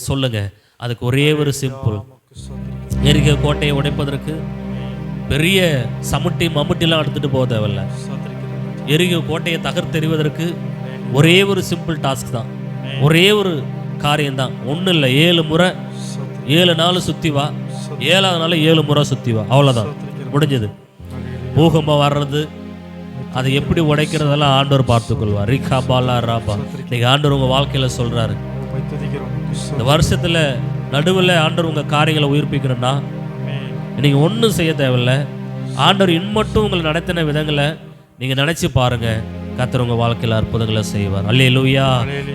சொல்லுங்க. அதுக்கு ஒரே ஒரு சிம்பிள். எரிகோ கோட்டையை உடைப்பதற்கு பெரிய மம்முட்டிலாம் எடுத்துட்டு போக தேவையில்ல. எரிகோ கோட்டையை தகர்த்தெறிவதற்கு ஒரே ஒரு சிம்பிள் டாஸ்க் தான், ஒரே ஒரு காரியம்தான். ஒன்றும் இல்லை, 7 முறை 7 நாள் சுற்றி வா, 7வது நாள் 7 முறை சுற்றி வா, அவ்வளோதான், முடிஞ்சது. பூகம்பம் வர்றது, அதை எப்படி உடைக்கிறதெல்லாம் ஆண்டவர் பார்த்துக்கொள்வார். ரிகா பாலா ராபா. இன்னைக்கு ஆண்டவர் உங்கள் வாழ்க்கையில் சொல்கிறாரு, இந்த வருஷத்தில் நடுவில் ஆண்டவர் உங்கள் காரியங்களை உயிர்ப்பிக்கணும்னா நீங்கள் ஒன்றும் செய்ய தேவையில்லை. ஆண்டவர் இன்மட்டும் உங்களை நடத்தின விதங்களை நீங்கள் நினச்சி பாருங்கள். கர்த்தர் உங்கள் வாழ்க்கையில் அற்புதங்களை செய்வார். அல்லேலூயா.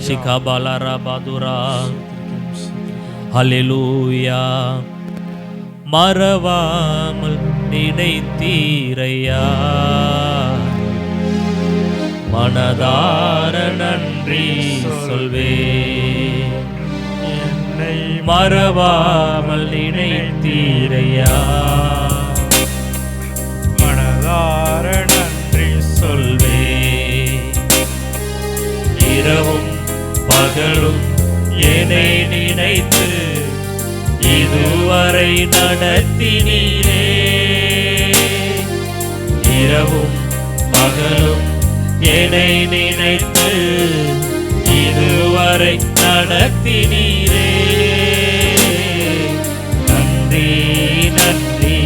ஷிகா பாலா ராபா தூரா. அல்லேலூயா. மறவாமல் நினைத்தீரையா, மனதார நன்றி சொல்வேன். என்னை மறவாமல் நினைத்தீரையா, மனதார நன்றி சொல்வேன். இரவும் பகலும் என்னை நினைத்து இதுவரை நடத்தினீரே. இரவும் பகலும் என்னை நினைத்து இதுவரை நடத்தினீரே. நன்றி நன்றி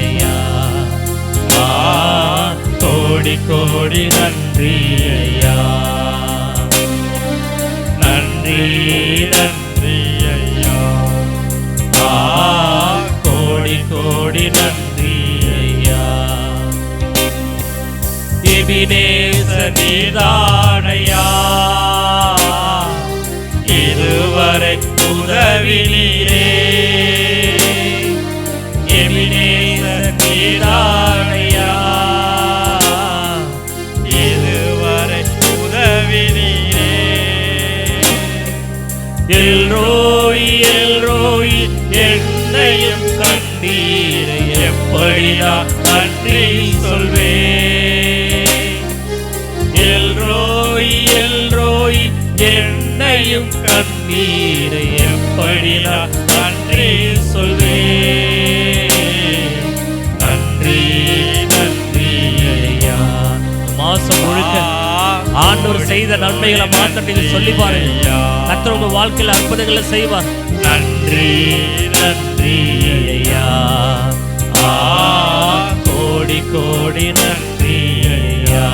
ஐயா, கோடி கோடி நன்றி ஐயா. நன்றி நன்றி ஐயா, கோடி கோடி நன்றி ஐயா. எபினேச நீதானையா, இதுவரை உதவினீரே. எபினேச நீதானையா, இதுவரை உதவினீரே. எல்ரோய் எல்ரோய் என்னையும் கண்டீரை, எப்படி நான் நன்றி சொல்வேன். எல்ரோய் எல்ரோய் என்னையும் கண்டீரை, எப்படி நான் நன்றி சொல்வேன். நன்றி நன்றி ஐயா. மாசம் முழுக்க ஆண்டவர் செய்த நன்மைகளை மாத்திரம் நீங்க சொல்லி பாருங்க. கர்த்தர் உங்க வாழ்க்கையில் அற்புதங்களை செய்வார். நன்றி நன்றி ஐயா, கோடி கோடி நன்றி ஐயா.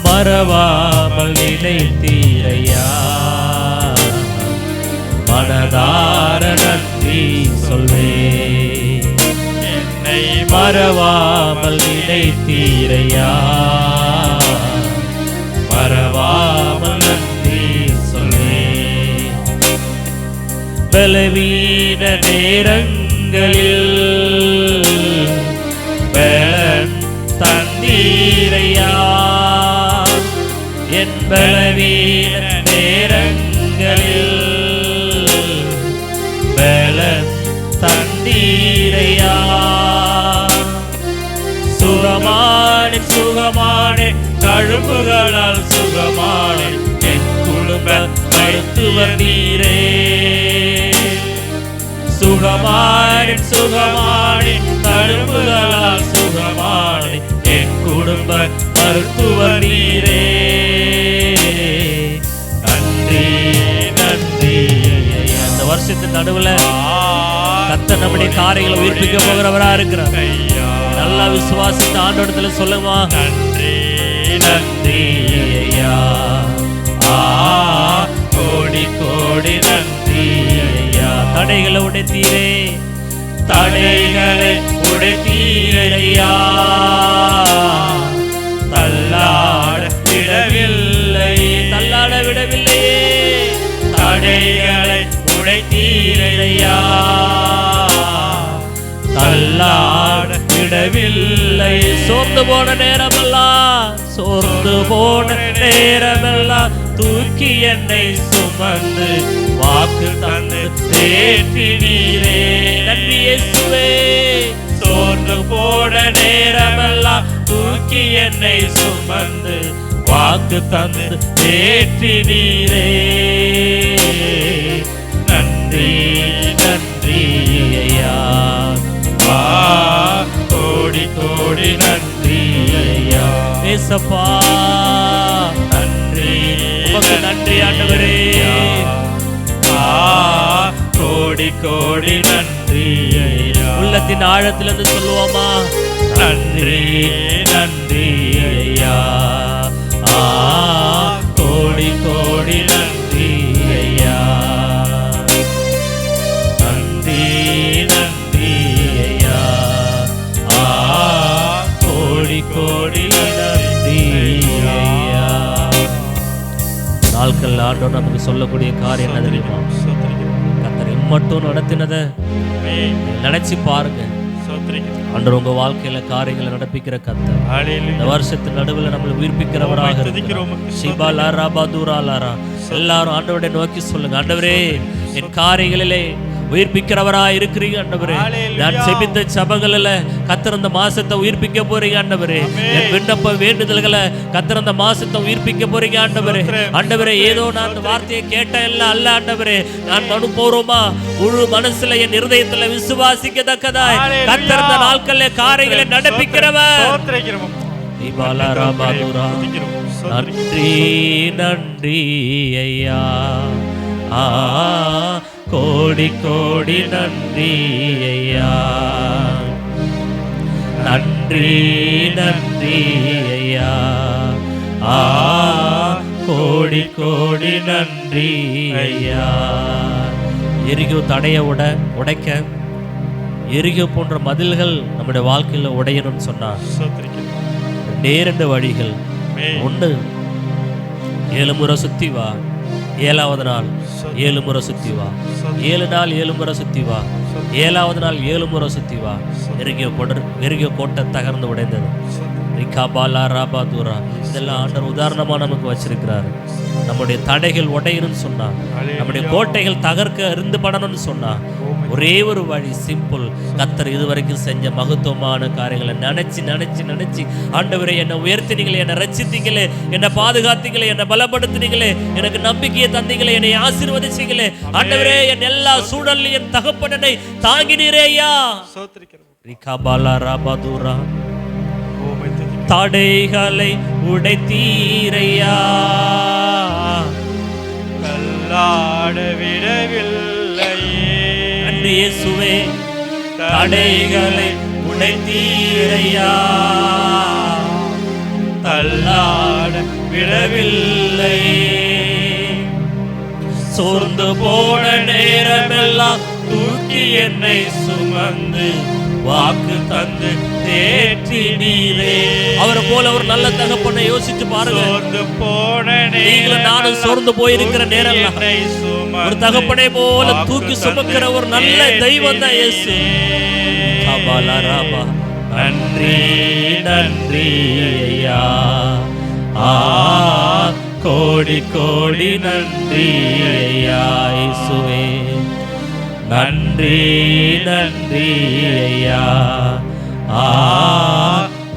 மறவாமல் நினைத்தீரையா, மனதார நன்றி சொல்வேன். என்னை மறவாமல் நினைத்தீரையா, மறவாமல் நன்றி சொல்வேன். பலவீன நேரங்களில் பலன் தந்தீரையா, என் பலவீன நேரங்களில் பலன் தந்தீரையா. சுகமானே சுகமானே தழும்புகளால் சுகமானே, என் குடும்ப மருத்துவர் நீரே. சுகமானே சுகமானே தழும்புகளால் சுகமானே, என் குடும்ப மருத்துவர் நீரே. நன்றி நன்றி ஐயா. இந்த வருஷத்தின் நடுவுல கர்த்தர் நம்முடைய காரியங்களை உயிர்ப்பிக்க போகிறவரா இருக்கிறார். நல்லா விசுவாசித்த ஆண்டவரத்துல சொல்லுமா, நன்றி நன்றி ஐயா, கோடி கோடி நன்றி ஐயா. தடைகளை உடைத்தீரே, தடைகளை உடைத்தீரையா, தள்ளாட விடவில்லை, தள்ளாட விடவில்லையே. தடைகளை உடைத்தீரையா, தள்ளாட விடவில்லை. சோர்ந்து போன நேரமெல்லாம், சோர்ந்து போன நேரமெல்லாம் தூக்கி என்னை சுமந்து வாக்கு தந்து தேற்றினீரே. நன்றி இயேசுவே. சோர்ந்து போன நேரமெல்லாம் தூக்கி என்னை சுமந்து வாக்கு தந்து தேற்றினீரே. நன்றி நன்றி ஐயா, கோடி கோடி நன்றி ஐயா. ஏசப்பா நன்றி, உமக்கு நன்றி ஆண்டவரே. கோடி கோடி நன்றி ஐயா. உள்ளத்தின் ஆழத்திலிருந்து சொல்லுவோமா, நன்றி நன்றி ஐயா, கோடி கோடி நன்றி ஐயா. நன்றி நன்றி ஐயா, கோடி கோடி நன்றி ஐயா. நாட்கள் ஆண்டவர் நமக்கு சொல்லக்கூடிய காரியம் என்ன தெரியுமா? கர்த்தர் மட்டும் நடத்தினதை நினைச்சு பாருங்க. ஆண்டவர் உங்க வாழ்க்கையில காரியங்களை நடப்பிக்கிற கர்த்தர். இந்த ஹalleluya. வருஷத்தின் நடுவில் நம்மளை உயிர்ப்பிக்கிறவராக இருக்கிறார். ஷிபா லாரா பாதுரா லாரா. எல்லாரும் ஆண்டவரை நோக்கி சொல்லுங்க, ஆண்டவரே என் காரியங்களிலே உயிர்ப்பிக்கிறவராக இருக்கிறீங்க ஆண்டவரே. நான் செபித்த சபங்களில் கர்த்தர் இந்த மாசத்தை உயிர்ப்பிக்க போறீங்க ஆண்டவரே. என் விண்ணப்ப வேண்டுதல்களை கர்த்தர் இந்த மாசத்தை உயிர்ப்பிக்க போறீங்க ஆண்டவரே. ஆண்டவரே, ஏதோ நான் அந்த வார்த்தையை கேட்ட எல்லாம் அல்ல ஆண்டவரே, நான் மனுபூர்வமா முழு மனசுல என் இருதயத்துல விசுவாசிக்கத்தக்கதாய் கர்த்தர் இந்த நாட்கள்ல காரியங்களை நடப்பிக்கிறவர். நன்றி நன்றி ஐயா, கோடி கோடி நன்றி ஐயா, நன்றி நன்றி ஐயா, கோடி கோடி நன்றி ஐயா. எரிகோ தடைய உடைக்க எரிகோ போன்ற மதில்கள் நம்முடைய வாழ்க்கையில உடையணும்னு சொன்னார். நேரண்டு வழிகள். ஒன்று, 7 முறை சுத்தி வா. 7வது நாள் 7 முறை சுத்தி வா. 7 நாள் 7 முறை சுத்தி வா. 7வது நாள் 7 முறை சுத்தி வா. எரிகிய கோட்டை தகர்ந்து உடைந்தது. ரிகாபாலா ராபாதூரா. இதெல்லாம் ஆண்டவர் உதாரணமா நமக்கு வச்சிருக்கிறாரு. நம்முடைய தடைகள் உடையணும்னு சொன்னா, நம்முடைய கோட்டைகள் தகர்க்க இருந்து படணும்னு சொன்னா, ஒரே ஒரு வழி, சிம்பிள். கர்த்தர் இதுவரைக்கும் செஞ்ச மகத்துவமான காரியங்களை நினைச்சு நினைச்சு நினைச்சு, ஆண்டவரே என்னை உயர்த்தினீங்களே, என்னை ரட்சித்தீங்களே, என்னை பாதுகாத்தீங்களே, என்னை பலப்படுத்தினீங்களே, எனக்கு நம்பிக்கையை தந்தீங்களே, என்னை ஆசீர்வதிச்சீங்களே ஆண்டவரே, என் எல்லா சூழலையும் என் தகப்பனை தாங்கினீரே ஐயா. ரிகாபாலா ராபாதூரா. தடைகளை உடைத்தீரையா, கல்லாட விடவில்லையே. நன்றி இயேசுவே. தடைகளை உடைத்தீரையா, தள்ளாட விடவில்லை. சோர்ந்து போன நேரமெல்லாம் தூக்கி என்னை சுமந்து வாக்கு தந்து தேற்றினீரே. அவரை போல ஒரு நல்ல தகப்பனை யோசிச்சு பாருங்க. நீங்களும் நானும் சோர்ந்து போயிருக்கிற நேரம் ஒரு தகப்பனை போல தூக்கி சுமக்கிற ஒரு நல்ல தெய்வம் தான் இயேசு. நன்றி நன்றி ஐயா, கோடி கோடி நன்றி ஐயா இயேசுவே. நன்றி நன்றி ஐயா,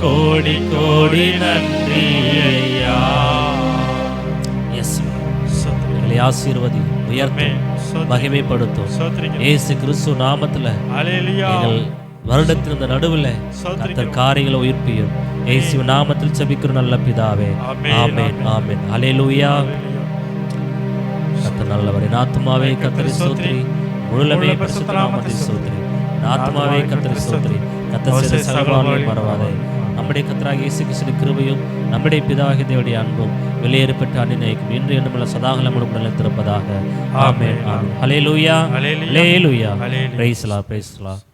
கோடி கோடி நன்றி ஐயா. எங்களை ஆசீர்வதி, உயர்த்தும், மகிமைப்படுத்தும். இயேசு கிறிஸ்து நாமத்துல எங்கள் வருடத்தின் இந்த நடுவில் கர்த்தர் காரியங்களை உயிர்ப்பியும் இயேசு நாமத்தில் ஜெபிக்கிற நல்ல பிதாவே. ஆமென் ஆமென். ஹல்லேலூயா. கர்த்தர் நல்லவர். என் ஆத்துமாவே கர்த்தரை ஸ்தோத்திரி, முழுமே பரிசுத்த நாமத்தை ஸ்தோத்திரி. என் ஆத்துமாவே கர்த்தரை ஸ்தோத்திரி, கர்த்தர் செய்த சகலத்தையும் மறவாதே. நம்முடைய கர்த்தராகிய இயேசு கிறிஸ்துவின் கிருபையும் நம்முடைய பிதாவாகிய தேவனுடைய அன்பும் வெளியேறப்பட்ட அன்னைக்கும் இன்று என்னும் சதாகாலம் நிலைத்திருப்பதாக. Amen amen. Hallelujah hallelujah. Praise the lord, praise the Lord.